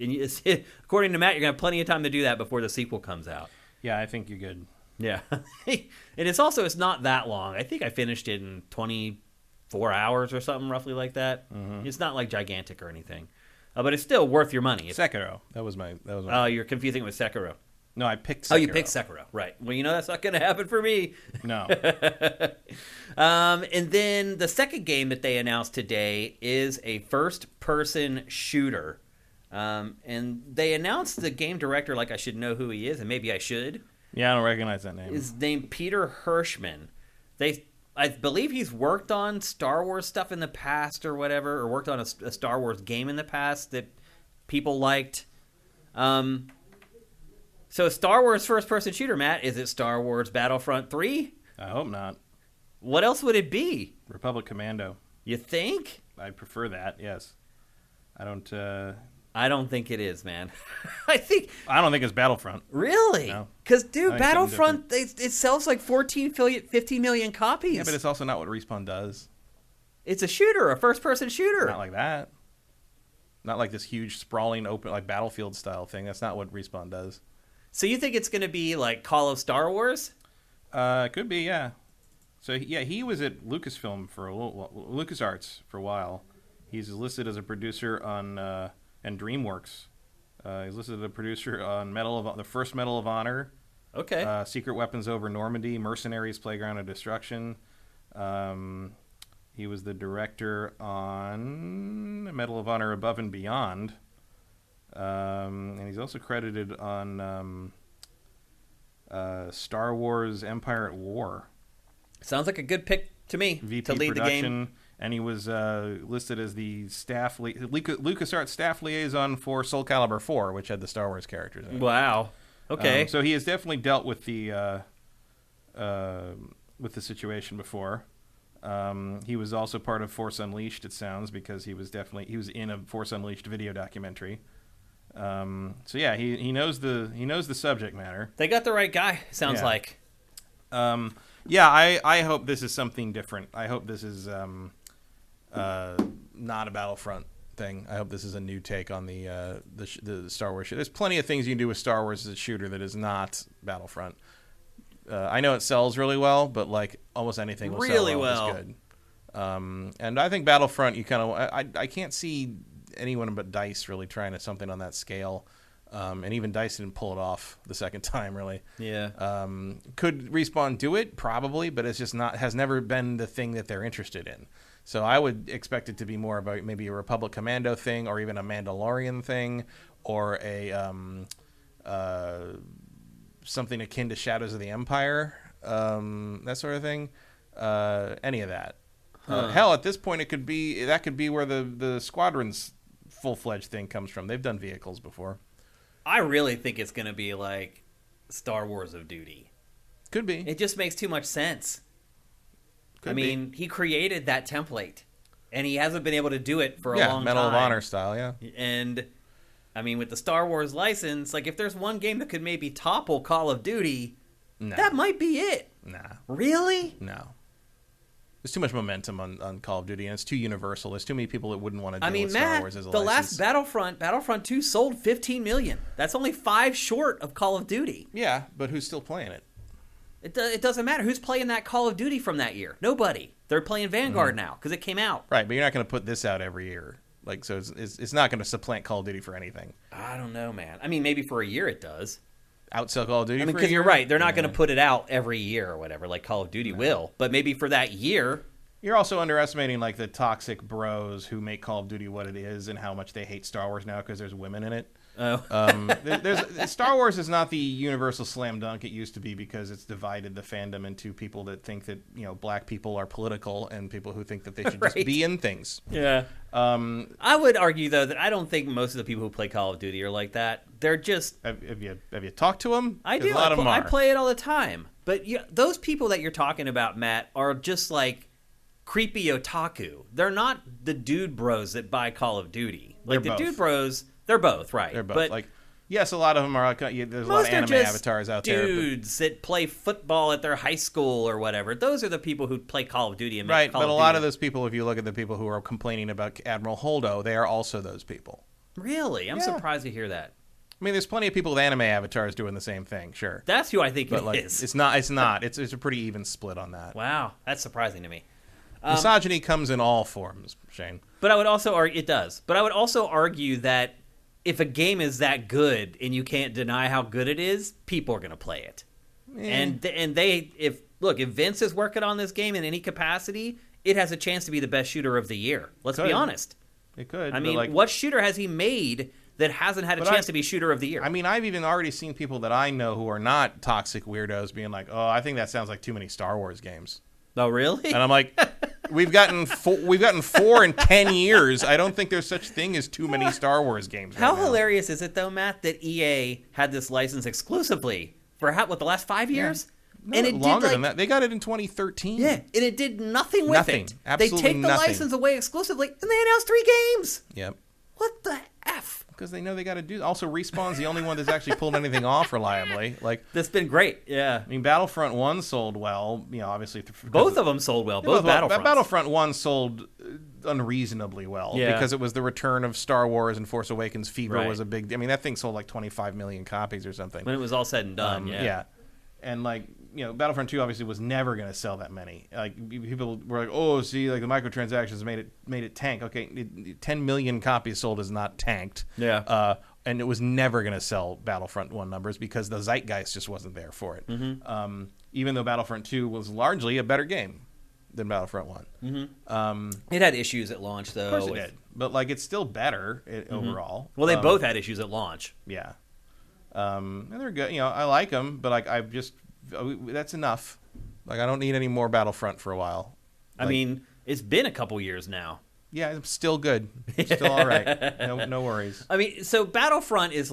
according to Matt, you're going to have plenty of time to do that before the sequel comes out. Yeah, I think you're good. Yeah. And it's not that long. I think I finished it in 24 hours or something, roughly like that. Mm-hmm. It's not like gigantic or anything. But it's still worth your money. Sekiro. That was my. Oh, you're confusing it with Sekiro. No, I picked Sekiro. Oh, you picked Sekiro. Right. Well, that's not going to happen for me. No. And then the second game that they announced today is a first-person shooter. And they announced the game director like I should know who he is, and maybe I should. Yeah, I don't recognize that name. His name Peter Hirschman. I believe he's worked on Star Wars stuff in the past or whatever, or worked on a Star Wars game in the past that people liked. So Star Wars first-person shooter, Matt, is it Star Wars Battlefront 3? I hope not. What else would it be? Republic Commando. You think? I prefer that, yes. I don't think it is, man. I don't think it's Battlefront. Really? No. Because, dude, Battlefront, it sells like 15 million copies. Yeah, but it's also not what Respawn does. It's a shooter, a first-person shooter. Not like that. Not like this huge, sprawling, open, like Battlefield-style thing. That's not what Respawn does. So you think it's going to be like Call of Star Wars? Could be, yeah. So, yeah, he was at Lucasfilm for a little while, LucasArts for a while. He's listed as a producer on... and DreamWorks. He's listed as a producer on the first Medal of Honor. Okay. Secret Weapons Over Normandy, Mercenaries, Playground of Destruction. He was the director on Medal of Honor Above and Beyond. And he's also credited on Star Wars Empire at War. Sounds like a good pick to me VP to lead production. the game. And he was listed as the LucasArts staff liaison for Soul Calibur 4, which had the Star Wars characters in it. Wow. Okay. So he has definitely dealt with the situation before. He was also part of Force Unleashed, it sounds, because he was in a Force Unleashed video documentary. So yeah, he knows the subject matter. They got the right guy. Sounds like. Yeah, I hope this is something different. I hope this is not a Battlefront thing. I hope this is a new take on the Star Wars shit. There's plenty of things you can do with Star Wars as a shooter that is not Battlefront. I know it sells really well, but like almost anything will really sell well. Is good. And I think Battlefront, you kind of, I can't see anyone but DICE really trying to something on that scale. And even DICE didn't pull it off the second time, really. Yeah. Could Respawn do it? Probably, but it's just has never been the thing that they're interested in. So I would expect it to be more about maybe a Republic Commando thing, or even a Mandalorian thing, or a something akin to Shadows of the Empire, that sort of thing. Any of that. Hell, at this point, that could be where the Squadrons full-fledged thing comes from. They've done vehicles before. I really think it's going to be like Star Wars of Duty. Could be. It just makes too much sense. He created that template, and he hasn't been able to do it for a long time. Medal of Honor style, yeah. And, with the Star Wars license, like, if there's one game that could maybe topple Call of Duty, that might be it. Nah. Really? No. There's too much momentum on Call of Duty, and it's too universal. There's too many people that wouldn't want to deal with Star Wars as a license. Last Battlefront 2 sold 15 million. That's only 5 short of Call of Duty. Yeah, but who's still playing it? It doesn't matter. Who's playing that Call of Duty from that year? Nobody. They're playing Vanguard now because it came out. Right, but you're not going to put this out every year. Like, so it's not going to supplant Call of Duty for anything. I don't know, man. maybe for a year it does. Outsell Call of Duty. Because you're right. They're not going to put it out every year or whatever, like Call of Duty will. But maybe for that year. You're also underestimating like the toxic bros who make Call of Duty what it is and how much they hate Star Wars now because there's women in it. Oh. Star Wars is not the universal slam dunk it used to be because it's divided the fandom into people that think that black people are political and people who think that they should just be in things. Yeah. I would argue though that I don't think most of the people who play Call of Duty are like that. They're just. Have you talked to them? I do. A lot of them are. I play it all the time. But those people that you're talking about, Matt, are just like creepy otaku. They're not the dude bros that buy Call of Duty. Like the dude bros. They're both, right? They're both. But like, yes, a lot of them are. There's a lot of anime avatars out there. Dudes that play football at their high school or whatever. Those are the people who play Call of Duty and make Call of Duty. But a lot of those people, if you look at the people who are complaining about Admiral Holdo, they are also those people. Really? I'm surprised to hear that. There's plenty of people with anime avatars doing the same thing. Sure, that's who I think it is. It's not. It's a pretty even split on that. Wow, that's surprising to me. Misogyny comes in all forms, Shane. But I would also argue it does. But I would also argue that if a game is that good and you can't deny how good it is, people are going to play it. And if Vince is working on this game in any capacity, it has a chance to be the best shooter of the year. Let's be honest. It could. What shooter has he made that hasn't had a chance to be shooter of the year? I've even already seen people that I know who are not toxic weirdos being like, "Oh, I think that sounds like too many Star Wars games." Oh, really? And I'm like, we've gotten 4 in 10 years. I don't think there's such thing as too many Star Wars games. How hilarious is it though, Matt, that EA had this license exclusively for the last 5 years? No, and it longer than that. They got it in 2013. Yeah, and it did nothing with it. Absolutely they take the license away exclusively, and they announced 3 games. Yep. What the F? Because they know they got to do. Also, Respawn's the only one that's actually pulled anything off reliably. Like that's been great. Yeah. Battlefront 1 sold well. Obviously both of them sold well. Both Battlefronts. Battlefront 1 sold unreasonably well because it was the return of Star Wars and Force Awakens fever was a big. That thing sold like 25 million copies or something. When it was all said and done. Yeah. And Battlefront 2 obviously was never going to sell that many. Like people were like, "Oh, see, like the microtransactions made it tank." Okay, 10 million copies sold is not tanked. Yeah. And it was never going to sell Battlefront 1 numbers because the zeitgeist just wasn't there for it. Mm-hmm. Even though Battlefront 2 was largely a better game than Battlefront 1. Mm-hmm. It had issues at launch, though. Of course it did. But it's still better overall. Well, they both had issues at launch. Yeah. And they're good. I like them, but that's enough. I don't need any more Battlefront for a while. It's been a couple years now. Yeah, it's still good. It's still all right. No worries. So Battlefront is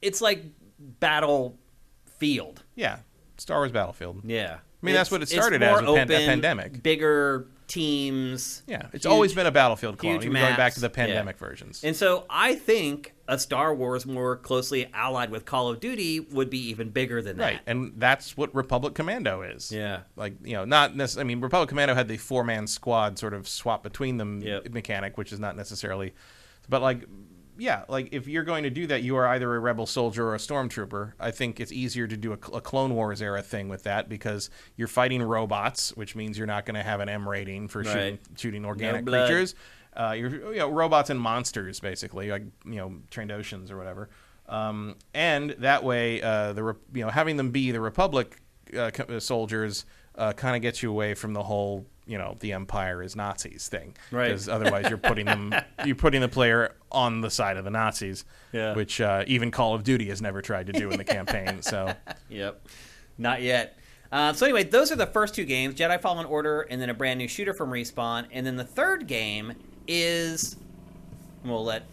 it's like Battlefield. Yeah, Star Wars Battlefield. Yeah. That's what it started as with a pandemic. Bigger teams. Yeah, it's always been a Battlefield clone, even going back to the pandemic versions. And so I think a Star Wars more closely allied with Call of Duty would be even bigger than that. Right, and that's what Republic Commando is. Yeah. Not necessarily. Republic Commando had the 4-man squad sort of swap between them mechanic, which is not necessarily. But yeah, like if you're going to do that, you are either a rebel soldier or a stormtrooper. I think it's easier to do a Clone Wars era thing with that because you're fighting robots, which means you're not going to have an M rating for shooting organic creatures. You're robots and monsters, basically, like Trandoshans or whatever. And that way, having them be the Republic soldiers kind of gets you away from the whole the Empire is Nazis thing, right? Because otherwise you're putting the player on the side of the Nazis, which even Call of Duty has never tried to do in the campaign. So, yep, not yet. So anyway, those are the first 2 games: Jedi Fallen Order, and then a brand new shooter from Respawn. And then the third game is, we'll let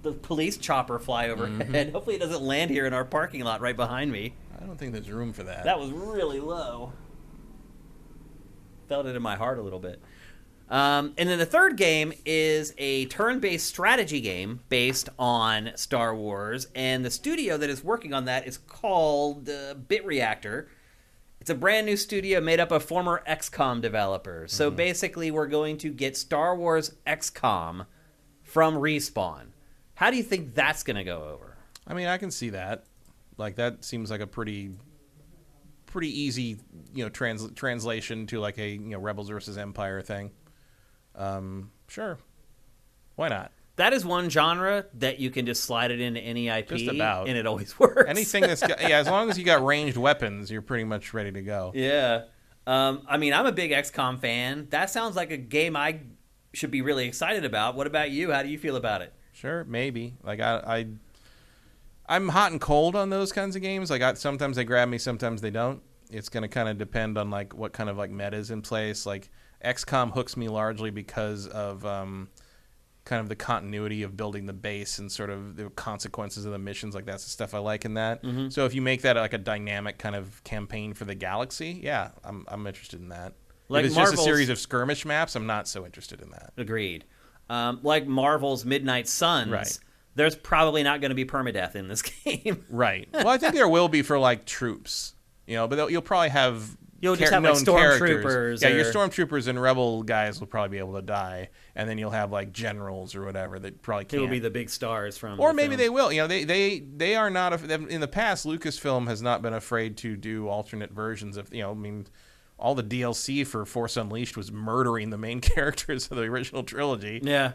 the police chopper fly overhead. Hopefully, it doesn't land here in our parking lot right behind me. I don't think there's room for that. That was really low. Felt it in my heart a little bit. And then the third game is a turn-based strategy game based on Star Wars, and the studio that is working on that is called Bit Reactor. It's a brand new studio made up of former XCOM developers. So basically, we're going to get Star Wars XCOM from Respawn. How do you think that's going to go over? I mean, I can see that. Like, that seems like a pretty easy, translation to like a Rebels versus Empire thing. Sure, why not? That is one genre that you can just slide it into any IP, just about, and it always works. Anything that's got, as long as you got ranged weapons, you're pretty much ready to go. Yeah, I mean, I'm a big XCOM fan. That sounds like a game I should be really excited about. What about you? How do you feel about it? Sure, maybe. Like I'm hot and cold on those kinds of games. Like sometimes they grab me, sometimes they don't. It's going to kind of depend on like what kind of like meta is in place. Like XCOM hooks me largely because of kind of the continuity of building the base and sort of the consequences of the missions. Like that's the stuff I like in that. So if you make that like a dynamic kind of campaign for the galaxy, yeah, I'm interested in that. Like if it's just a series of skirmish maps, I'm not so interested in that. Agreed. Like Marvel's Midnight Suns. Right. There's probably not going to be permadeath in this game. Right. Well, I think there will be for like troops, but you'll probably have just have like stormtroopers. Yeah, your stormtroopers and rebel guys will probably be able to die, and then you'll have like generals or whatever that probably can't. They will be the big stars from. Or maybe they will. They are not. In the past, Lucasfilm has not been afraid to do alternate versions of. I mean, all the DLC for Force Unleashed was murdering the main characters of the original trilogy. Yeah.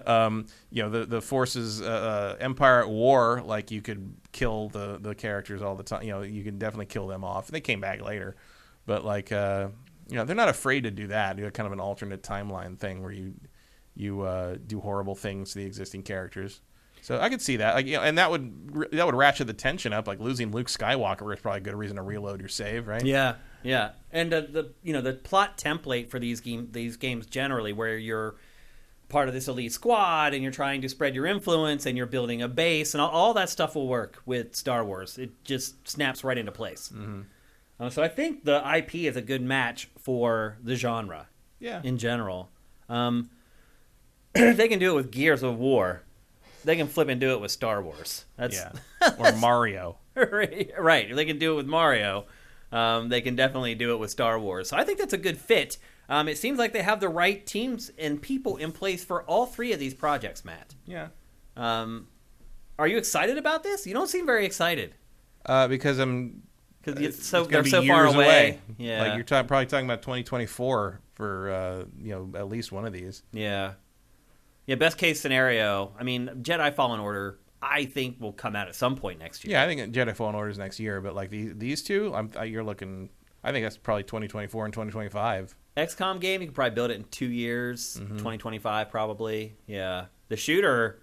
The Force's Empire at War, like you could kill the characters all the time. You can definitely kill them off. They came back later, but like they're not afraid to do that. Do kind of an alternate timeline thing where you do horrible things to the existing characters. So I could see that, and that would ratchet the tension up. Like losing Luke Skywalker is probably a good reason to reload your save, right? Yeah. Yeah, and the plot template for these games generally, where you're part of this elite squad and you're trying to spread your influence and you're building a base and all that stuff will work with Star Wars. It just snaps right into place. So I think the IP is a good match for the genre. Yeah. In general, they can do it with Gears of War. They can flip and do it with Star Wars. Or Mario. Right. They can do it with Mario. They can definitely do it with Star Wars. So I think that's a good fit. It seems like they have the right teams and people in place for all 3 of these projects, Matt. Yeah. Are you excited about this? You don't seem very excited. Because they're so far away. Yeah. Like you're probably talking about 2024 for at least one of these. Yeah. Yeah. Best case scenario. I mean, Jedi Fallen Order, I think will come out at some point next year. Yeah, I think Jedi Fallen Order is next year, but like these two, you're looking. I think that's probably 2024 and 2025. XCOM game, you could probably build it in 2 years, 2025 probably. Yeah, the shooter,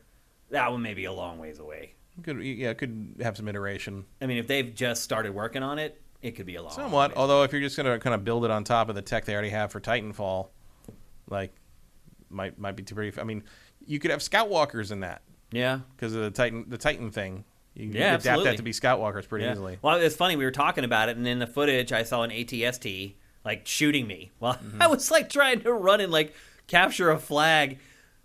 that one may be a long ways away. It could have some iteration. I mean, if they've just started working on it, it could be a long. Somewhat, ways although away. If you're just going to kind of build it on top of the tech they already have for Titanfall, like might be too pretty. I mean, you could have Scout Walkers in that. Yeah, because of the Titan thing. You can adapt absolutely. that to be Scout Walkers pretty easily. Well, it's funny, we were talking about it, and in the footage, I saw an ATST like shooting me while I was like trying to run and like capture a flag.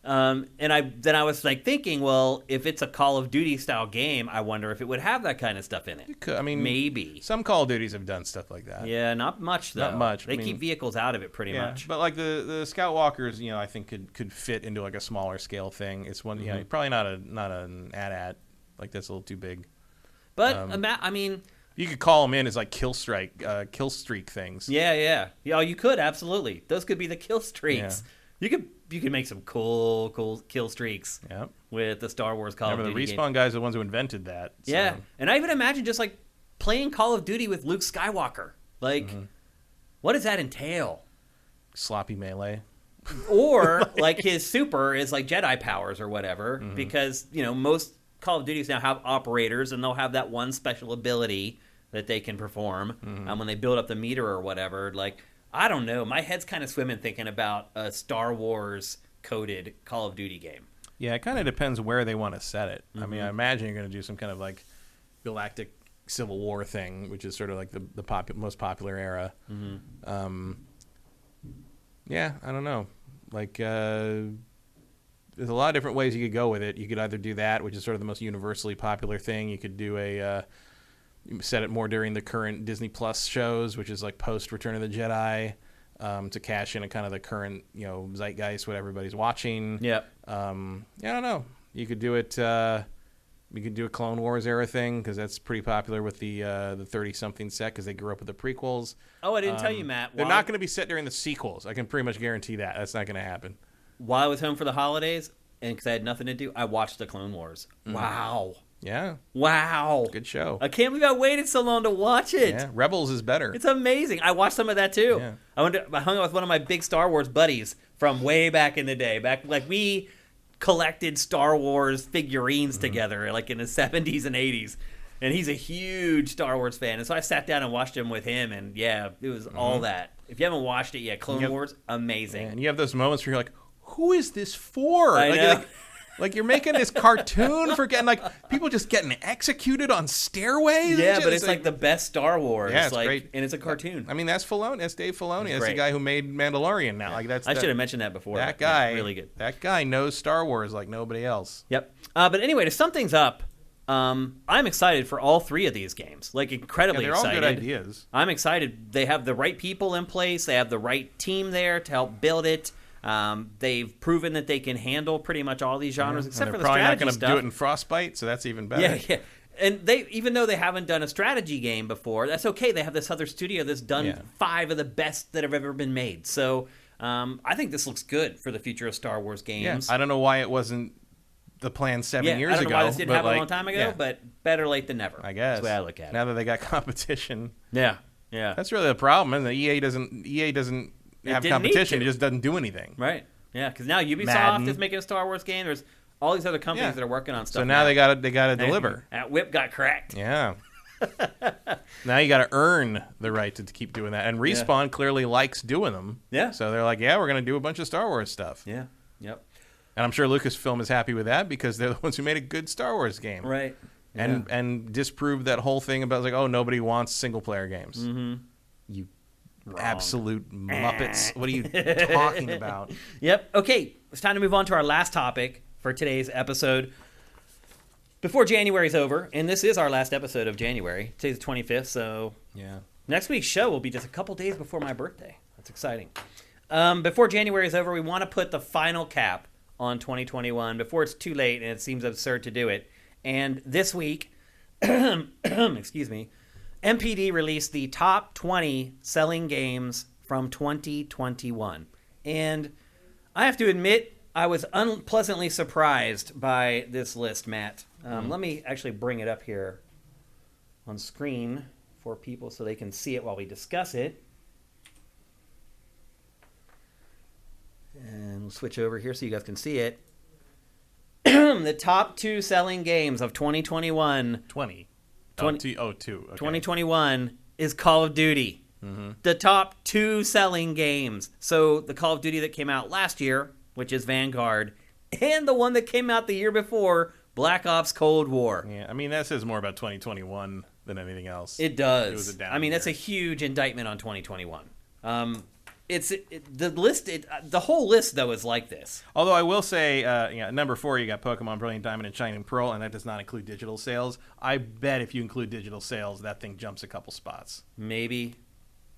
And I was like thinking, well, if it's a Call of Duty style game, I wonder if it would have that kind of stuff in it. It could. I mean, maybe some Call of Duties have done stuff like that. Yeah, not much though. Not much. They keep vehicles out of it pretty much. But like the Scout Walkers, I think could fit into like a smaller scale thing. It's one, probably not an AT-AT. Like that's a little too big. But I mean, you could call them in as like kill streak things. Yeah. You could absolutely. Those could be the kill streaks. Yeah. You could make some cool kill streaks. Yep. With the Star Wars Call of Duty. The Respawn guys are the ones who invented that. So. Yeah, and I even imagine just like playing Call of Duty with Luke Skywalker. Like, what does that entail? Sloppy melee. Or like his super is like Jedi powers or whatever, because most Call of Duties now have operators, and they'll have that one special ability that they can perform when they build up the meter or whatever. Like, I don't know. My head's kind of swimming thinking about a Star Wars coded Call of Duty game. Yeah, it kind of depends where they want to set it. I mean, I imagine you're going to do some kind of like Galactic Civil War thing, which is sort of like the most popular era. Yeah, I don't know. Like, there's a lot of different ways you could go with it. You could either do that, which is sort of the most universally popular thing. You could do set it more during the current Disney Plus shows, which is like post Return of the Jedi, to cash in a kind of the current zeitgeist, what everybody's watching. Yeah. I don't know. You could do it. You could do a Clone Wars era thing because that's pretty popular with the 30-something set because they grew up with the prequels. Oh, I didn't tell you, Matt. They're not going to be set during the sequels. I can pretty much guarantee that. That's not going to happen. While I was home for the holidays, and because I had nothing to do, I watched the Clone Wars. Wow. Yeah. Wow. Good show. I can't believe I waited so long to watch it. Yeah. Rebels is better. It's amazing. I watched some of that too. Yeah. I hung out with one of my big Star Wars buddies from way back in the day. We collected Star Wars figurines together, like in the 70s and 80s. And he's a huge Star Wars fan. And so I sat down and watched him with him. And yeah, it was all that. If you haven't watched it yet, Clone Wars, amazing. And you have those moments where you're like, who is this for? I know. Like you're making this cartoon for getting people just getting executed on stairways. Yeah, but it's like the best Star Wars. Yeah, it's great, and it's a cartoon. I mean, that's Filoni. That's Dave Filoni. That's the guy who made Mandalorian. Now, I should have mentioned that before. That guy, really good. That guy knows Star Wars like nobody else. Yep. But anyway, to sum things up, I'm excited for all three of these games. Like incredibly excited. They're all good ideas. I'm excited. They have the right people in place. They have the right team there to help build it. They've proven that they can handle pretty much all these genres, except for the strategy stuff. They're probably not going to do it in Frostbite, so that's even better. Yeah. And even though they haven't done a strategy game before, that's okay. They have this other studio that's done 5 of the best that have ever been made. So I think this looks good for the future of Star Wars games. Yeah. I don't know why it wasn't the plan 7 years ago. I don't know why this didn't happen a long time ago, but better late than never. I guess. That's the way I look at it. Now that they got competition. Yeah. That's really the problem, isn't it? EA doesn't have competition. It just doesn't do anything. Right. Yeah, because now Ubisoft is making a Star Wars game. There's all these other companies that are working on stuff. So now they got to deliver. That whip got cracked. Yeah. Now you got to earn the right to keep doing that. And Respawn clearly likes doing them. Yeah. So they're like, we're going to do a bunch of Star Wars stuff. Yeah. Yep. And I'm sure Lucasfilm is happy with that because they're the ones who made a good Star Wars game. Right. And disproved that whole thing about nobody wants single player games. Mm-hmm. You absolute Muppets. What are you talking about? Yep. Okay. It's time to move on to our last topic for today's episode. Before January's over, and this is our last episode of January. Today's the 25th, so next week's show will be just a couple days before my birthday. That's exciting. Before January is over, we want to put the final cap on 2021 before it's too late and it seems absurd to do it. And this week, excuse me, MPD released the top 20 selling games from 2021. And I have to admit, I was unpleasantly surprised by this list, Matt. Let me actually bring it up here on screen for people so they can see it while we discuss it. And we'll switch over here so you guys can see it. The top 2 selling games of 2021. 2021 is Call of Duty. Mm-hmm. The top 2 selling games. So the Call of Duty that came out last year, which is Vanguard, and the one that came out the year before, Black Ops Cold War. Yeah, I mean, that says more about 2021 than anything else. It does. It was a down year. That's a huge indictment on 2021. the list. The whole list though is like this. Although I will say, number 4, you got Pokemon Brilliant Diamond and Shining Pearl, and that does not include digital sales. I bet if you include digital sales, that thing jumps a couple spots. Maybe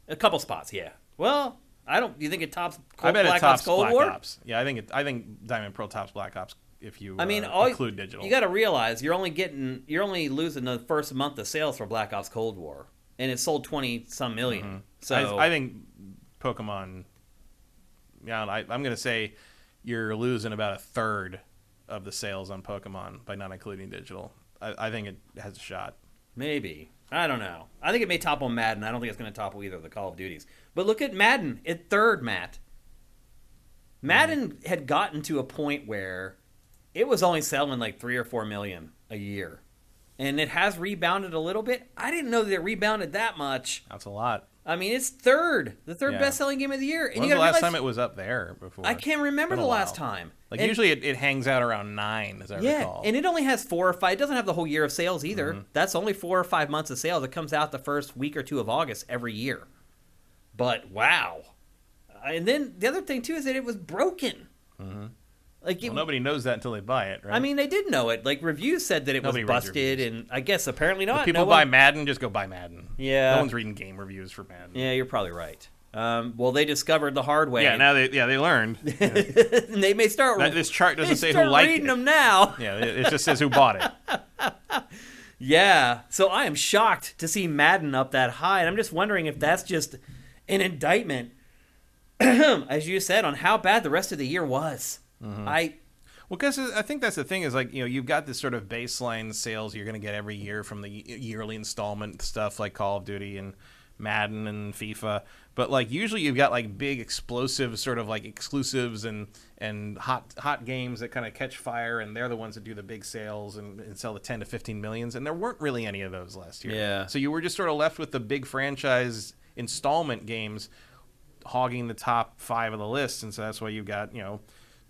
a couple spots. Yeah. Well, I don't. Do you think it tops? I bet Black it tops Ops Cold Black War? Ops. Yeah, I think Diamond and Pearl tops Black Ops if you include digital. You got to realize you're only losing the first month of sales for Black Ops Cold War, and it sold 20-some million. Mm-hmm. So I think Pokemon. Yeah, I'm going to say you're losing about a third of the sales on Pokemon by not including digital. I think it has a shot. Maybe. I don't know. I think it may topple Madden. I don't think it's going to topple either of the Call of Duties. But look at Madden at third, Matt. Madden had gotten to a point where it was only selling like 3 or 4 million a year. And it has rebounded a little bit. I didn't know that it rebounded that much. That's a lot. I mean, it's the third best-selling game of the year. And when was the last time it was up there before? I can't remember the last time. Usually it hangs out around 9, as I recall. And it only has 4 or 5. It doesn't have the whole year of sales either. Mm-hmm. That's only 4 or 5 months of sales. It comes out the first week or 2 of August every year. But wow. And then the other thing, too, is that it was broken. Mm-hmm. Nobody knows that until they buy it, right? I mean, they did know it. Like, reviews said that nobody was busted, and I guess apparently not. If people buy Madden, just go buy Madden. Yeah. No one's reading game reviews for Madden. Yeah, you're probably right. Well, they discovered the hard way. Yeah, now they learned. Yeah. And they may start. This chart doesn't say who liked it. Reading them now. Yeah, it just says who bought it. Yeah, so I am shocked to see Madden up that high, and I'm just wondering if that's just an indictment, as you said, on how bad the rest of the year was. Mm-hmm. Well, because I think that's the thing is you've got this sort of baseline sales you're going to get every year from the yearly installment stuff like Call of Duty and Madden and FIFA, but usually you've got big explosive sort of exclusives and hot games that kind of catch fire, and they're the ones that do the big sales and sell the 10 to 15 millions, and there weren't really any of those last year. Yeah. So you were just sort of left with the big franchise installment games hogging the top 5 of the list, and so that's why you've got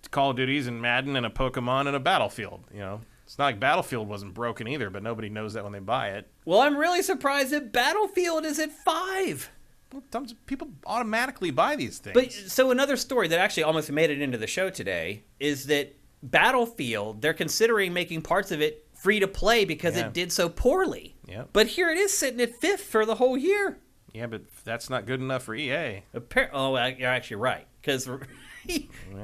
Call of Duties and Madden and a Pokemon and a Battlefield. It's not like Battlefield wasn't broken either, but nobody knows that when they buy it. Well, I'm really surprised that Battlefield is at 5. Well, people automatically buy these things. But so another story that actually almost made it into the show today is that Battlefield, they're considering making parts of it free to play because it did so poorly. Yeah. But here it is sitting at 5th for the whole year. Yeah, but that's not good enough for EA. You're actually right, because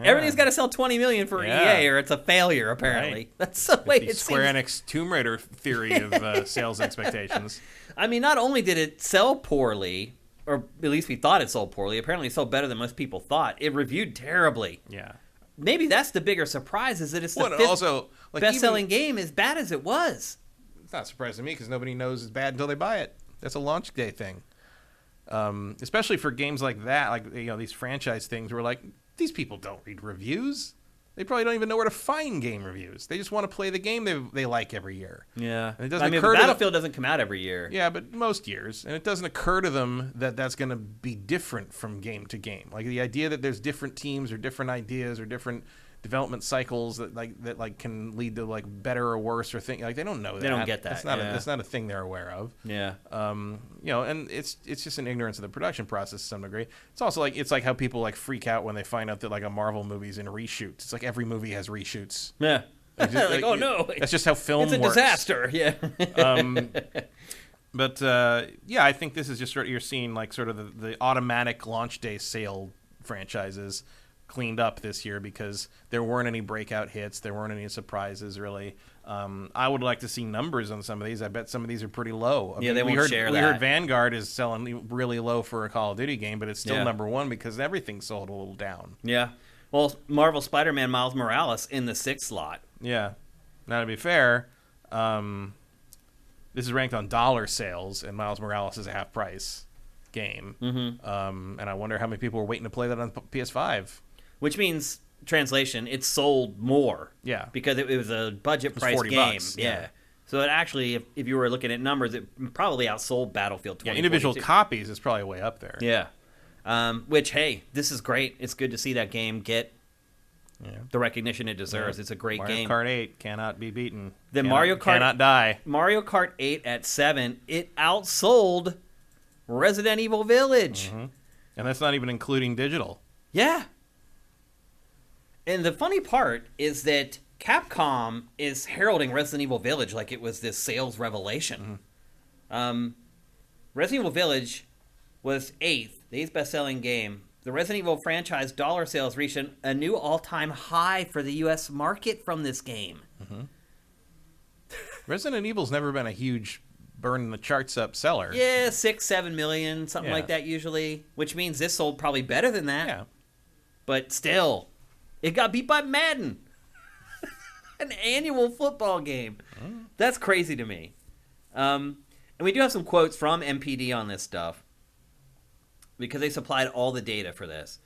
everything's got to sell 20 million for EA, or it's a failure. Apparently, right. That's the way it seems. Square Enix Tomb Raider theory of sales expectations. I mean, not only did it sell poorly, or at least we thought it sold poorly. Apparently, it sold better than most people thought. It reviewed terribly. Yeah. Maybe that's the bigger surprise: is that it's the 5th best-selling game, as bad as it was. It's not surprising to me because nobody knows it's bad until they buy it. That's a launch day thing. Especially for games like that, these franchise things where these people don't read reviews. They probably don't even know where to find game reviews. They just want to play the game they like every year. Yeah. And it doesn't occur to Battlefield doesn't come out every year. Yeah, but most years. And it doesn't occur to them that that's going to be different from game to game. The idea that there's different teams or different ideas or different development cycles that can lead to better or worse or things they don't know that. They don't get that. That's not a thing they're aware of. Yeah. And it's just an ignorance of the production process to some degree. It's also it's how people freak out when they find out that a Marvel movie's in reshoots. It's every movie has reshoots. Yeah. Oh no. That's just how film works. It's a disaster. Yeah. But I think this is just you're seeing sort of the automatic launch day sale franchises cleaned up this year because there weren't any breakout hits, there weren't any surprises really. I would like to see numbers on some of these. I bet some of these are pretty low. They won't share that. We heard Vanguard is selling really low for a Call of Duty game, but it's still number 1 because everything sold a little down. Yeah. Well, Marvel Spider-Man Miles Morales in the 6th slot. Yeah. Now to be fair, this is ranked on dollar sales, and Miles Morales is a half price game. Mm-hmm. And I wonder how many people were waiting to play that on PS5. Which means, translation, it sold more. Yeah. Because it was a budget price game. Yeah. So it actually, if you were looking at numbers, it probably outsold Battlefield 2042. Yeah, individual copies is probably way up there. Yeah. Which, hey, this is great. It's good to see that game get the recognition it deserves. Yeah. It's a great game. Mario Kart 8 cannot be beaten. Mario Kart cannot die. Mario Kart 8 at 7, it outsold Resident Evil Village. Mm-hmm. And that's not even including digital. Yeah. And the funny part is that Capcom is heralding Resident Evil Village like it was this sales revelation. Resident Evil Village was the eighth best-selling game. The Resident Evil franchise dollar sales reached a new all-time high for the U.S. market from this game. Resident Evil's never been a huge burn the charts up seller. Yeah, 6-7 million, something like that usually, which means this sold probably better than that. Yeah. But still, it got beat by Madden. An annual football game. That's crazy to me. And we do have some quotes from MPD on this stuff because they supplied all the data for this.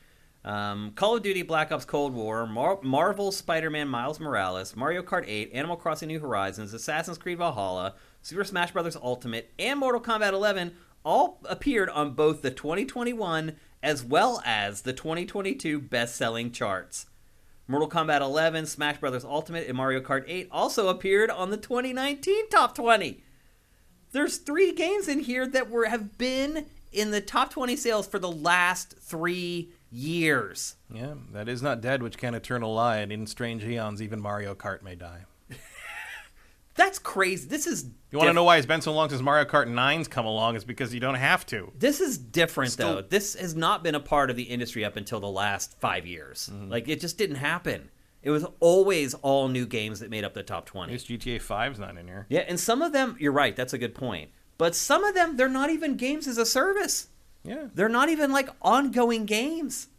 Call of Duty Black Ops Cold War, Marvel Spider-Man Miles Morales, Mario Kart 8, Animal Crossing New Horizons, Assassin's Creed Valhalla, Super Smash Bros. Ultimate, and Mortal Kombat 11 all appeared on both the 2021 as well as the 2022 best-selling charts. Mortal Kombat 11, Smash Bros. Ultimate, and Mario Kart 8 also appeared on the 2019 Top 20. There's 3 games in here that have been in the top 20 sales for the last 3 years. Yeah, that is not dead which can eternal lie, and in strange eons even Mario Kart may die. That's crazy. This is... You want to know why it's been so long since Mario Kart 9's come along? It's because you don't have to. This is different, though. This has not been a part of the industry up until the last 5 years. Like, it just didn't happen. It was always all new games that made up the top 20. At least GTA 5's not in here. Yeah, and some of them... You're right. That's a good point. But some of them, they're not even games as a service. Yeah. They're not even, like, ongoing games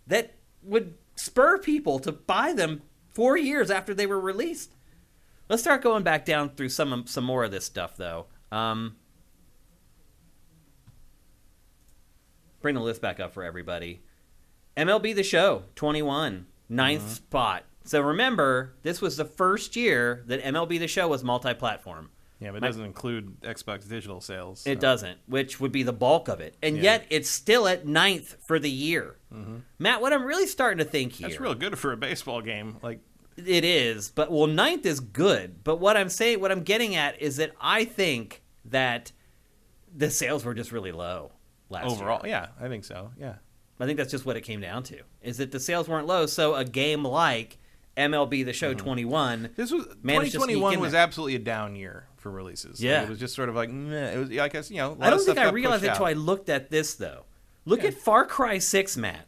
that would spur people to buy them 4 years after they were released. Let's start going back down through some more of this stuff, though. Bring the list back up for everybody. MLB The Show, 21, ninth spot. So remember, this was the first year that MLB The Show was multi-platform. Yeah, but it doesn't include Xbox digital sales. It doesn't, which would be the bulk of it. And yet, it's still at 9th for the year. Matt, what I'm really starting to think here... That's real good for a baseball game. Like... It is, but 9th is good. But what I'm getting at is that I think that the sales were just really low last year. Overall, yeah, I think so. Yeah, I think that's just what it came down to. Is that the sales weren't low, so a game like MLB The Show 21, this was 2021 was absolutely a down year for releases. Yeah, like, it was just sort of like meh. It was, I guess, I don't think I realized it until I looked at this though. Look at Far Cry 6, Matt.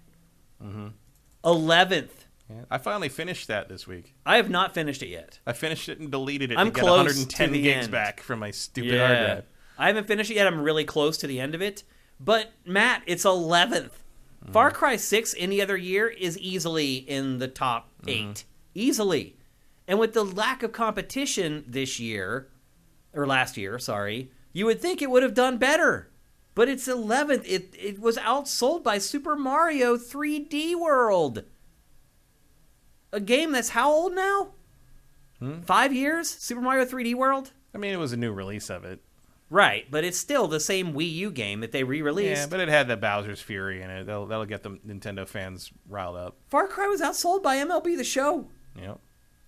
11th. Yeah. I finally finished that this week. I have not finished it yet. I finished it and deleted it I'm to get close 110 to the gigs end. back from my stupid hard drive. I haven't finished it yet. I'm really close to the end of it. But, Matt, it's 11th. Far Cry 6 any other year is easily in the top 8. Easily. And with the lack of competition this year, or last year, sorry, you would think it would have done better. But it's 11th. It was outsold by Super Mario 3D World. A game that's how old now? 5 years? Super Mario 3D World? I mean, it was a new release of it. Right, but it's still the same Wii U game that they re-released. Yeah, but it had the Bowser's Fury in it. That'll get the Nintendo fans riled up. Far Cry was outsold by MLB The Show. Yep.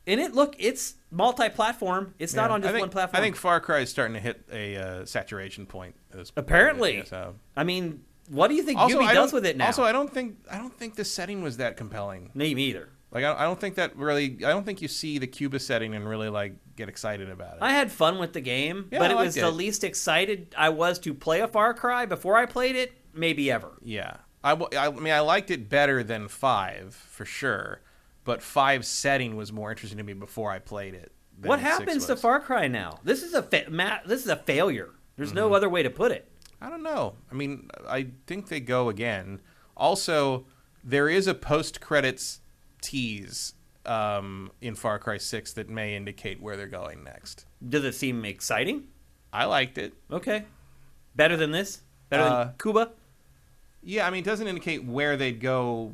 And it's multi-platform. It's not on just one platform. I think Far Cry is starting to hit a saturation point. Apparently. So. I mean, what do you think Ubi does with it now? Also, I don't think the setting was that compelling. Me either. Like, I don't think that really... I don't think you see the Cuba setting and really, like, get excited about it. I had fun with the game, yeah, but it was the least excited I was to play a Far Cry before I played it, maybe ever. Yeah. I mean, I liked it better than 5, for sure, but 5's setting was more interesting to me before I played it. What happens to Far Cry now? This is a failure. There's no other way to put it. I don't know. I mean, I think they go again. Also, there is a post-credits tease in Far Cry 6 that may indicate where they're going next. Does it seem exciting? I liked it. Okay. Better than this? Better than Cuba? Yeah, I mean, it doesn't indicate where they'd go,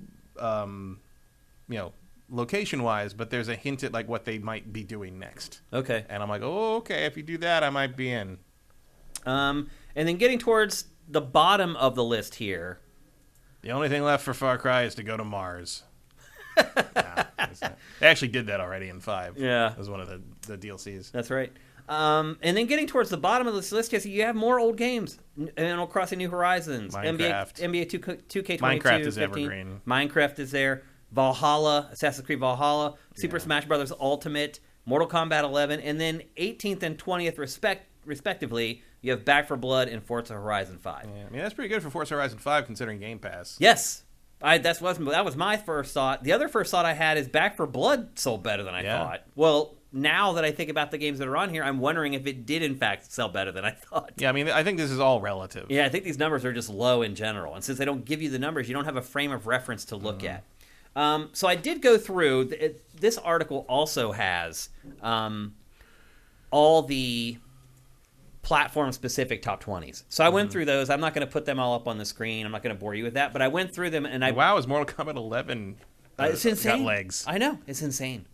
location-wise, but there's a hint at, like, what they might be doing next. Okay. And I'm like, oh, okay, if you do that, I might be in. And then getting towards the bottom of the list here. The only thing left for Far Cry is to go to Mars. They actually did that already in 5. Yeah. It was one of the DLCs. That's right. And then getting towards the bottom of this list, you have more old games. Animal Crossing New Horizons, NBA 2K22, Minecraft is 15. evergreen. Minecraft is there. Valhalla, Assassin's Creed Valhalla, Super Smash Bros. Ultimate, Mortal Kombat 11, and then 18th and 20th respectively, you have Back 4 Blood and Forza Horizon 5. Yeah, I mean, that's pretty good for Forza Horizon 5 considering Game Pass. Yes. That was my first thought. The other first thought I had is Back 4 Blood sold better than I thought. Well, now that I think about the games that are on here, I'm wondering if it did in fact sell better than I thought. Yeah, I mean, I think this is all relative. Yeah, I think these numbers are just low in general. And since they don't give you the numbers, you don't have a frame of reference to look at. So I did go through. This article also has all the platform-specific top 20s. So I went through those. I'm not going to put them all up on the screen. I'm not going to bore you with that. But I went through them, and Wow, is Mortal Kombat 11 it's insane. got legs. I know. It's insane.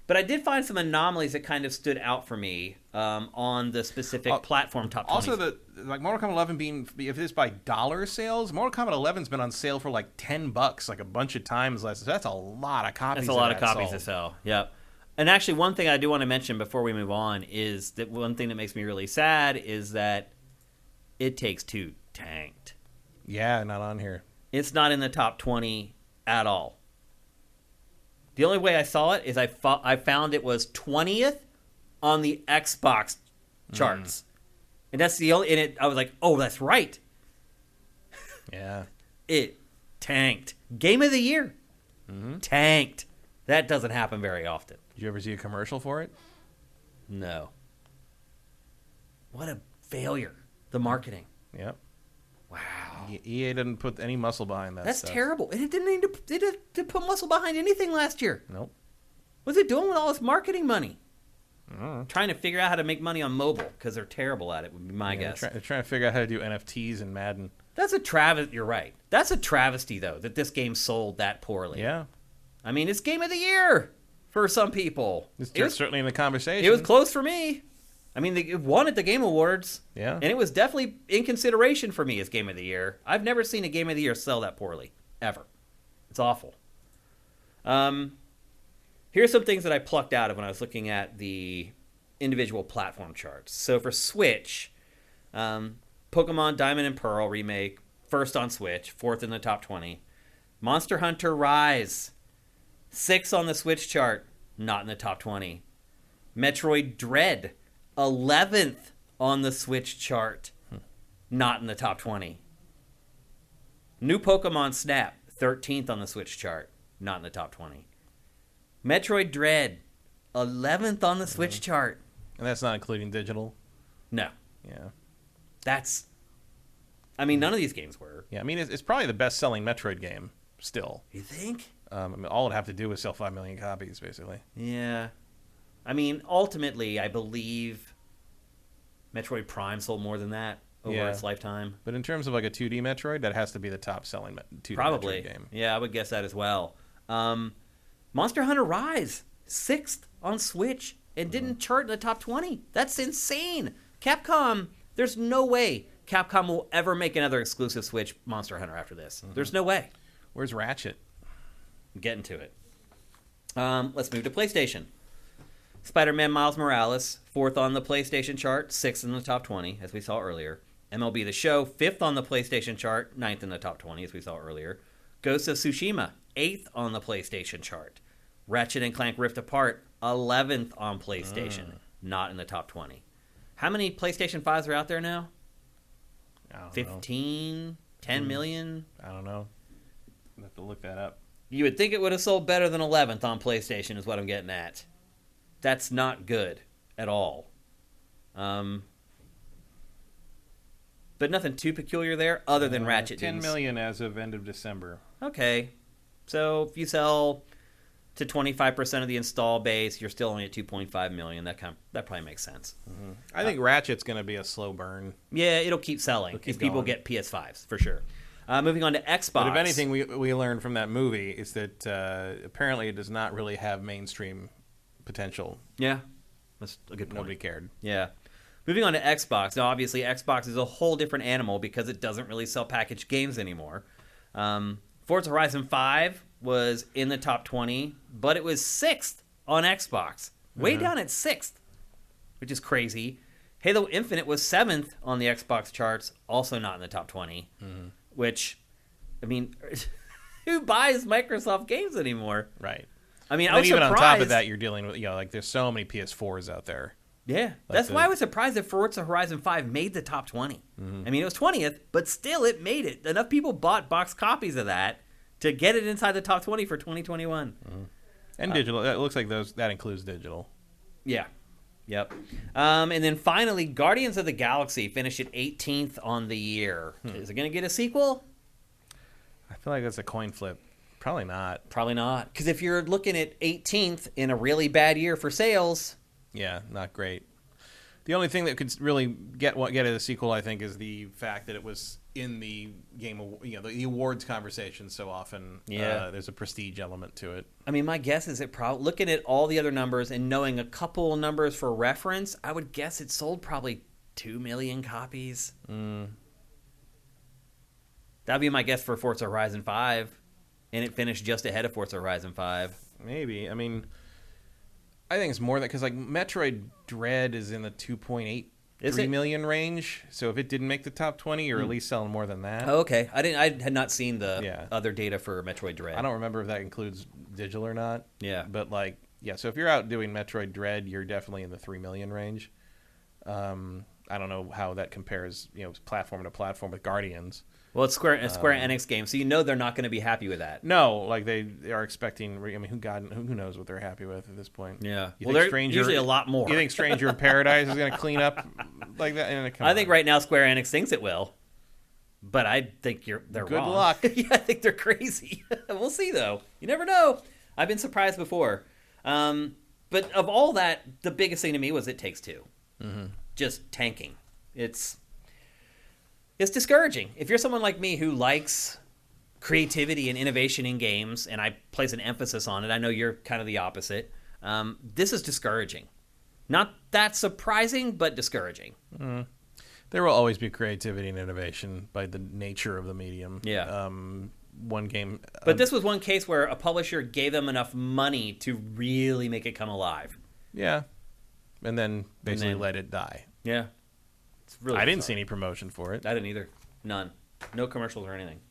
But I did find some anomalies that kind of stood out for me on the specific platform top 20s. Also, Mortal Kombat 11 being, if it's by dollar sales, Mortal Kombat 11's been on sale for like $10 like a bunch of times less. So that's a lot of copies. That's a lot of copies to sell. Yep. And actually, one thing I do want to mention before we move on is that one thing that makes me really sad is that It Takes Two tanked. Yeah, not on here. It's not in the top 20 at all. The only way I saw it is I found it was 20th on the Xbox charts. And that's the only... And I was like, oh, that's right. Yeah. It tanked. Game of the year. Tanked. That doesn't happen very often. Did you ever see a commercial for it? No. What a failure. The marketing. Yep. Wow. EA didn't put any muscle behind that That's stuff. terrible. And it didn't need to put muscle behind anything last year. Nope. What's it doing with all this marketing money? Trying to figure out how to make money on mobile because they're terrible at it, would be my guess. They're trying to figure out how to do NFTs in Madden. That's a travesty. You're right. That's a travesty, though, that this game sold that poorly. Yeah. I mean, it's Game of the Year for some people. It's certainly in the conversation. It was close for me. I mean, it won at the Game Awards. Yeah. And it was definitely in consideration for me as Game of the Year. I've never seen a Game of the Year sell that poorly. Ever. It's awful. Here's some things that I plucked out of when I was looking at the individual platform charts. So for Switch, Pokemon Diamond and Pearl remake, first on Switch, fourth in the top 20. Monster Hunter Rise, 6th on the Switch chart, not in the top 20. Metroid Dread, 11th on the Switch chart, not in the top 20. New Pokemon Snap, 13th on the Switch chart, not in the top 20. Metroid Dread, 11th on the Switch chart. And that's not including digital? No. Yeah. That's... I mean, none of these games were. Yeah, I mean, it's probably the best-selling Metroid game, still. You think? I mean, all it'd have to do is sell 5 million copies, basically. Yeah. I mean, ultimately, I believe Metroid Prime sold more than that over its lifetime. But in terms of like a 2D Metroid, that has to be the top-selling 2D Probably. Metroid game. Yeah, I would guess that as well. Monster Hunter Rise, 6th on Switch, and didn't chart in the top 20. That's insane. Capcom, there's no way Capcom will ever make another exclusive Switch Monster Hunter after this. There's no way. Where's Ratchet? I'm getting to it. Let's move to PlayStation. Spider-Man Miles Morales, 4th on the PlayStation chart, 6th in the top 20, as we saw earlier. MLB The Show, 5th on the PlayStation chart, 9th in the top 20, as we saw earlier. Ghost of Tsushima, 8th on the PlayStation chart. Ratchet & Clank Rift Apart, 11th on PlayStation, not in the top 20. How many PlayStation 5s are out there now? 15? 10 million? I don't know. I'll have to look that up. You would think it would have sold better than 11th on PlayStation is what I'm getting at. That's not good at all. But nothing too peculiar there other than Ratchet. 10 million as of end of December. Okay. So if you sell to 25% of the install base, you're still only at 2.5 million. That probably makes sense. I think Ratchet's going to be a slow burn. Yeah, it'll keep selling if people get PS5s for sure. Moving on to Xbox. But if anything we learned from that movie is that apparently it does not really have mainstream potential. Yeah, that's a good point. Nobody cared. Yeah. Moving on to Xbox. Now, obviously, Xbox is a whole different animal because it doesn't really sell packaged games anymore. Forza Horizon 5 was in the top 20, but it was 6th on Xbox. Way down at 6th. which is crazy. Halo Infinite was 7th on the Xbox charts, also not in the top 20, which, I mean, who buys Microsoft games anymore? Right. I mean, And I was even surprised. on top of that, you're dealing with, like there's so many PS4s out there. Yeah, that's why I was surprised that Forza Horizon 5 made the top 20. I mean, it was 20th, but still it made it. Enough people bought box copies of that to get it inside the top 20 for 2021. And digital. It looks like that includes digital. Yeah. Yep. And then finally, Guardians of the Galaxy finished at 18th on the year. Is it going to get a sequel? I feel like that's a coin flip. Probably not. Probably not. Because if you're looking at 18th in a really bad year for sales... Yeah, not great. The only thing that could really get it a sequel, I think, is the fact that it was in the the awards conversation so often. Yeah, there's a prestige element to it. I mean, my guess is looking at all the other numbers and knowing a couple numbers for reference, I would guess it sold probably 2 million copies. That'd be my guess for Forza Horizon 5, and it finished just ahead of Forza Horizon 5. Maybe. I mean, I think it's more that because like Metroid Dread is in the 2.83 million range. So if it didn't make the top 20, you're at least selling more than that. Oh, okay. I had not seen the other data for Metroid Dread. I don't remember if that includes digital or not. Yeah, but like so if you're out doing Metroid Dread, you're definitely in the 3 million range. I don't know how that compares, platform to platform with Guardians. Well, it's Square Enix game, so they're not going to be happy with that. No, like they are expecting. I mean, who knows what they're happy with at this point? Yeah, they're usually a lot more. You think Stranger in Paradise is going to clean up like that? I think right now Square Enix thinks it will, but I think they're good wrong. luck. Yeah, I think they're crazy. We'll see though. You never know. I've been surprised before. But of all that, the biggest thing to me was It Takes Two. Just tanking. It's discouraging. If you're someone like me who likes creativity and innovation in games, and I place an emphasis on it, I know you're kind of the opposite. This is discouraging. Not that surprising, but discouraging. There will always be creativity and innovation by the nature of the medium. Yeah. One game. But this was one case where a publisher gave them enough money to really make it come alive. Yeah. And then basically let it die. Yeah. It's really I didn't see any promotion for it. I didn't either. None. No commercials or anything.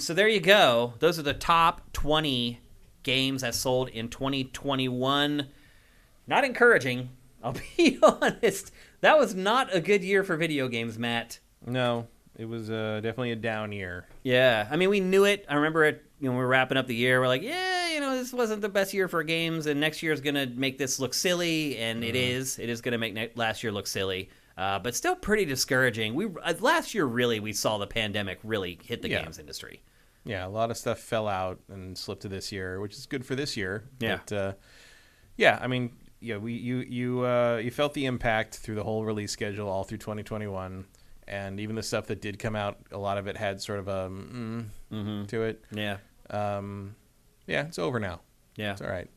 So there you go. Those are the top 20 games that sold in 2021. Not encouraging. I'll be honest. That was not a good year for video games, Matt. No, it was definitely a down year. Yeah. I mean, we knew it. I remember it. We were wrapping up the year. We're like, this wasn't the best year for games, and next year is going to make this look silly, and it is. It is going to make last year look silly, but still pretty discouraging. Last year, really, we saw the pandemic really hit the games industry. Yeah, a lot of stuff fell out and slipped to this year, which is good for this year. Yeah. But, I mean, you felt the impact through the whole release schedule all through 2021. And even the stuff that did come out, a lot of it had sort of a to it. Yeah. It's over now. Yeah. It's all right.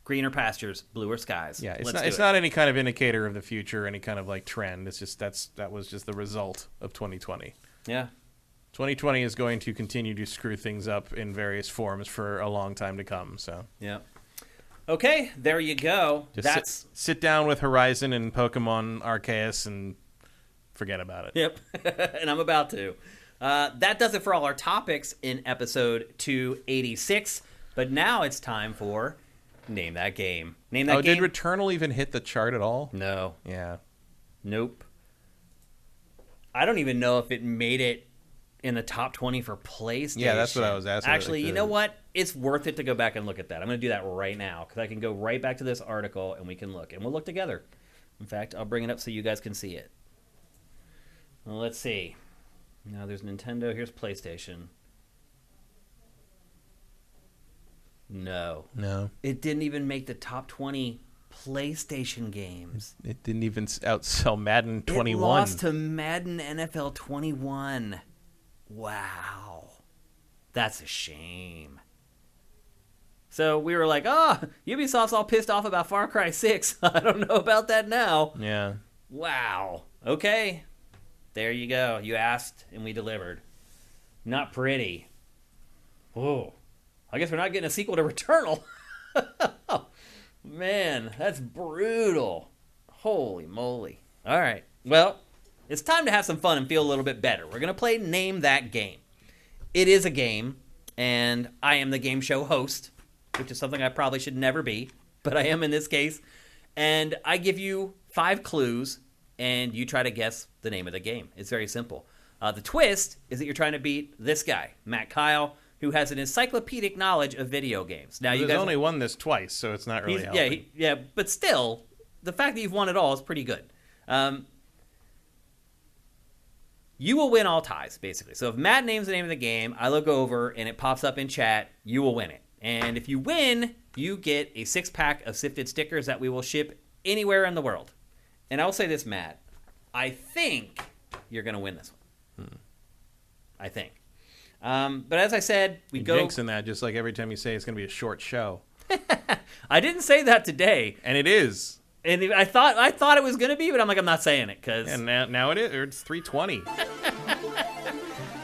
Greener pastures, bluer skies. Yeah, it's not any kind of indicator of the future, any kind of like trend. It's just that was just the result of 2020. Yeah. 2020 is going to continue to screw things up in various forms for a long time to come. So yeah. Okay, there you go. Just sit down with Horizon and Pokemon Arceus and forget about it. Yep, and I'm about to. That does it for all our topics in episode 286. But now it's time for Name That Game. Name that game. Did Returnal even hit the chart at all? No. Yeah. Nope. I don't even know if it made it in the top 20 for PlayStation. Yeah, that's what I was asking. Actually, you know what? It's worth it to go back and look at that. I'm going to do that right now because I can go right back to this article and we can look. And we'll look together. In fact, I'll bring it up so you guys can see it. Well, let's see. Now there's Nintendo. Here's PlayStation. No. It didn't even make the top 20 PlayStation games. It didn't even outsell Madden 21. It lost to Madden NFL 21. Wow. That's a shame. So we were like, Ubisoft's all pissed off about Far Cry 6. I don't know about that now. Yeah. Wow. Okay. There you go. You asked and we delivered. Not pretty. Oh. I guess we're not getting a sequel to Returnal. Man, that's brutal. Holy moly. All right. Well, it's time to have some fun and feel a little bit better. We're going to play Name That Game. It is a game, and I am the game show host, which is something I probably should never be, but I am in this case. And I give you 5 clues, and you try to guess the name of the game. It's very simple. The twist is that you're trying to beat this guy, Matt Kyle, who has an encyclopedic knowledge of video games. Now, He's only won this twice, so it's not really helping. Yeah, but still, the fact that you've won it all is pretty good. You will win all ties, basically. So if Matt names the name of the game, I look over and it pops up in chat, you will win it. And if you win, you get a 6-pack of Sifted stickers that we will ship anywhere in the world. And I'll say this, Matt. I think you're going to win this one. I think. But as I said, You're jinxing that just like every time you say it's going to be a short show. I didn't say that today. And it is. And I thought it was going to be, but I'm like, I'm not saying it because. And now it is. It's 3:20.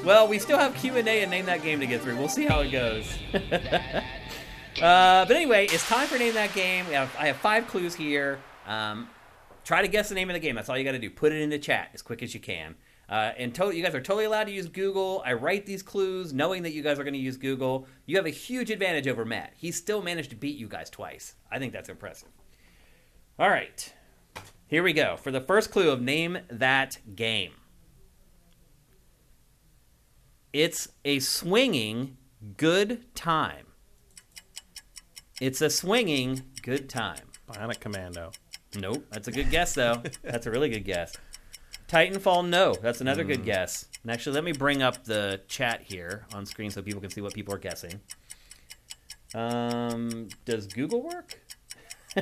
Well, we still have Q&A and Name That Game to get through. We'll see how it goes. But anyway, it's time for Name That Game. I have 5 clues here. Try to guess the name of the game. That's all you got to do. Put it into chat as quick as you can. And you guys are totally allowed to use Google. I write these clues knowing that you guys are going to use Google. You have a huge advantage over Matt. He still managed to beat you guys twice. I think that's impressive. All right. Here we go. For the first clue of Name That Game. It's a swinging good time. It's a swinging good time. Bionic Commando. Nope. That's a good guess, though. That's a really good guess. Titanfall, no. That's another good guess. And actually, let me bring up the chat here on screen so people can see what people are guessing. Does Google work?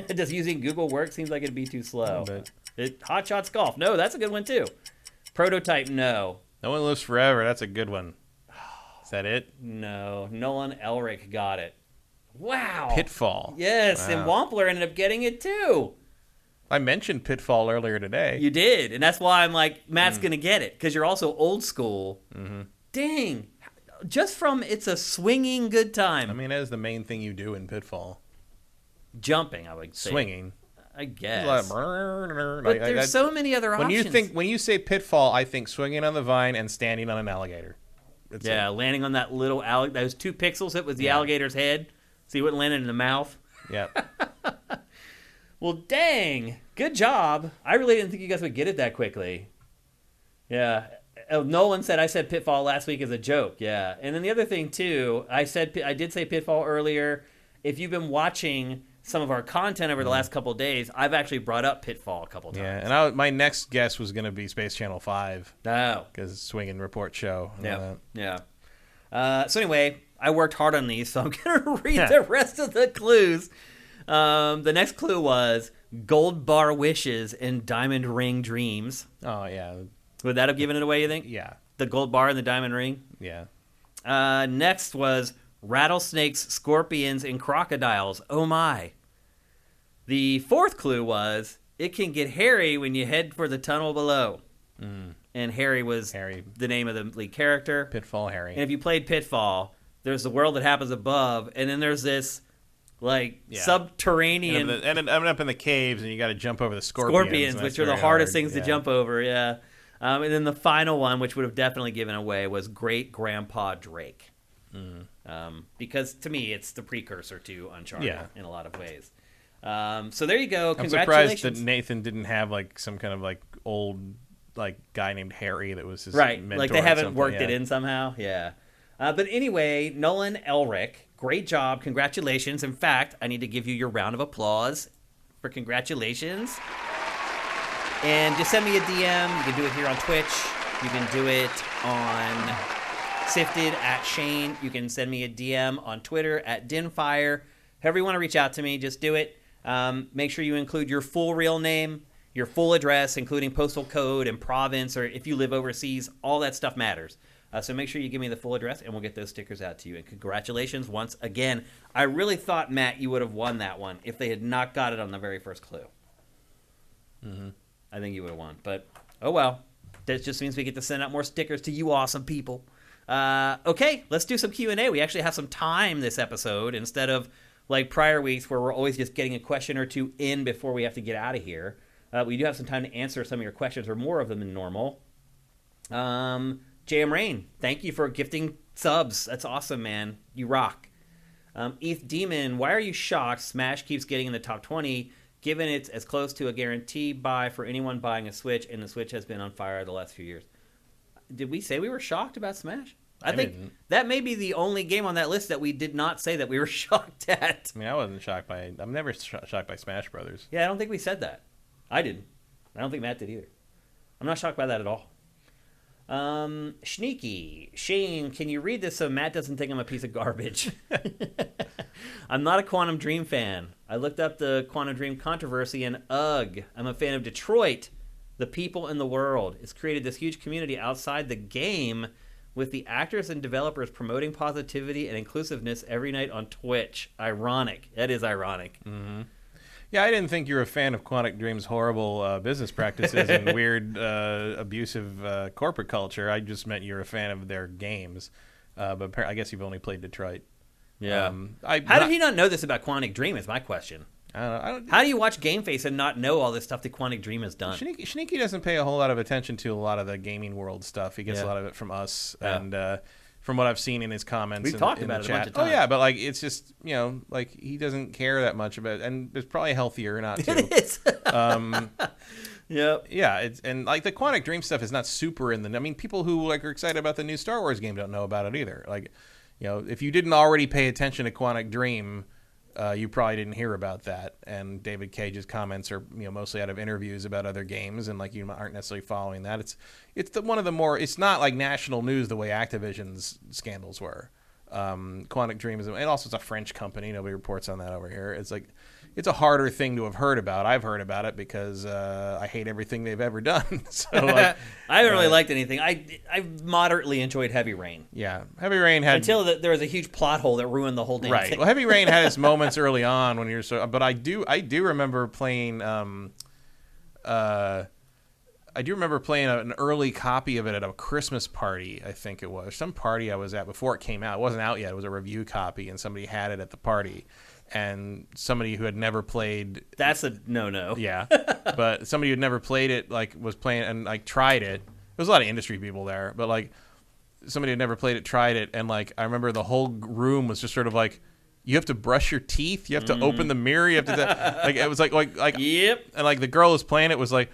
Does using Google work? Seems like it'd be too slow. Hot Shots Golf. No, that's a good one, too. Prototype, no. No One Lives Forever. That's a good one. Is that it? No. Nolan Elric got it. Wow. Pitfall. Yes, wow. And Wampler ended up getting it, too. I mentioned Pitfall earlier today. You did, and that's why I'm like, Matt's going to get it, because you're also old school. Mm-hmm. Dang. Just from it's a swinging good time. I mean, that is the main thing you do in Pitfall. Jumping, I would say. Swinging. I guess. But there's so many other options. When you say Pitfall, I think swinging on the vine and standing on an alligator. Landing on that little alligator. Those 2 pixels, it was the alligator's head. So you wouldn't land it in the mouth. Yeah. Well, dang. Good job. I really didn't think you guys would get it that quickly. Yeah. Nolan said I said Pitfall last week as a joke. Yeah. And then the other thing, too, I did say Pitfall earlier. If you've been watching some of our content over the last couple of days, I've actually brought up Pitfall a couple times. Yeah, and my next guess was going to be Space Channel 5. Oh. Because Swing and Report Show. Yeah. So anyway, I worked hard on these, so I'm going to read the rest of the clues. The next clue was Gold Bar Wishes and Diamond Ring Dreams. Oh, yeah. Would that have given it away, you think? Yeah. The gold bar and the diamond ring? Yeah. Next was Rattlesnakes, Scorpions, and Crocodiles. Oh, my. The fourth clue was it can get hairy when you head for the tunnel below. And Harry was the name of the lead character. Pitfall Harry. And if you played Pitfall, there's the world that happens above, and then there's this subterranean. And I'm up in the caves, and you got to jump over the scorpions, which are the hardest things to jump over. Yeah. And then the final one, which would have definitely given away, was Great Grandpa Drake. Because to me, it's the precursor to Uncharted in a lot of ways. So there you go. I'm surprised that Nathan didn't have some kind of old guy named Harry that was his mentor. Like they haven't worked it in somehow. Yeah. But anyway, Nolan Elric, great job. Congratulations. In fact, I need to give you your round of applause for congratulations. And just send me a DM. You can do it here on Twitch. You can do it on Sifted at Shane. You can send me a DM on Twitter at Dinfire. However you want to reach out to me, just do it. Make sure you include your full real name, your full address, including postal code and province, or if you live overseas, all that stuff matters. So make sure you give me the full address, and we'll get those stickers out to you. And congratulations once again. I really thought, Matt, you would have won that one if they had not got it on the very first clue. I think you would have won. But, oh well. That just means we get to send out more stickers to you awesome people. Okay, let's do some Q&A. We actually have some time this episode instead of like prior weeks where we're always just getting a question or two in before we have to get out of here. We do have some time to answer some of your questions, or more of them than normal. JM Rain, thank you for gifting subs. That's awesome, man. You rock. ETH Demon, why are you shocked Smash keeps getting in the top 20, given it's as close to a guarantee buy for anyone buying a Switch, and the Switch has been on fire the last few years? Did we say we were shocked about Smash? I think didn't. that may be the only game on that list that we did not say that we were shocked at. I mean, I wasn't shocked by. I'm never shocked by Smash Brothers. Yeah, I don't think we said that. I didn't. I don't think Matt did either. I'm not shocked by that at all. Sneaky. Shane, can you read this so Matt doesn't think I'm a piece of garbage? I'm not a Quantum Dream fan. I looked up the Quantum Dream controversy and ugh, I'm a fan of Detroit. The people in the world. It's created this huge community outside the game with the actors and developers promoting positivity and inclusiveness every night on Twitch. Ironic. That is ironic. Mm-hmm. Yeah, I didn't think you were a fan of Quantic Dream's horrible business practices and weird, abusive corporate culture. I just meant you're a fan of their games. But I guess you've only played Detroit. Yeah. How did he not know this about Quantic Dream is my question. I don't, How do you watch GameFace and not know all this stuff that Quantic Dream has done? Sneaky doesn't pay a whole lot of attention to a lot of the gaming world stuff. He gets a lot of it from us and from what I've seen in his comments. We've talked about it a bunch of times. Oh yeah, but like it's just like he doesn't care that much about it, and it's probably healthier not to. It is. Yep. Yeah, it's and like the Quantic Dream stuff is not super in the. I mean, people who like are excited about the new Star Wars game don't know about it either. Like, if you didn't already pay attention to Quantic Dream. You probably didn't hear about that, and David Cage's comments are mostly out of interviews about other games, and like you aren't necessarily following that. It's one of the more. It's not like national news the way Activision's scandals were. Quantic Dream is, and also it's a French company. Nobody reports on that over here. It's like it's a harder thing to have heard about. I've heard about it because I hate everything they've ever done. So like, I haven't really liked anything. I moderately enjoyed Heavy Rain. Yeah, Heavy Rain had until there was a huge plot hole that ruined the whole damn thing. Well, Heavy Rain had its moments early on when you're so. But I do remember playing. I do remember playing an early copy of it at a Christmas party. I think it was some party I was at before it came out. It wasn't out yet. It was a review copy, and somebody had it at the party. And somebody who had never played... That's a no-no. Yeah. But somebody who had never played it, like, was playing and, like, tried it. There was a lot of industry people there. But, like, somebody who had never played it, tried it. And, like, I remember the whole room was just sort of like, you have to brush your teeth. You have to open the mirror. You have to... like, it was like... Yep. And, like, the girl who was playing it was like,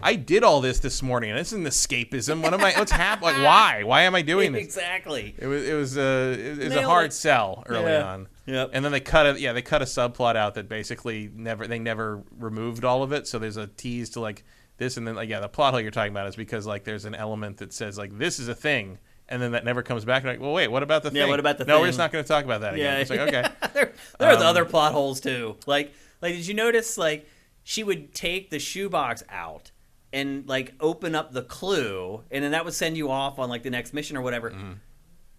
I did all this morning. And this isn't escapism. What's happening? Like, why? Why am I doing this? Exactly. It was a hard sell early on. Yep. And then they cut a subplot out that basically never removed all of it. So there's a tease to like this, and then like the plot hole you're talking about is because like there's an element that says like this is a thing, and then that never comes back. And like, well, wait, what about the thing? Yeah, what about the thing? No, we're just not going to talk about that again. Yeah. It's like okay. There's other plot holes too. Like did you notice like she would take the shoebox out and like open up the clue, and then that would send you off on like the next mission or whatever. Mm-hmm.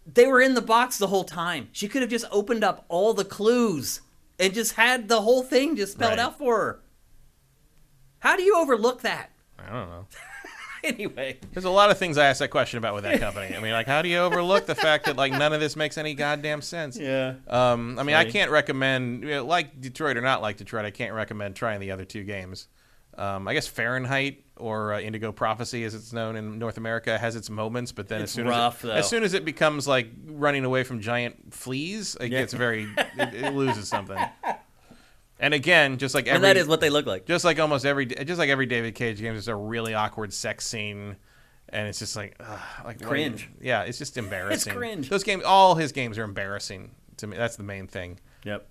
They were in the box the whole time. She could have just opened up all the clues and just had the whole thing just spelled out for her. How do you overlook that? I don't know. Anyway. There's a lot of things I ask that question about with that company. I mean, like, how do you overlook the fact that, like, none of this makes any goddamn sense? Yeah. I mean, I can't recommend, like Detroit or not like Detroit, I can't recommend trying the other two games. I guess Fahrenheit or Indigo Prophecy, as it's known in North America, has its moments, but then as soon as it becomes like running away from giant fleas, it gets it loses something. And again, just like and that is what they look like. Just like every David Cage game, there's a really awkward sex scene, and it's just like cringe. Yeah, it's just embarrassing. It's cringe. Those games, all his games are embarrassing to me. That's the main thing. Yep.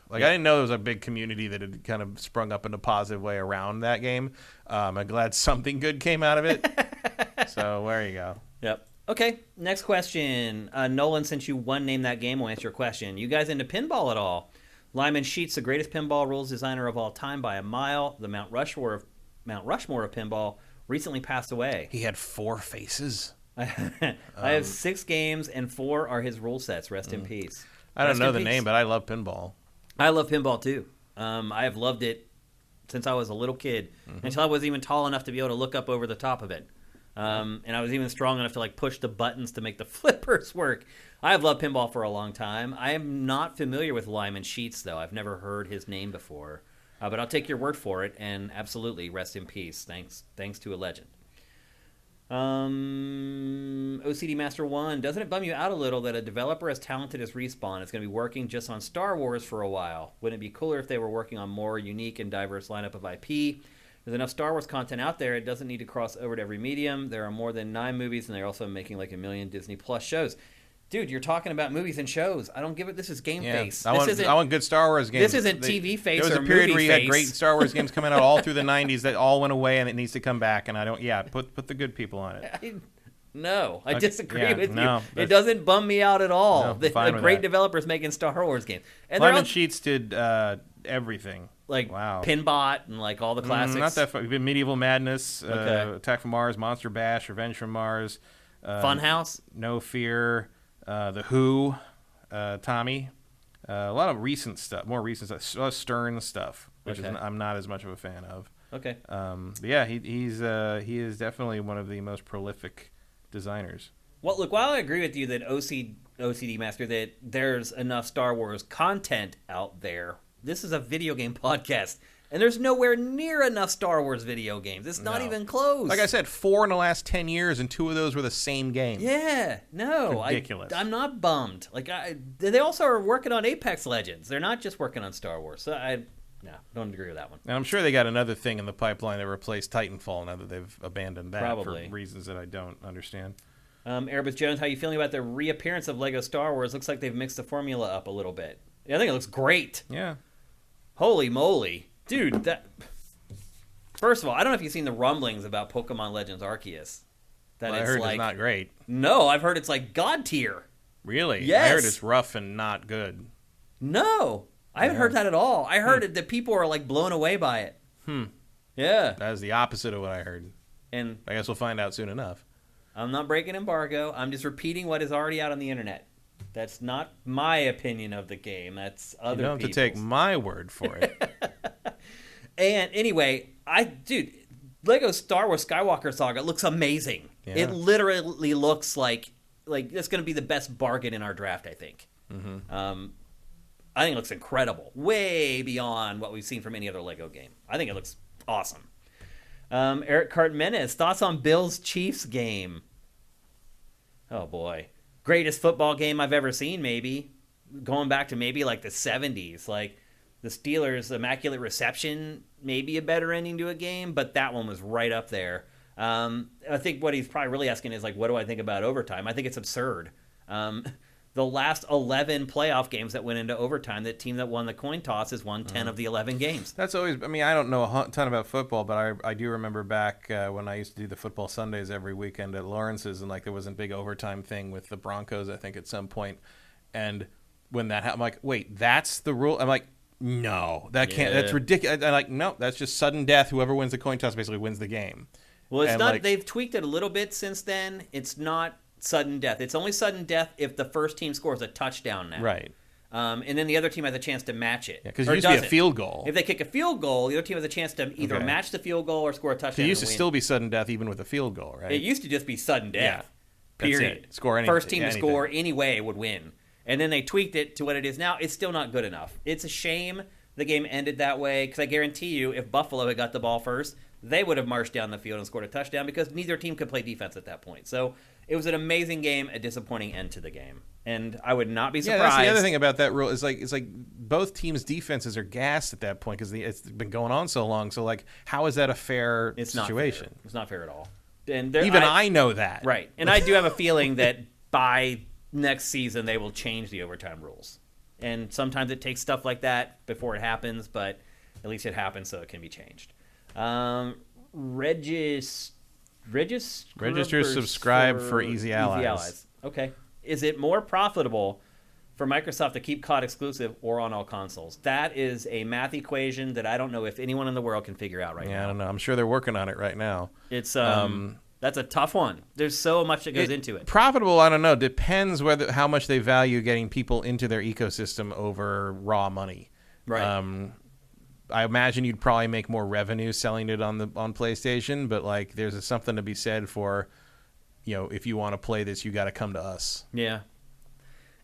I didn't know there was a big community that had kind of sprung up in a positive way around that game. I'm glad something good came out of it. So there you go. Yep. Okay, next question. Nolan, since you named that game, we'll answer your question. You guys into pinball at all? Lyman Sheets, the greatest pinball rules designer of all time by a mile. The Mount Rushmore of pinball, recently passed away. He had 4 faces. I have 6 games, and 4 are his rule sets. Rest in peace. I don't know the name, but I love pinball. I love pinball, too. I have loved it since I was a little kid, until I was even tall enough to be able to look up over the top of it. And I was even strong enough to like push the buttons to make the flippers work. I have loved pinball for a long time. I am not familiar with Lyman Sheets, though. I've never heard his name before. But I'll take your word for it, and absolutely, rest in peace. Thanks to a legend. OCD Master 1, doesn't it bum you out a little that a developer as talented as Respawn is going to be working just on Star Wars for a while? Wouldn't it be cooler if they were working on more unique and diverse lineup of IP? There's enough Star Wars content out there. It doesn't need to cross over to every medium. There are more than 9 movies, and they're also making like 1 million Disney Plus shows. Dude, you're talking about movies and shows. I don't give it. This is GameFace. I want good Star Wars games. This isn't TV Face or movie face. There was a period where you had great Star Wars games coming out all through the 90s that all went away, and it needs to come back. And I don't. Yeah, put the good people on it. I disagree with you. It doesn't bum me out at all. The great developers making Star Wars games. And Lemon Sheets did everything. Like Pinbot and like all the classics. Not that fun. Medieval Madness, Attack from Mars, Monster Bash, Revenge from Mars, Funhouse, No Fear, The Who, Tommy. A lot of recent stuff, more recent stuff. A lot of Stern stuff, which I'm not as much of a fan of. Okay. But yeah, he is definitely one of the most prolific designers. Well, look, while I agree with you that OCD Master, that there's enough Star Wars content out there, this is a video game podcast, and there's nowhere near enough Star Wars video games. It's not even close. Like I said, 4 in the last 10 years, and 2 of those were the same game. Yeah, no. Ridiculous. I'm not bummed. Like they also are working on Apex Legends. They're not just working on Star Wars. So don't agree with that one. And I'm sure they got another thing in the pipeline to replace Titanfall now that they've abandoned that Probably. for reasons that I don't understand. Erebus Jones, how you feeling about the reappearance of Lego Star Wars? Looks like they've mixed the formula up a little bit. Yeah, I think it looks great. Yeah. Holy moly. Dude, first of all, I don't know if you've seen the rumblings about Pokemon Legends Arceus. I heard it's not great. No, I've heard it's like God tier. Really? Yes. I heard it's rough and not good. No, I haven't heard that at all. I heard that people are like blown away by it. Yeah. That is the opposite of what I heard. And I guess we'll find out soon enough. I'm not breaking embargo. I'm just repeating what is already out on the internet. That's not my opinion of the game. That's other people's. You don't have to take my word for it. And anyway, Lego Star Wars Skywalker Saga looks amazing. Yeah. It literally looks like it's going to be the best bargain in our draft, I think. Mm-hmm. I think it looks incredible. Way beyond what we've seen from any other Lego game. I think it looks awesome. Eric Cartmenes, thoughts on Bills Chiefs game? Oh, boy. Greatest football game I've ever seen, maybe. Going back to maybe like the 70s. Like the Steelers' immaculate reception, maybe a better ending to a game, but that one was right up there. I think what he's probably really asking is, like, what do I think about overtime? I think it's absurd. The last 11 playoff games that went into overtime, the team that won the coin toss has won 10 of the 11 games. That's always, I mean, I don't know a ton about football, but I do remember back when I used to do the football Sundays every weekend at Lawrence's, and like there was a big overtime thing with the Broncos, I think, at some point. And when that happened, I'm like, wait, that's the rule? I'm like, no, that can't, that's ridiculous. I'm like, no, that's just sudden death. Whoever wins the coin toss basically wins the game. Well, it's not, they've tweaked it a little bit since then. It's not sudden death. It's only sudden death if the first team scores a touchdown now. Right. And then the other team has a chance to match it. Because it used to be a field goal. If they kick a field goal, the other team has a chance to either match the field goal or score a touchdown. It used to still be sudden death even with a field goal, right? It used to just be sudden death. Yeah. Period. Score anything. First team to score anyway would win. And then they tweaked it to what it is now. It's still not good enough. It's a shame the game ended that way, because I guarantee you if Buffalo had got the ball first, they would have marched down the field and scored a touchdown, because neither team could play defense at that point. So it was an amazing game, a disappointing end to the game. And I would not be surprised. Yeah, that's the other thing about that rule. It's like both teams' defenses are gassed at that point because it's been going on so long. So, like, how is that a fair situation? It's not fair at all. And I know that. Right. And I do have a feeling that by next season they will change the overtime rules. And sometimes it takes stuff like that before it happens, but at least it happens so it can be changed. Register, subscribe for Easy Allies. Okay. Is it more profitable for Microsoft to keep COD exclusive or on all consoles? That is a math equation that I don't know if anyone in the world can figure out right now. Yeah, I don't know. I'm sure they're working on it right now. It's that's a tough one. There's so much that goes into it. Profitable, I don't know. Depends how much they value getting people into their ecosystem over raw money. Right. I imagine you'd probably make more revenue selling it on PlayStation, but like there's something to be said for, if you want to play this, you got to come to us. Yeah.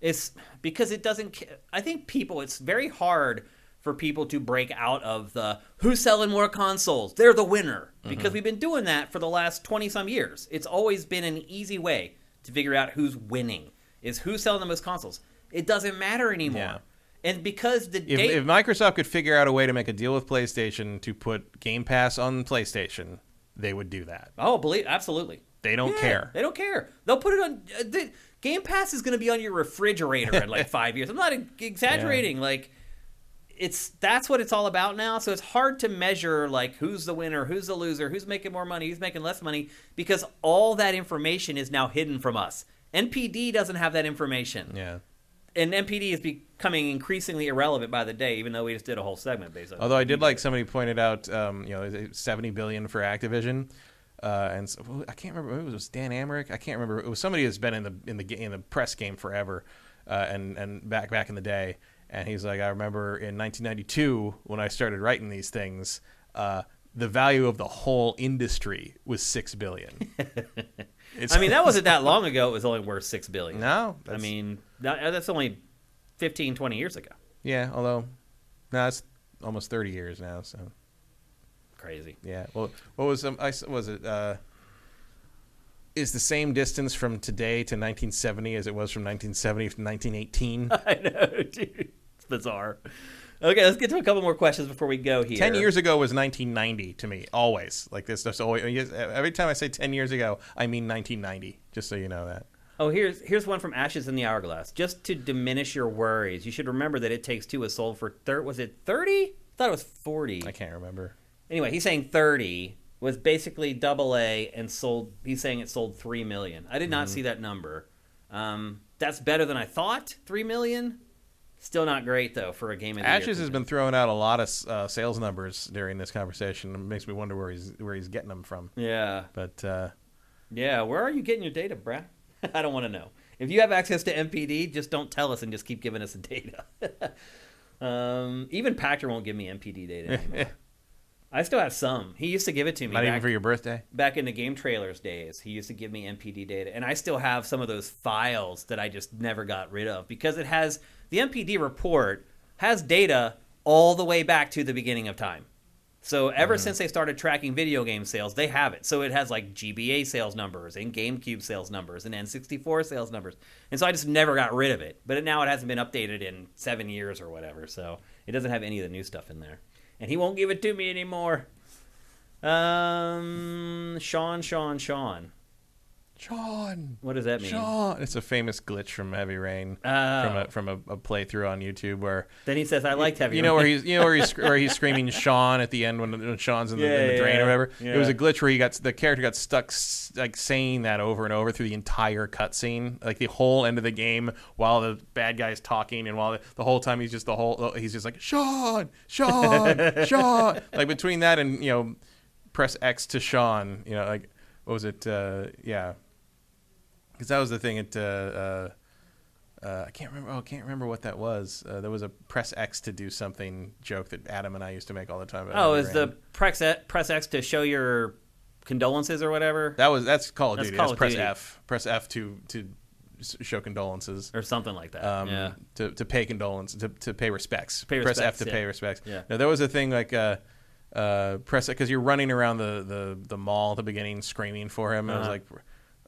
It's because it doesn't. I think it's very hard for people to break out of the who's selling more consoles, they're the winner. Because we've been doing that for the last 20-some years. It's always been an easy way to figure out who's winning, is who's selling the most consoles. It doesn't matter anymore. Yeah. And because if Microsoft could figure out a way to make a deal with PlayStation to put Game Pass on PlayStation, they would do that. Oh, absolutely. They don't care. They don't care. They'll put it on... Game Pass is going to be on your refrigerator in like 5 years. I'm not exaggerating. Yeah. Like... that's what it's all about now. So it's hard to measure like who's the winner, who's the loser, who's making more money, who's making less money, because all that information is now hidden from us. NPD doesn't have that information. Yeah. And NPD is becoming increasingly irrelevant by the day, even though we just did a whole segment based on it. Although I did like somebody pointed out, $70 billion for Activision, and so, I can't remember. It was Dan Amrick. I can't remember. It was somebody that's been in the press game forever, and back in the day. And he's like, I remember in 1992 when I started writing these things, the value of the whole industry was $6 billion. That wasn't that long ago. It was only worth $6 billion. No, that's only 15, 20 years ago. Yeah, although it's almost 30 years now. So crazy. Yeah. Well, what was is the same distance from today to 1970 as it was from 1970 to 1918? I know, dude. It's bizarre. Okay, let's get to a couple more questions before we go here. 10 years ago was 1990 to me, always. Like this stuff's always... Every time I say 10 years ago, I mean 1990, just so you know that. Oh, here's one from Ashes in the Hourglass. Just to diminish your worries, you should remember that It Takes Two was sold for... was it 30? I thought it was 40. I can't remember. Anyway, he's saying 30 was basically AA and sold... He's saying it sold 3 million. I did not see that number. That's better than I thought, 3 million. Still not great, though, for a game of the year. Ashes has been throwing out a lot of sales numbers during this conversation. It makes me wonder where he's getting them from. Yeah. But, yeah, where are you getting your data, Brad? I don't want to know. If you have access to MPD, just don't tell us and just keep giving us the data. Even Pachter won't give me MPD data anymore. I still have some. He used to give it to me. Not even for your birthday? Back in the Game Trailers days, he used to give me MPD data. And I still have some of those files that I just never got rid of because it has... The MPD report has data all the way back to the beginning of time. So ever since they started tracking video game sales, they have it. So it has like GBA sales numbers and GameCube sales numbers and N64 sales numbers. And so I just never got rid of it. But now it hasn't been updated in 7 years or whatever. So it doesn't have any of the new stuff in there. And he won't give it to me anymore. Sean. What does that mean? Sean. It's a famous glitch from Heavy Rain, from a playthrough on YouTube where. Then he says, "I liked Heavy Rain." Where he's screaming Sean at the end when Sean's in the drain or whatever. Yeah. It was a glitch where the character got stuck like saying that over and over through the entire cutscene, like the whole end of the game, while the bad guy's talking, and while the whole time he's just like Sean. Like between that and press X to Sean, like what was it? Yeah. Because that was the thing. I can't remember what that was. There was a press X to do something joke that Adam and I used to make all the time. Is the press X to show your condolences or whatever? That's Call of Duty. That's press F. Press F to show condolences or something like that. To pay condolences, to pay respects. Press F to pay respects. Yeah. Now there was a thing like press it because you're running around the mall at the beginning screaming for him. And it was like.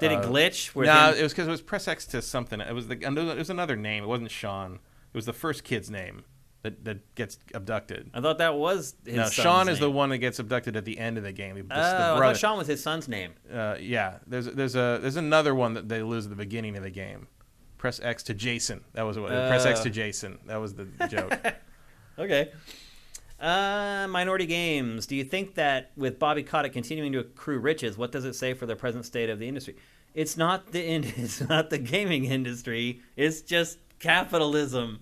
Did it glitch? No, it was because it was press X to something. It was another name. It wasn't Sean. It was the first kid's name that gets abducted. I thought that was his son's Sean name. is the one that gets abducted at the end of the game. I thought Sean was his son's name. Yeah. There's another one that they lose at the beginning of the game. Press X to Jason. That was what. Press X to Jason. That was the joke. Okay. Minority Games. Do you think that with Bobby Kotick continuing to accrue riches, what does it say for the present state of the industry? It's not the gaming industry. It's just capitalism.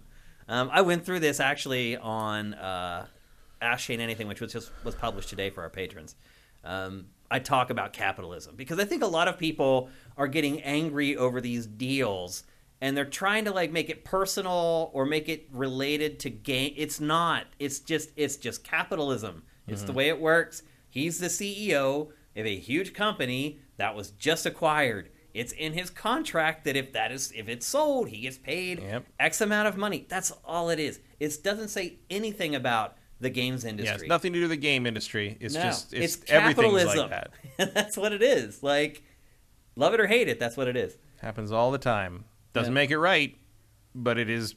I went through this actually on Ask Shane Anything, which was published today for our patrons. I talk about capitalism because I think a lot of people are getting angry over these deals. And they're trying to make it personal or make it related to game. It's not. It's just capitalism. It's the way it works. He's the CEO of a huge company that was just acquired. It's in his contract that if it's sold, he gets paid X amount of money. That's all it is. It doesn't say anything about the games industry. Yeah, it's nothing to do with the game industry. It's just it's everything's capitalism. like that. That's what it is. Like, love it or hate it, that's what it is. Happens all the time. Doesn't make it right, but it's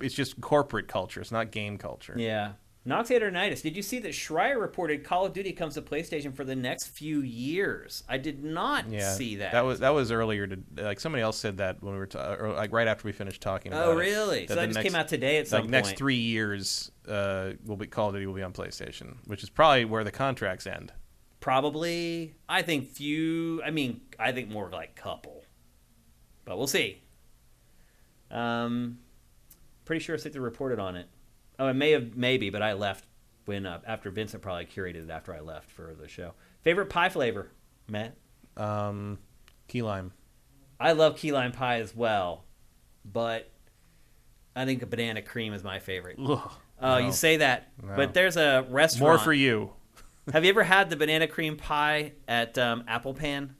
just corporate culture. It's not game culture. Yeah. Noxiatornitis, did you see that Schreier reported Call of Duty comes to PlayStation for the next few years? I did not see that. That was earlier. Like somebody else said that when we were like right after we finished talking about it. Oh, really? So that just came out today at some point. Next 3 years, Call of Duty will be on PlayStation, which is probably where the contracts end. Probably. I think more like couple. But we'll see. Pretty sure Sitzer reported on it. Oh, it maybe, but I left after Vincent probably curated it after I left for the show. Favorite pie flavor, Matt? Key lime. I love key lime pie as well, but I think a banana cream is my favorite. Ugh, no. You say that, but there's a restaurant. More for you. Have you ever had the banana cream pie at Apple Pan?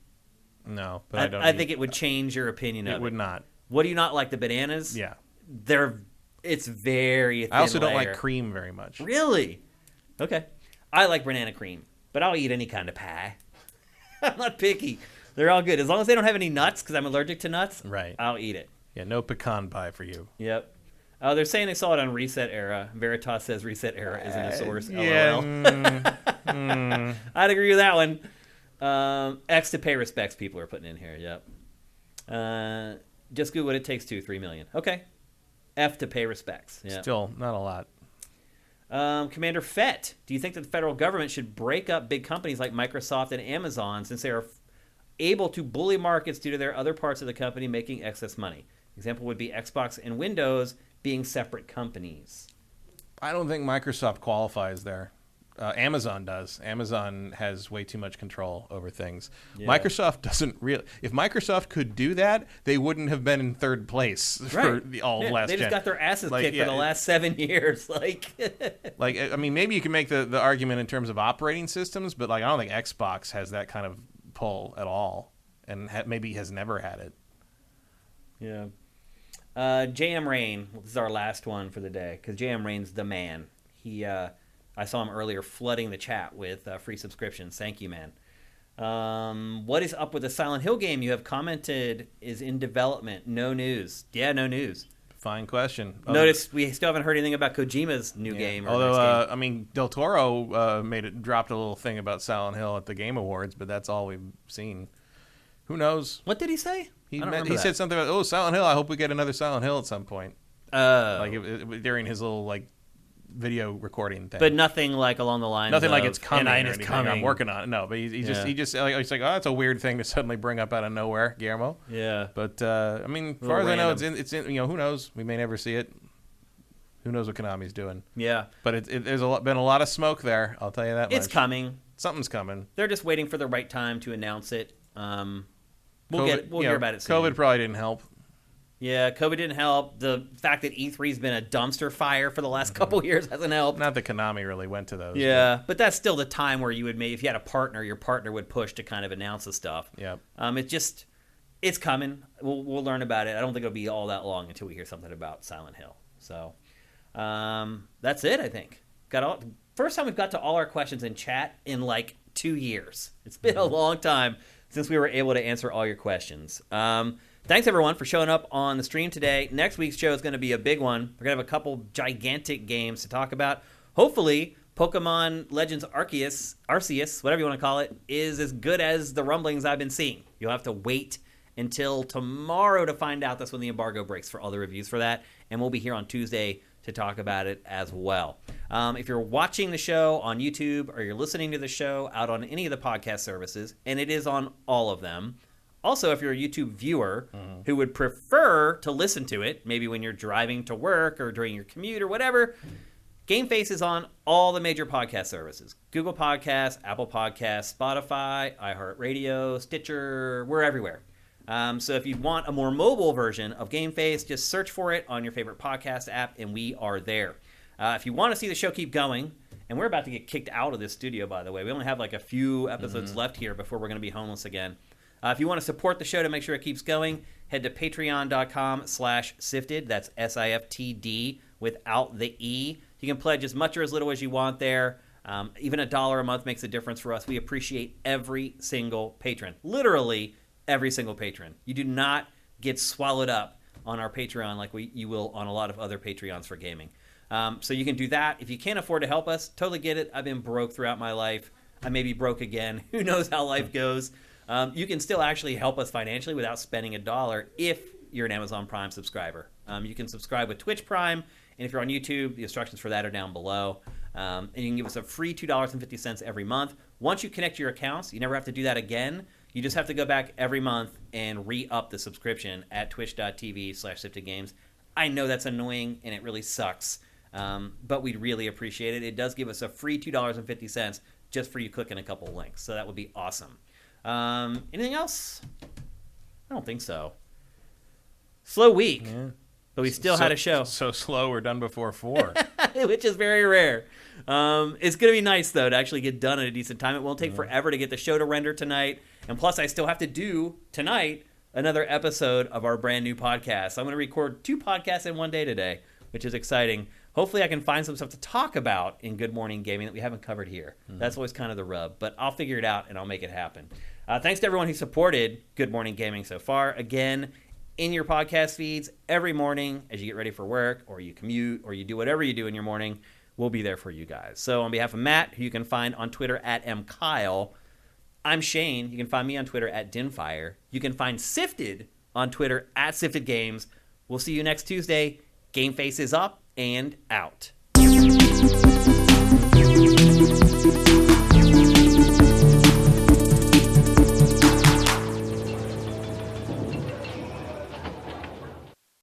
No, but I don't. I think it would change your opinion of it. It would not. What do you not like, the bananas? Yeah. It's very thin I also don't layer. like cream very much. Really? Okay. I like banana cream, but I'll eat any kind of pie. I'm not picky. They're all good. As long as they don't have any nuts, because I'm allergic to nuts, right? I'll eat it. Yeah, no pecan pie for you. Yep. They're saying they saw it on Reset Era. Veritas says Reset Era isn't a source. Yeah. LOL. I'd agree with that one. X to pay respects people are putting in here. Yep. Just Google what it takes to 3 million. Okay. F to pay respects. Yep. Still not a lot. Commander Fett, do you think that the federal government should break up big companies like Microsoft and Amazon since they are able to bully markets due to their other parts of the company making excess money? Example would be Xbox and Windows being separate companies. I don't think Microsoft qualifies there. Amazon does. Amazon has way too much control over things. Yeah. Microsoft doesn't really. If Microsoft could do that, they wouldn't have been in third place for the last. They just got their asses kicked for the last 7 years. I mean, maybe you can make the argument in terms of operating systems, but I don't think Xbox has that kind of pull at all, and maybe has never had it. Yeah. JM Rain. This is our last one for the day because JM Rain's the man. I saw him earlier flooding the chat with free subscriptions. Thank you, man. What is up with the Silent Hill game you have commented is in development? No news. Yeah, no news. Fine question. Notice we still haven't heard anything about Kojima's new game. Although, I mean, Del Toro dropped a little thing about Silent Hill at the Game Awards, but that's all we've seen. Who knows? What did he say? He said something about, Silent Hill, I hope we get another Silent Hill at some point. During his little, video recording thing. But nothing along the lines nothing of, like it's coming or it's anything. Coming. I'm working on it. No, but he's like, oh, that's a weird thing to suddenly bring up out of nowhere, Guillermo. Yeah. But, I mean, as far as I know, it's in, who knows? We may never see it. Who knows what Konami's doing? Yeah. But there's been a lot of smoke there, I'll tell you that much. It's coming. Something's coming. They're just waiting for the right time to announce it. We'll hear about it soon. COVID probably didn't help. Yeah, COVID didn't help. The fact that E3's been a dumpster fire for the last couple years hasn't helped. Not that Konami really went to those. Yeah, but that's still the time where you would if you had a partner, your partner would push to kind of announce the stuff. Yeah. It's coming. We'll learn about it. I don't think it'll be all that long until we hear something about Silent Hill. So that's it, I think. First time we've got to all our questions in chat in 2 years. It's been a long time since we were able to answer all your questions. Thanks, everyone, for showing up on the stream today. Next week's show is going to be a big one. We're going to have a couple gigantic games to talk about. Hopefully, Pokemon Legends Arceus, whatever you want to call it, is as good as the rumblings I've been seeing. You'll have to wait until tomorrow to find out. That's when the embargo breaks for all the reviews for that. And we'll be here on Tuesday to talk about it as well. If you're watching the show on YouTube or you're listening to the show out on any of the podcast services, and it is on all of them. Also, if you're a YouTube viewer who would prefer to listen to it, maybe when you're driving to work or during your commute or whatever, GameFace is on all the major podcast services. Google Podcasts, Apple Podcasts, Spotify, iHeartRadio, Stitcher, we're everywhere. So if you want a more mobile version of GameFace, just search for it on your favorite podcast app, and we are there. If you want to see the show keep going, and we're about to get kicked out of this studio, by the way. We only have a few episodes left here before we're going to be homeless again. If you want to support the show to make sure it keeps going, head to patreon.com/sifted. That's SIFTD without the E. You can pledge as much or as little as you want there. Even $1 a month makes a difference for us. We appreciate every single patron. Literally every single patron. You do not get swallowed up on our Patreon like you will on a lot of other Patreons for gaming. So you can do that. If you can't afford to help us, totally get it. I've been broke throughout my life. I may be broke again. Who knows how life goes. You can still actually help us financially without spending $1 if you're an Amazon Prime subscriber. You can subscribe with Twitch Prime, and if you're on YouTube, the instructions for that are down below. And you can give us a free $2.50 every month. Once you connect your accounts, you never have to do that again. You just have to go back every month and re-up the subscription at twitch.tv/siftedgames. I know that's annoying, and it really sucks, but we'd really appreciate it. It does give us a free $2.50 just for you clicking a couple links, so that would be awesome. Anything else? I don't think so. Slow week, but we still had a show. So slow, we're done before 4. Which is very rare. It's going to be nice, though, to actually get done at a decent time. It won't take forever to get the show to render tonight. And plus, I still have to do, tonight, another episode of our brand new podcast. I'm going to record 2 podcasts in one day today, which is exciting. Hopefully, I can find some stuff to talk about in Good Morning Gaming that we haven't covered here. That's always kind of the rub. But I'll figure it out, and I'll make it happen. Thanks to everyone who supported Good Morning Gaming so far. Again, in your podcast feeds every morning as you get ready for work or you commute or you do whatever you do in your morning, we'll be there for you guys. So on behalf of Matt, who you can find on Twitter at @mkyle, I'm Shane. You can find me on Twitter at Dinfire. You can find Sifted on Twitter at SiftedGames. We'll see you next Tuesday. GameFace is up and out.